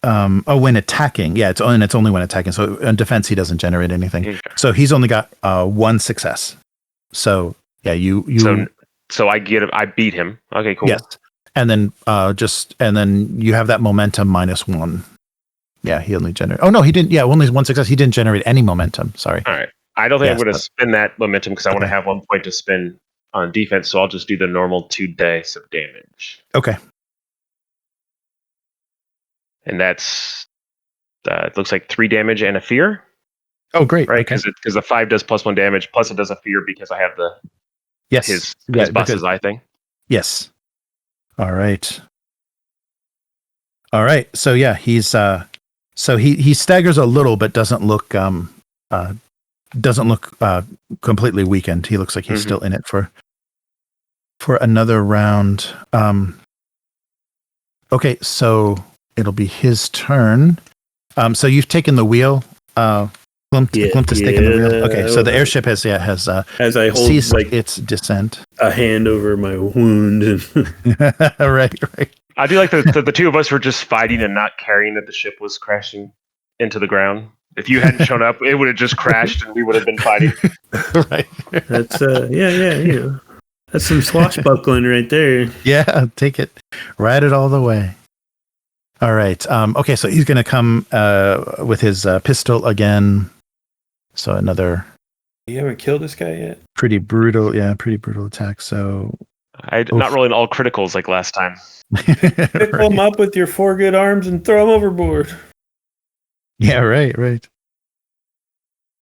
when attacking, it's only when attacking. So in defense, he doesn't generate anything. Okay. So he's only got 1 success. So you. So I get him. I beat him. Okay, cool. Yes, and then you have that momentum -1. Yeah, he only generated. Oh no, he didn't. Yeah, only 1 success. He didn't generate any momentum. Sorry. All right. I don't think I'm going to spend that momentum because I want to have 1 point to spend on defense. So I'll just do the normal 2 dice of damage. Okay. And that's it looks like 3 damage and a fear. Oh, great! Right, because the 5 does +1 damage, plus it does a fear because I have the his boss's eye thing. Yes. All right. So he's he staggers a little, but doesn't look completely weakened. He looks like he's still in it for another round. Okay, so it'll be his turn. So you've taken the wheel. Klümt has taken the wheel. Okay, so the airship has as I hold ceased its descent. A hand over my wound. Right. I do like the 2 of us were just fighting and not caring that the ship was crashing into the ground. If you hadn't shown up, it would have just crashed and we would have been fighting. Right. That's that's some swashbuckling right there. Yeah, take it. Ride it all the way. All right. Okay, so he's going to come with his pistol again. So another... You haven't killed this guy yet? Pretty brutal attack. So... I'm not rolling all criticals like last time. Pick him up with your 4 good arms and throw him overboard. Yeah, right.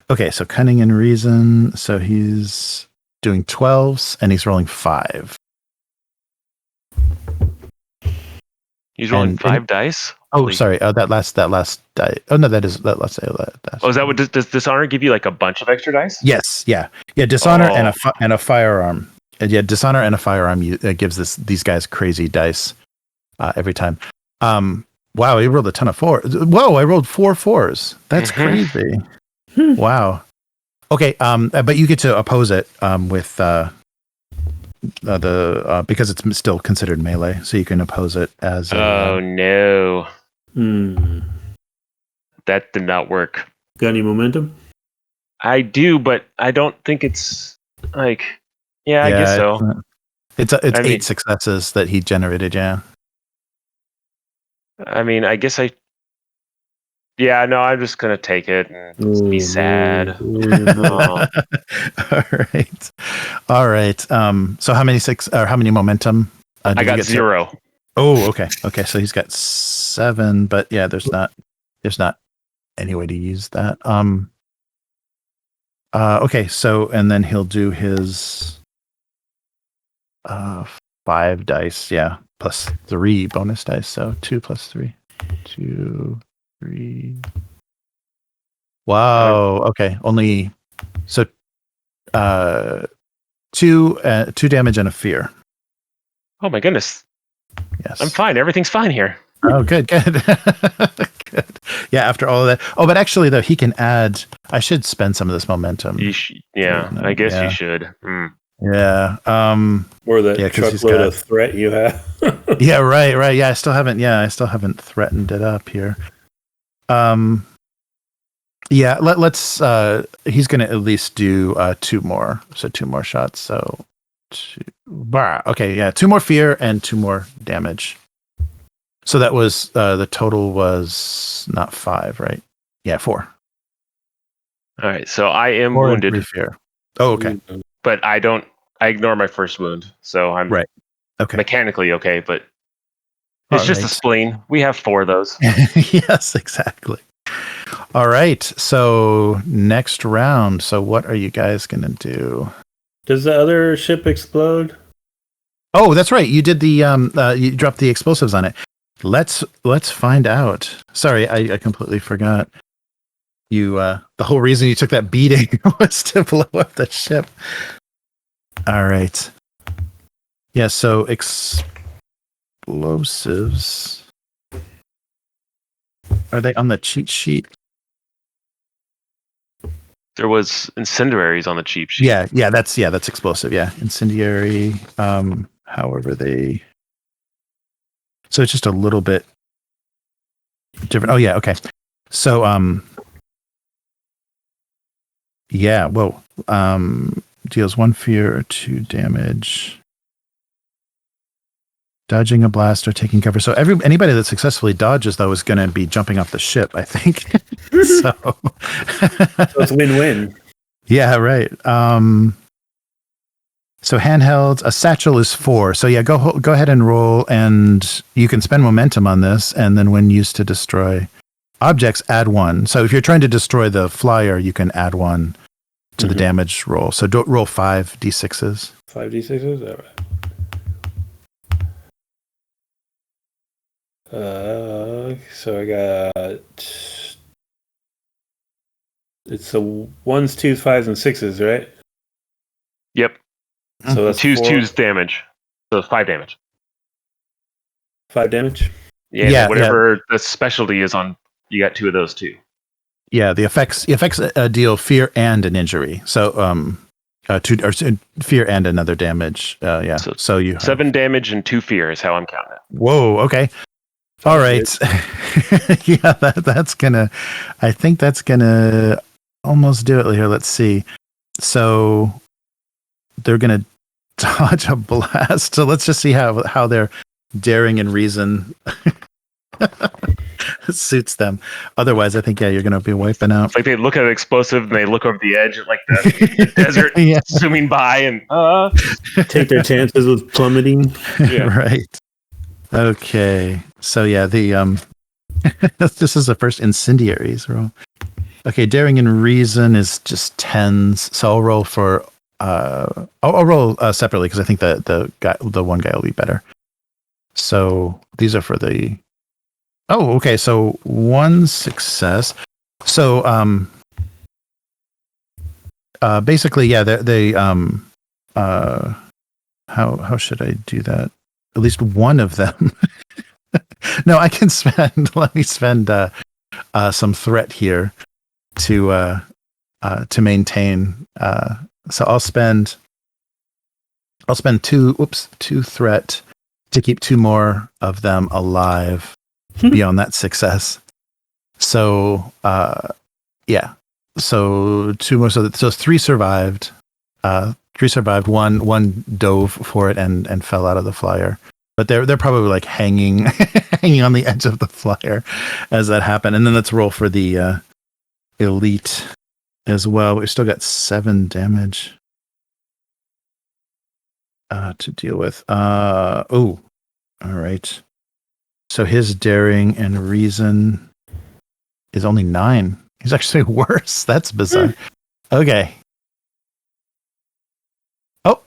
Okay, so cunning and reason. So he's doing 12s and he's rolling 5. He's rolling 5 dice. Oh, sorry. That last die. Oh no, that last die. Oh, is that what does dishonor give you? Like a bunch of extra dice? Yes. Yeah. Dishonor and a firearm. And dishonor and a firearm gives these guys crazy dice every time. Wow, he rolled a ton of 4s. Whoa, I rolled 4 4s. That's crazy. Wow. Okay. But you get to oppose it with because it's still considered melee, so you can oppose it as. Oh no! Hmm. That did not work. Got any momentum? I do, but I don't think it's like. Yeah, I guess so. It's 8 successes that he generated. Yeah. I mean, I guess I. Yeah, no, I'm just gonna take it and just be sad. All right. So how many momentum? I got 0. Oh, okay. Okay, so he's got 7, but yeah, there's not any way to use that. Okay, so and then he'll do his 5 dice, yeah, plus 3 bonus dice, so 2 plus 3. 2, 3. Wow. Okay. Only so 2 damage and a fear. Oh my goodness. Yes. I'm fine. Everything's fine here. Oh, good. Good. Yeah. After all of that. Oh, but actually, though, he can add. I should spend some of this momentum. I guess you should. Yeah. Or that truckload of threat you have. Yeah. Right. Yeah. I still haven't threatened it up here. Yeah. Let's. He's going to at least do 2 more. So 2 more shots. So 2. Okay. Yeah. 2 more fear and 2 more damage. So that was the total was not 5, right? Yeah, 4. All right. So I am wounded. Fear. Oh, okay. But I ignore my first wound, so I'm mechanically okay. But it's just a spleen. We have 4 of those. Yes, exactly. All right. So next round. So what are you guys gonna do? Does the other ship explode? Oh, that's right. You did the you dropped the explosives on it. Let's find out. Sorry, I completely forgot. You the whole reason you took that beating was to blow up the ship. All right. Yeah, so explosives. Are they on the cheat sheet? There was incendiaries on the cheat sheet. Yeah, that's explosive. Yeah, incendiary. However they. So it's just a little bit different. Oh yeah, okay. So yeah, whoa. Deals 1 fear or 2 damage. Dodging a blast or taking cover. So anybody that successfully dodges though is going to be jumping off the ship, I think. So it's win-win. Yeah, right. So handheld, a satchel is 4. So yeah, go ahead and roll, and you can spend momentum on this, and then when used to destroy objects, add 1. So if you're trying to destroy the flyer, you can add 1 to the damage roll. So don't roll 5 d6s. 5 d6s? All right. So I got it's the 1s, 2s, 5s, and 6s, right? Yep. So that's 2's damage. So 5 damage. 5 damage? Yeah, whatever the specialty is on, you got 2 of those too. Yeah, the effects deal fear and an injury. So fear and another damage. Yeah. So you have 7 damage and 2 fear is how I'm counting it. Whoa, okay. All right. Yeah, that's gonna. I think that's gonna almost do it here. Let's see. So they're gonna dodge a blast. So let's just see how their daring and reason suits them. Otherwise, I think you're gonna be wiping out. It's like they look at an explosive and they look over the edge, like the desert zooming by, and take their chances with plummeting. Yeah. Right. Okay. So yeah, the this is the first incendiaries roll. Okay, daring and reason is just 10s. So I'll roll for I'll roll separately because I think the one guy will be better. So these are for the. Oh, okay. So 1 success. So basically, yeah, they how should I do that? At least one of them. No, I can spend. Let me spend some threat here to maintain. So I'll spend I'll spend two threat to keep 2 more of them alive beyond that success. So, yeah. So 2 more. So 3 survived. 3 survived. One dove for it and fell out of the flyer. But they're probably like hanging on the edge of the flyer as that happened. And then let's roll for the elite as well. We still got 7 damage to deal with. All right. So his daring and reason is only 9. He's actually worse. That's bizarre. Okay.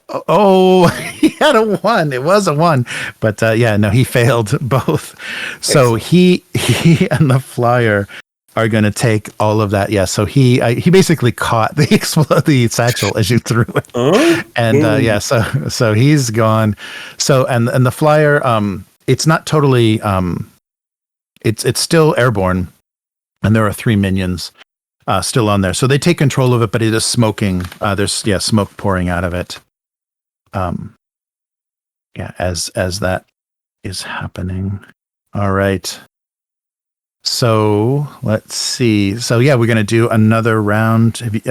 Oh, he had a 1. It was a 1, but he failed both. So he and the flyer are going to take all of that. Yeah. So he basically caught the satchel as you threw it, and so he's gone. So and the flyer, it's not totally, it's still airborne, and there are 3 minions still on there. So they take control of it, but it is smoking. There's smoke pouring out of it. As that is happening. All right. So let's see. So we're going to do another round. Do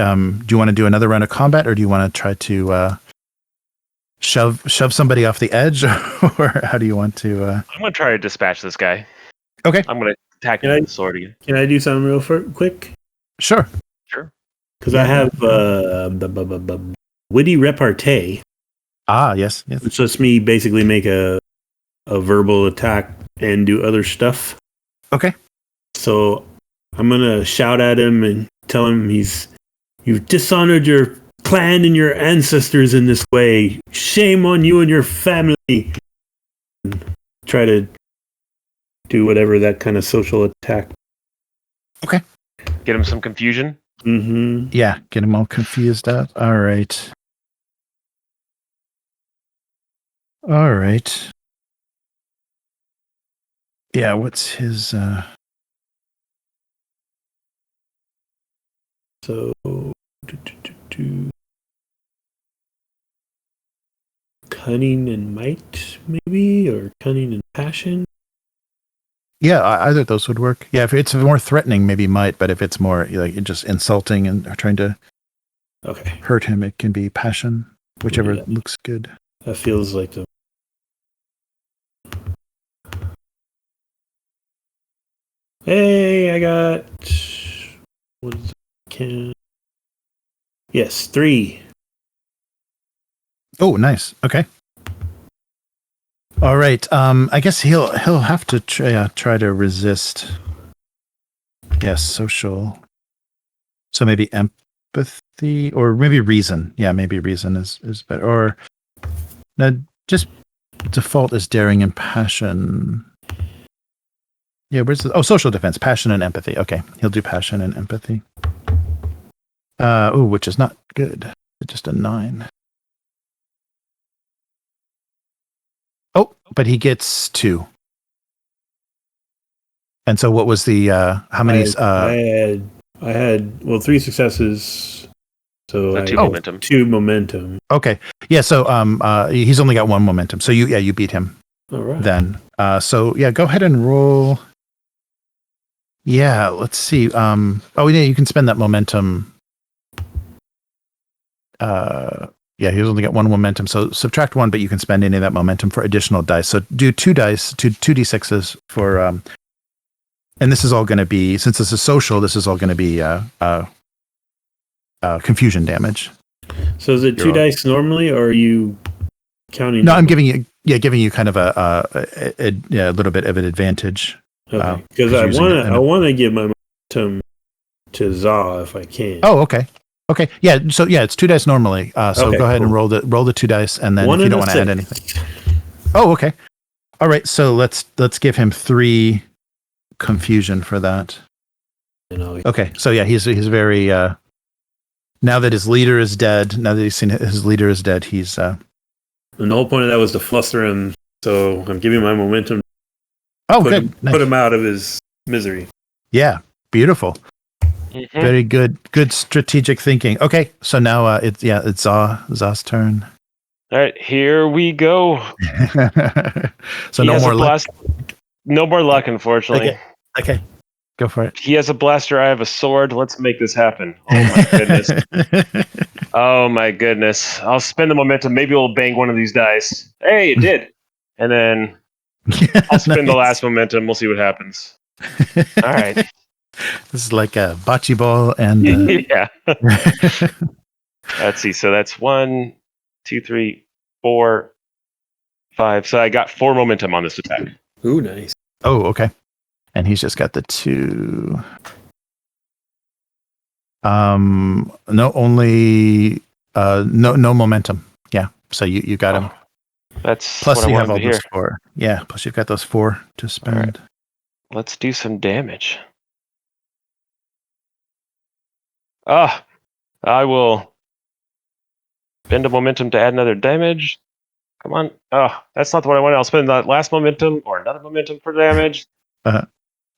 you want to do another round of combat, or do you want to try to shove somebody off the edge, or how do you want to? I'm going to try to dispatch this guy. Okay. I'm going to attack him with the sword again. Can I do something real quick? Sure. Because I have the witty repartee. Yes. Which lets me basically make a verbal attack and do other stuff. Okay. So I'm gonna shout at him and tell him you've dishonored your clan and your ancestors in this way. Shame on you and your family. And try to do whatever that kind of social attack. Okay. Get him some confusion. Mm-hmm. Yeah, get him all confused up. All right. Yeah, what's his So cunning and might, maybe, or cunning and passion? Yeah, either of those would work. Yeah, if it's more threatening, maybe might, but if it's more like just insulting and trying to hurt him, it can be passion, whichever looks good. That feels like the Hey, I got what is it? Yes, 3. Oh, nice. Okay. All right. I guess he'll have to try to resist. Yes, social. So maybe empathy or maybe reason. Yeah, maybe reason is better. Or no, just default is daring and passion. Yeah, where's social defense, passion and empathy. Okay, he'll do passion and empathy. Which is not good. Just a 9. Oh, but he gets 2. And so what was the how many I had 3 successes. So 2 momentum. 2 momentum. Okay. Yeah, so he's only got 1 momentum. So you beat him. All right. Then. So go ahead and roll. Yeah, let's see. You can spend that momentum. He's only got 1 momentum, so subtract 1, but you can spend any of that momentum for additional dice. So do 2 dice, 2d6s for, and this is all going to be, since this is social, this is all going to be confusion damage. So is it 2 dice normally, or are you counting? No, I'm giving you kind of a little bit of an advantage. Okay, because I want to give my momentum to Za if I can. Oh, okay. Okay, yeah. So it's 2 dice normally. So go ahead and roll the 2 dice, and then if you don't want to add anything. Oh, okay. All right. So let's give him 3 confusion for that. Okay. So he's very. Now that his leader is dead, now that he's seen his leader is dead, he's. And the whole point of that was to fluster him. So I'm giving my momentum. Oh, good. Put him out of his misery. Yeah. Beautiful. Mm-hmm. Very good strategic thinking. Okay, so now it's Za's turn. All right, here we go. So no more luck. No more luck, unfortunately. Okay. Go for it. He has a blaster. I have a sword. Let's make this happen. Oh my goodness. Oh my goodness. I'll spend the momentum. Maybe we'll bang one of these dice. Hey, it did. And then I'll spend the last momentum. We'll see what happens. All right. This is like a bocce ball and yeah. Let's see. So that's 1, 2, 3, 4, 5. So I got 4 momentum on this attack. Ooh, nice. Oh, okay. And he's just got the 2. No, only no momentum. Yeah. So you got him. That's plus what you I have all to hear. those 4. Yeah. Plus you've got those 4 to spend. Right. Let's do some damage. I will spend a momentum to add another damage. Come on. That's not what I wanted. I'll spend that last momentum or another momentum for damage.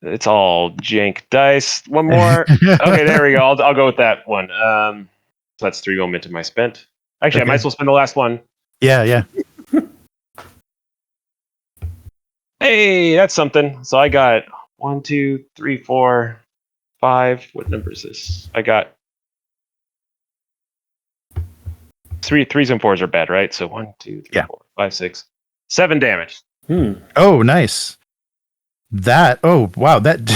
It's all jank dice. One more. Okay, there we go. I'll go with that one. So that's 3 momentum I spent. Actually, okay. I might as well spend the last one. Yeah. Hey, that's something. So I got 1, 2, 3, 4, 5. What number is this? I got 3s and 4s are bad, right? So 1, 2, 3, 4, 5, 6, 7 damage. Oh, nice. Oh, wow. That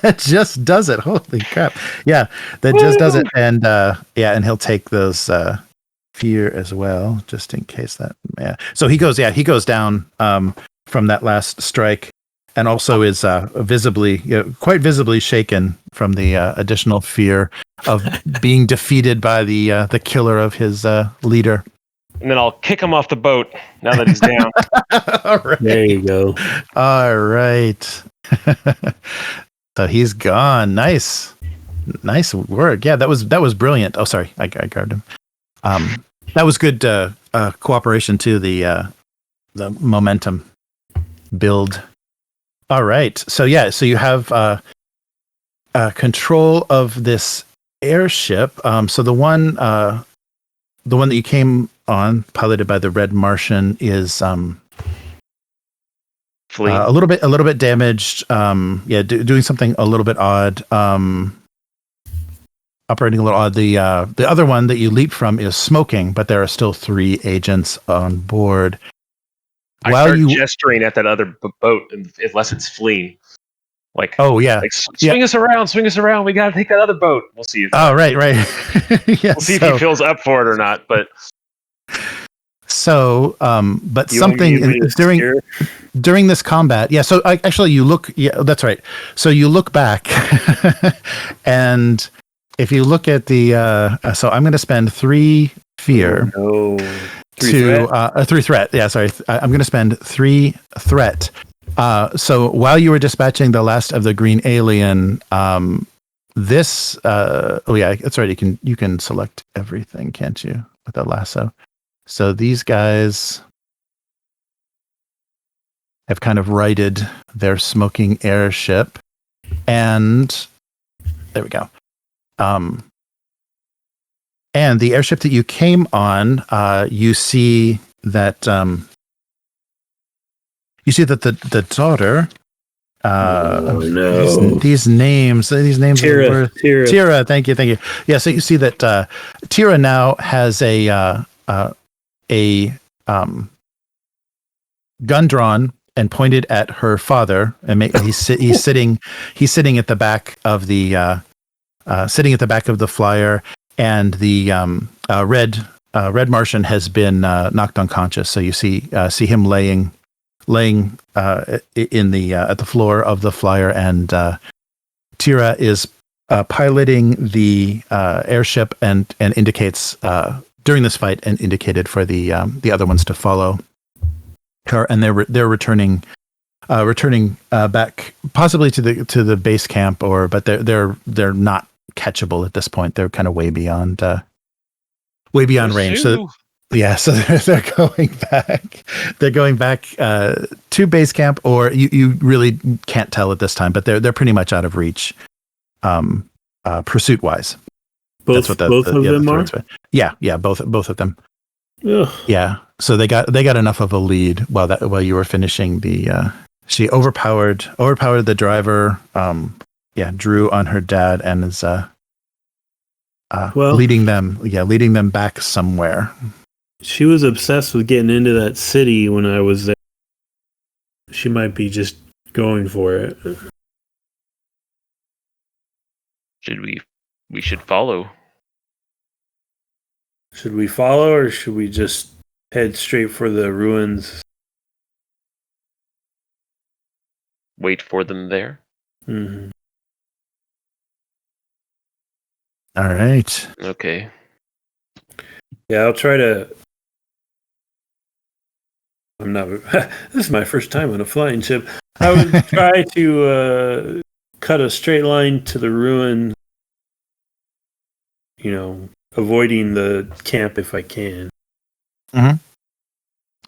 that just does it. Holy crap. Yeah, that just does it. And and he'll take those fear as well, just in case that. Yeah. So he goes down from that last strike, and also is quite visibly shaken from the additional fear of being defeated by the killer of his leader. And then I'll kick him off the boat now that he's down. All right. There you go. All right. So he's gone. Nice work. Yeah, that was brilliant. Oh, sorry, I grabbed him. That was good cooperation too. The momentum build. All right. So you have control of this airship. So the one that you came on, piloted by the Red Martian, is a little bit damaged. Doing something a little bit odd. Operating a little odd. The other one that you leap from is smoking, but there are still 3 agents on board. I start gesturing at that other boat, unless it's fleeing. Like, swing us around. We got to take that other boat. We'll see. Right. We'll see if he feels up for it or not. But so, but something during this combat. Yeah. So actually, you look. Yeah, that's right. So you look back, and if you look at the, so I'm going to spend 3 fear. Oh, no. 3 threat. Yeah. Sorry. I'm going to spend 3 threat. So while you were dispatching the last of the green alien, that's right. You can select everything, can't you, with a lasso? So these guys have kind of righted their smoking airship, and there we go. And the airship that you came on, you see that the daughter. No. These names. Tira. Tira. Thank you. Yeah. So you see that Tira now has a gun drawn and pointed at her father, and he's sitting at the back of the flyer, and the red Martian has been knocked unconscious. So you see him laying in the at the floor of the flyer, and Tira is piloting the airship and indicates during this fight and indicated for the other ones to follow her, and they're returning back possibly to the base camp, but they're not catchable at this point. They're kind of way beyond range. So yeah, so they're going back. They're going back to base camp, or you really can't tell at this time, but they're pretty much out of reach, pursuit wise. Both of them are. Yeah, both of them. Ugh. Yeah. So they got enough of a lead while you were finishing the. She overpowered the driver. Drew on her dad and is leading them back somewhere. She was obsessed with getting into that city when I was there. She might be just going for it. We should follow. Should we follow or should we just head straight for the ruins? Wait for them there? Mm-hmm. All right. Okay. Yeah, I'll try to... This is my first time on a flying ship. I would try to cut a straight line to the ruin, avoiding the camp if I can. Mm-hmm.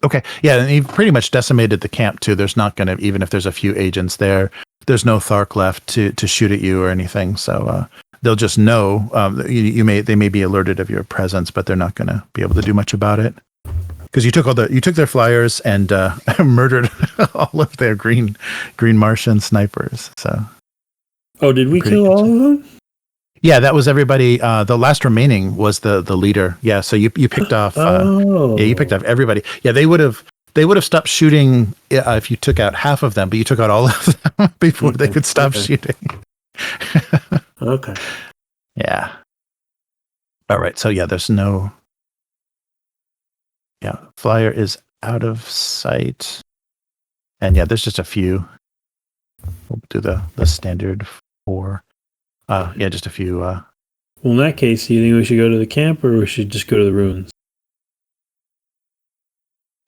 Okay. Yeah, and you've pretty much decimated the camp too. There's not going to, even if there's a few agents there, there's no Thark left to shoot at you or anything. So they'll just know. They may be alerted of your presence, but they're not going to be able to do much about it. Because you took their flyers and murdered all of their green Martian snipers. So. Oh, did we kill all of them? Yeah, that was everybody. The last remaining was the leader. Yeah, so you picked off. You picked off everybody. Yeah, they would have stopped shooting if you took out half of them, but you took out all of them before they could stop shooting. Okay. Yeah. All right. So yeah, there's no. Yeah, flyer is out of sight, and yeah, there's just a few. We'll do the standard 4. Just a few. Well, in that case, do you think we should go to the camp or we should just go to the ruins?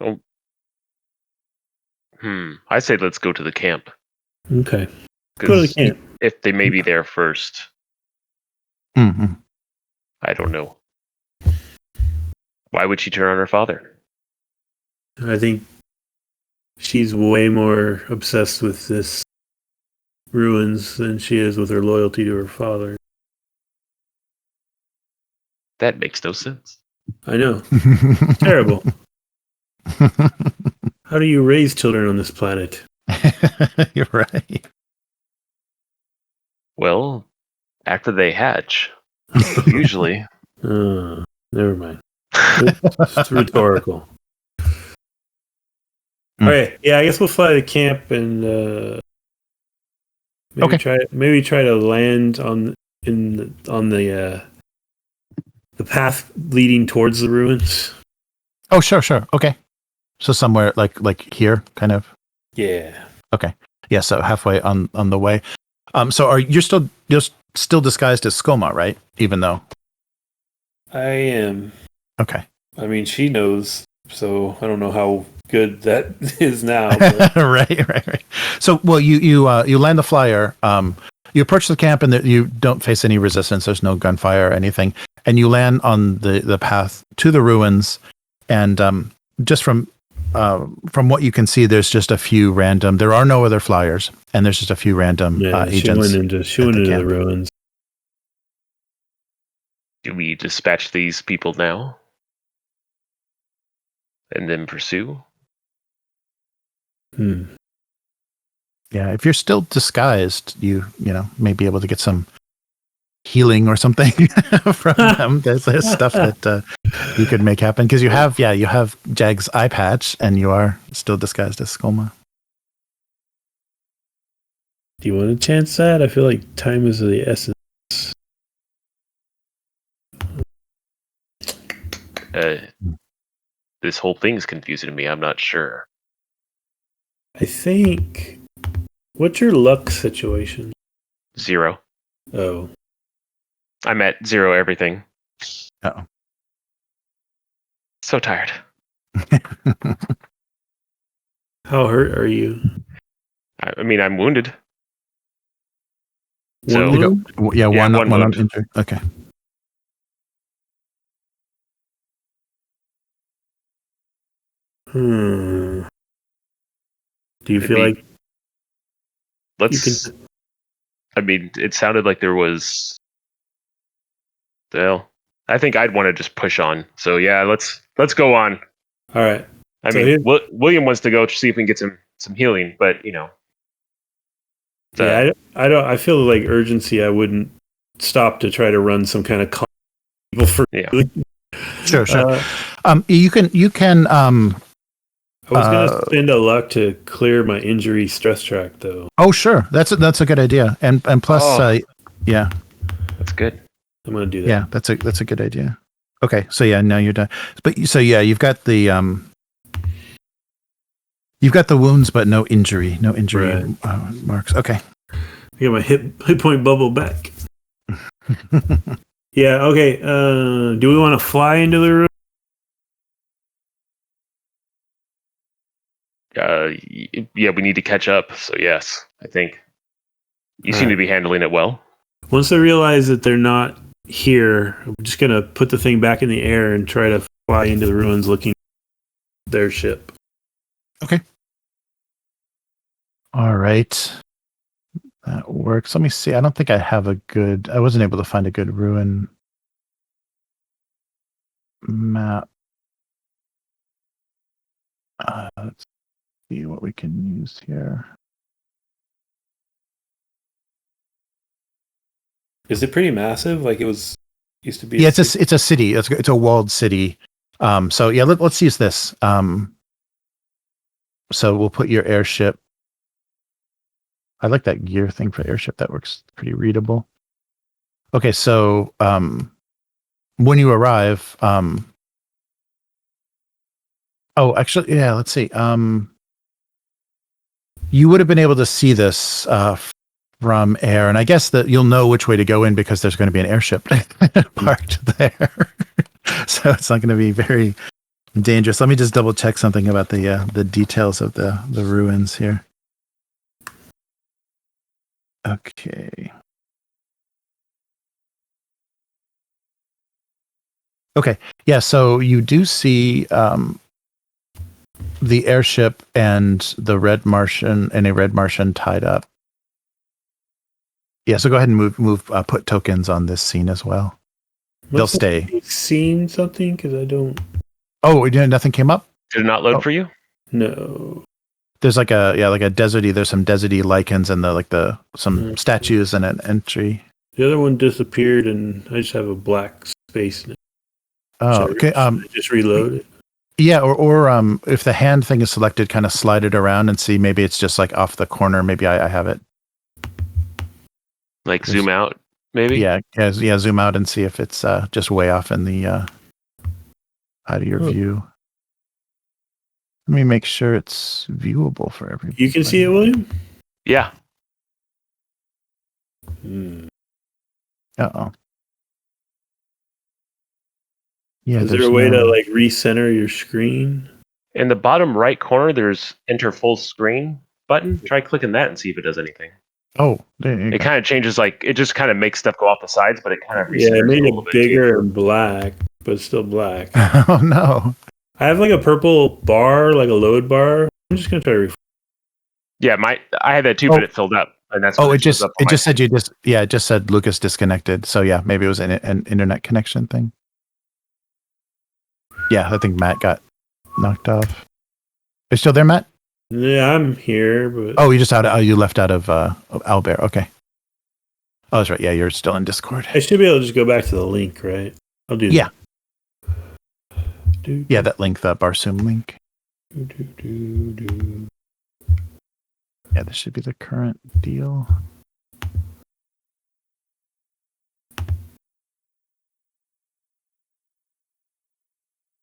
Oh. I say let's go to the camp. Okay. Go to the camp. If they may be there first. Mm-hmm. I don't know. Why would she turn on her father? I think she's way more obsessed with this ruins than she is with her loyalty to her father. That makes no sense. I know. Terrible. How do you raise children on this planet? You're right. Well, after they hatch, usually. Never mind. It's rhetorical. All right. Yeah, I guess we'll fly to camp and maybe try to land on the path leading towards the ruins. Oh, sure. Okay. So somewhere like here, kind of. Yeah. Okay. Yeah. So halfway on the way. So you're still disguised as Scoma, right? Even though. I am. Okay. I mean, she knows, so I don't know how good that is now. Right. So, well, you land the flyer. You approach the camp, and you don't face any resistance. There's no gunfire or anything, and you land on the path to the ruins. And just from what you can see, there's just a few random. There are no other flyers, and there's just a few random agents. She went into the ruins. Do we dispatch these people now? And then pursue? Yeah, if you're still disguised, you may be able to get some healing or something from them. There's stuff that you could make happen because you have Jag's eye patch and you are still disguised as Scoma. Do you want to chance that? I feel like time is of the essence. This whole thing's confusing me. I'm not sure. I think. What's your luck situation? 0. Oh. I'm at 0 everything. Uh-oh. So tired. How hurt are you? I mean, I'm wounded. One wound? Injured. Okay. Do you feel like I mean, it sounded like there was. Well, I think I'd want to just push on. So yeah, let's go on. All right. I mean, William wants to go to see if we can get some healing, but Yeah, I don't. I feel like urgency. I wouldn't stop to try to run some kind of people for. Yeah. Sure. You can. I was gonna spend a luck to clear my injury stress track, though. Oh, sure. That's a good idea. And plus, yeah, that's good. I'm gonna do that. Yeah, that's a good idea. Okay, so yeah, now you're done. But so yeah, you've got the wounds, but no injury, marks. Okay. I got my hit point bubble back. Yeah. Okay. Do we want to fly into the room? Yeah, we need to catch up. So yes, I think you seem to be handling it well. Once I realize that they're not here, I'm just gonna put the thing back in the air and try to fly into the ruins, looking at their ship. Okay. All right. That works. Let me see. I don't think I wasn't able to find a good ruin map. Let's see what we can use here. Is it pretty massive? Like it used to be? Yeah, it's a city. It's a walled city. So yeah, let's use this. So we'll put your airship. I like that gear thing for airship. That works pretty readable. Okay, so when you arrive, actually, yeah, let's see. You would have been able to see this from air, and I guess that you'll know which way to go in because there's going to be an airship parked there. So it's not going to be very dangerous. Let me just double check something about the details of the ruins here. Okay. Okay. Yeah. So you do see the airship and the red Martian and a red Martian tied up. Yeah. So go ahead and put tokens on this scene as well. They'll stay. Seen something because I don't. Oh, nothing came up. Did it not load for you? No. There's like a deserty. There's some deserty lichens and some statues and an entry. The other one disappeared, and I just have a black space now. Oh, okay. Just reload it. Yeah, or if the hand thing is selected, kind of slide it around and see. Maybe it's just like off the corner. Maybe I have it. Like zoom out, maybe. Yeah. Zoom out and see if it's just way off in the out of your view. Let me make sure it's viewable for everybody. You can see it, William? Yeah. Uh-oh. Yeah, is there a way to like recenter your screen? In the bottom right corner, there's enter full screen button. Try clicking that and see if it does anything. Oh, it kind of changes, like it just kind of makes stuff go off the sides, but it kind of it made it bigger and black, but it's still black. Oh no. I have like a purple bar, like a load bar. I'm just gonna try to. Yeah, I had that too, but it filled up, and that's. It just said it just said Lukas disconnected. So yeah, maybe it was an internet connection thing. Yeah, I think Matt got knocked off. Are you still there, Matt? Yeah, I'm here, but you left out of Albert. Okay. Oh, that's right. Yeah, you're still in Discord. I should be able to just go back to the link, right? I'll do that. Yeah. Yeah, that link, the Barsoom link. Yeah, this should be the current deal.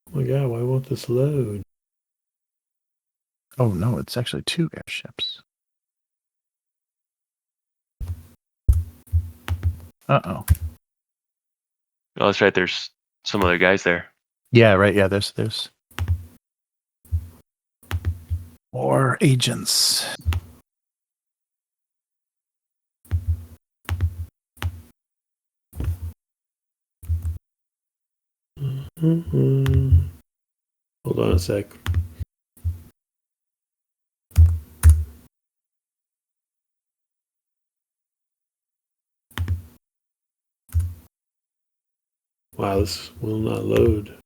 Oh my god, why won't this load? Oh no, it's actually 2 airships. Uh-oh. Oh, that's right. There's some other guys there. Yeah, right. Yeah, there's more agents. Hold on a sec. Wow, this will not load.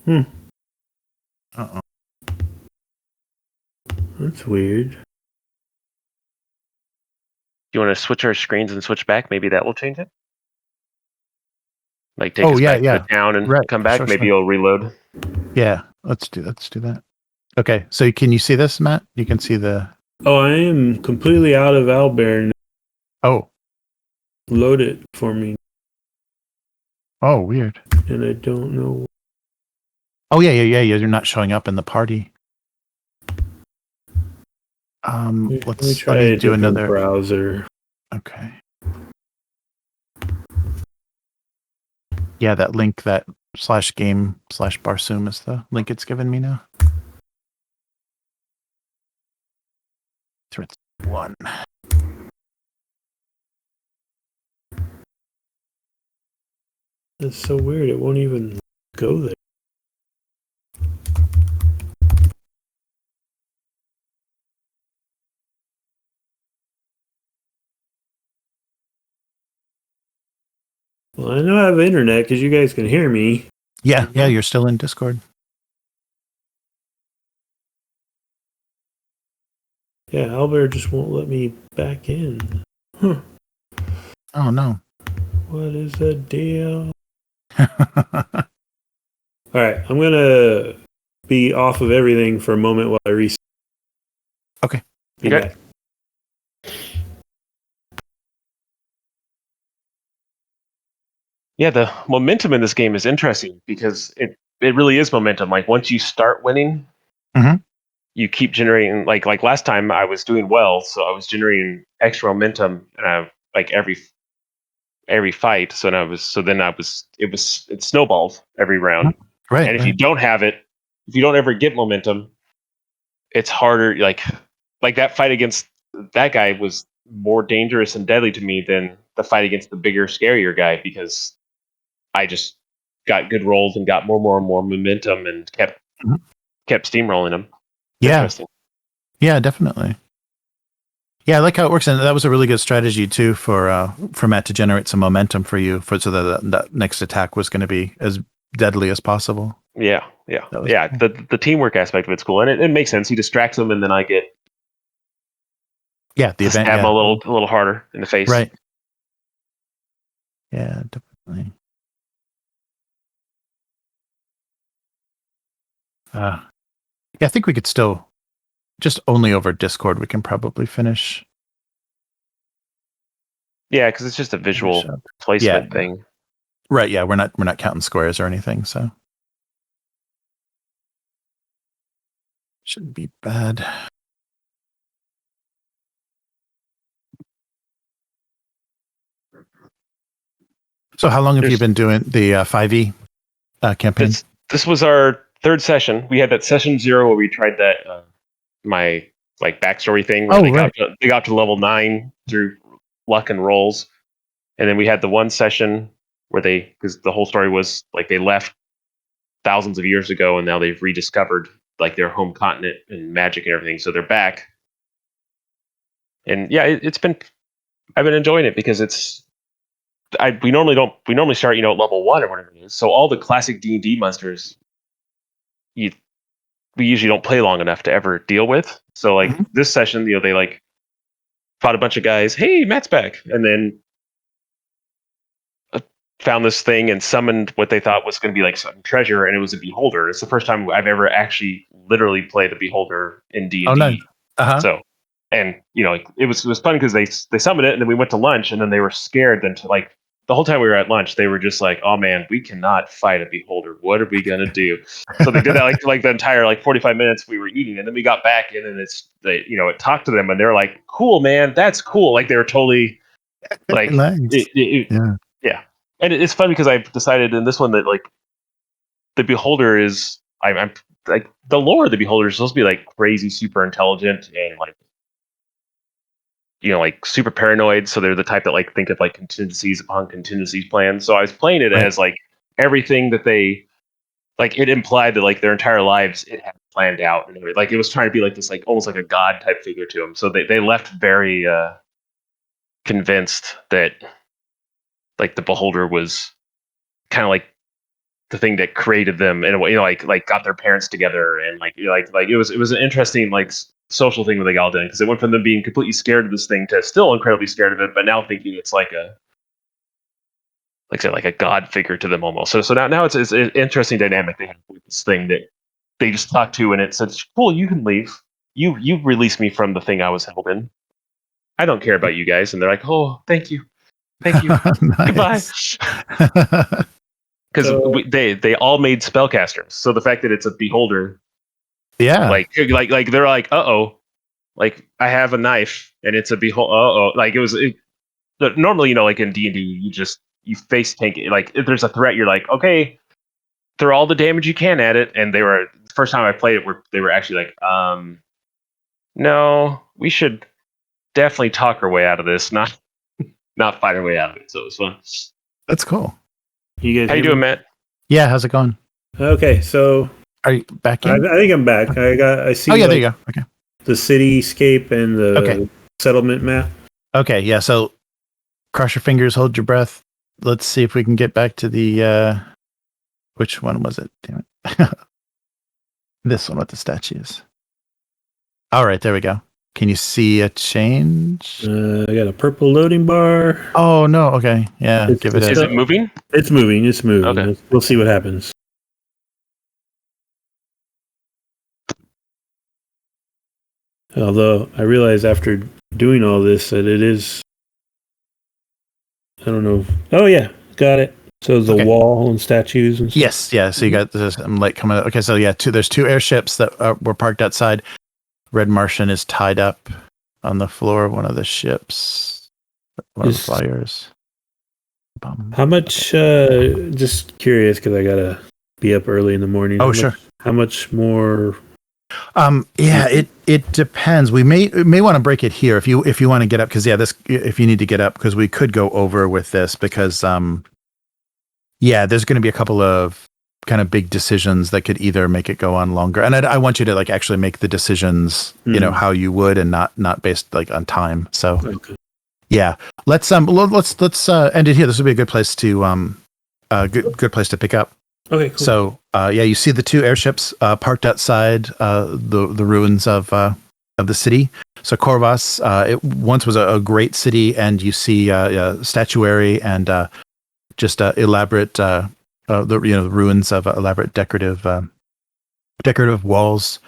Uh-oh. That's weird. Do you want to switch our screens and switch back? Maybe that will change it. Like take us back to the town and come back. Sure, Maybe it'll reload. Yeah, let's do that. Okay, so can you see this, Matt? You can see the. Oh, I am completely out of Owlbear. Oh. Load it for me. Oh, weird. And I don't know. Oh yeah. You're not showing up in the party. Let me try a do another browser. Okay. Yeah, that link, that /game/Barsoom is the link it's given me now. Threats 1. That's so weird. It won't even go there. Well, I know I have internet because you guys can hear me. Yeah, you're still in Discord. Yeah, Albert just won't let me back in. Huh. Oh, no. What is the deal? All right, I'm going to be off of everything for a moment while I reset. Okay. Be back. Yeah, the momentum in this game is interesting because it really is momentum. Like once you start winning, you keep generating. Like last time, I was doing well, so I was generating extra momentum, and like every fight. It snowballed every round. Right. And if you don't have it, if you don't ever get momentum, it's harder. Like that fight against that guy was more dangerous and deadly to me than the fight against the bigger, scarier guy because I just got good rolls and got more and more momentum and kept steamrolling them. Yeah. Interesting. Yeah, definitely. Yeah, I like how it works, and that was a really good strategy too for Matt to generate some momentum for you, so that next attack was going to be as deadly as possible. Yeah. Cool. The teamwork aspect of it's cool, and it makes sense. He distracts them, and then I get the event stab him a little harder in the face. Right. Yeah, definitely. Yeah, I think we could still just only over Discord. We can probably finish. Yeah, because it's just a visual placement thing. Right. Yeah, we're not counting squares or anything, so shouldn't be bad. So, how long have you been doing the 5e campaign? This was our third session. We had that session 0 where we tried that my backstory thing. Where they got to level 9 through luck and rolls, and then we had the one session where because the whole story was like they left thousands of years ago and now they've rediscovered like their home continent and magic and everything, so they're back. And yeah, I've been enjoying it because we normally start at level 1 or whatever it is. So all the classic D&D monsters we usually don't play long enough to ever deal with. So this session, they fought a bunch of guys. Hey, Matt's back, and then found this thing and summoned what they thought was going to be like some treasure, and it was a beholder. It's the first time I've ever actually literally played a beholder in D&D. Oh, nice. So, and it was fun because they summoned it, and then we went to lunch, and then they were scared. Then the whole time we were at lunch, they were just like, "Oh man, we cannot fight a beholder. What are we gonna do?" So they did that like the entire 45 minutes we were eating, and then we got back in, and it talked to them, and they're like, "Cool, man, that's cool." Like they were totally like, nice. Yeah. And it's fun because I've decided in this one that the beholder is I'm like the lore of the beholder is supposed to be like crazy, super intelligent and super paranoid. So they're the type that think of contingencies upon contingencies plans. So I was playing it as everything that they like it implied that like their entire lives it had planned out, and like it was trying to be like this, like almost like a god type figure to him. So they left very convinced that like the beholder was kind of like the thing that created them in a way, like got their parents together, and like it was an interesting like social thing that they all did, because it went from them being completely scared of this thing to still incredibly scared of it, but now thinking it's like I said, like a god figure to them almost. So now it's an interesting dynamic they have with this thing that they just talk to, and it says, "Cool, you can leave. You released me from the thing I was held in. I don't care about you guys." And they're like, "Oh, thank you, goodbye." Because they all made spellcasters, so the fact that it's a beholder, like they're like, "Uh-oh, like I have a knife and it's a behold." Uh-oh, like normally, like in D&D, you face tank it. Like if there's a threat, you're like, okay, throw all the damage you can at it. And they were the first time I played it, they were actually like, no, we should definitely talk our way out of this, not fight our way out of it. So it was fun. That's cool. You guys, how you doing, Matt? Yeah, how's it going? Okay, so are you back in? I think I'm back. I see. Oh yeah, there you go. Okay. The cityscape and the settlement map. Okay, yeah. So cross your fingers, hold your breath. Let's see if we can get back to the which one was it? Damn it. This one with the statues. All right, there we go. Can you see a change? I got a purple loading bar. Oh no, okay. Yeah, is it moving? It's moving. Okay. We'll see what happens. Although I realize after doing all this that it is, I don't know. Oh yeah, got it. So the wall and statues and stuff. Yes, yeah. So you got this light coming. Okay, so yeah, there's two airships that were parked outside. Red Martian is tied up on the floor of one of the ships. One of the flyers. How much? Just curious because I gotta be up early in the morning. Sure. How much more? Yeah, it depends. We may want to break it here if you want to get up, because if you need to get up, because we could go over with this, because there's going to be a couple of kind of big decisions that could either make it go on longer, and I want you to like actually make the decisions, how you would, and not based like on time. So yeah, let's end it here. This would be a good place to good place to pick up. Okay, cool. So, you see the two airships parked outside the ruins of the city. So Korvas, it once was a great city, and you see statuary and just elaborate the ruins of elaborate decorative walls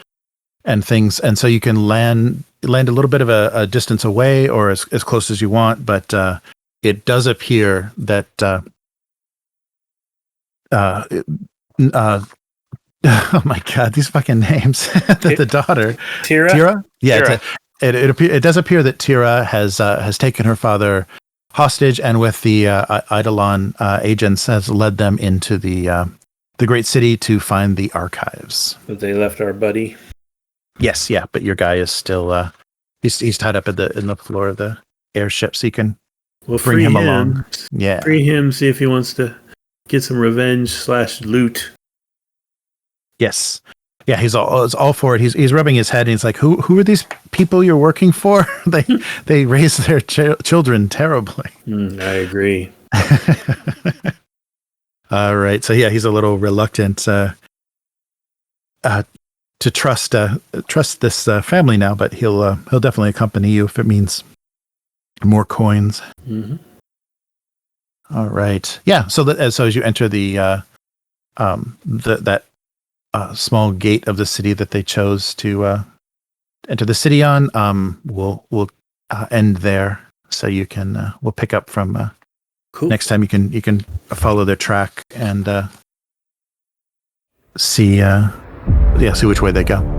and things. And so you can land a little bit of a distance away, or as close as you want. But it does appear that. Oh my god, these fucking names. The daughter Tira? Yeah, Tira. It does appear that Tira has taken her father hostage, and with the Eidolon agents has led them into the great city to find the archives. But they left our buddy. Yes, yeah, but your guy is still he's tied up in the floor of the airship, so you can bring him along. Yeah. Free him, see if he wants to get some revenge / loot. Yes. Yeah, he's all for it. He's rubbing his head, and he's like, "Who are these people you're working for? They raise their children terribly." I agree. All right. So yeah, he's a little reluctant to trust this family now, but he'll definitely accompany you if it means more coins. Mm-hmm. All right. Yeah. So as you enter that small gate of the city that they chose to enter the city on, we'll end there. So you can we'll pick up from cool. Next time. You can follow their track and see which way they go.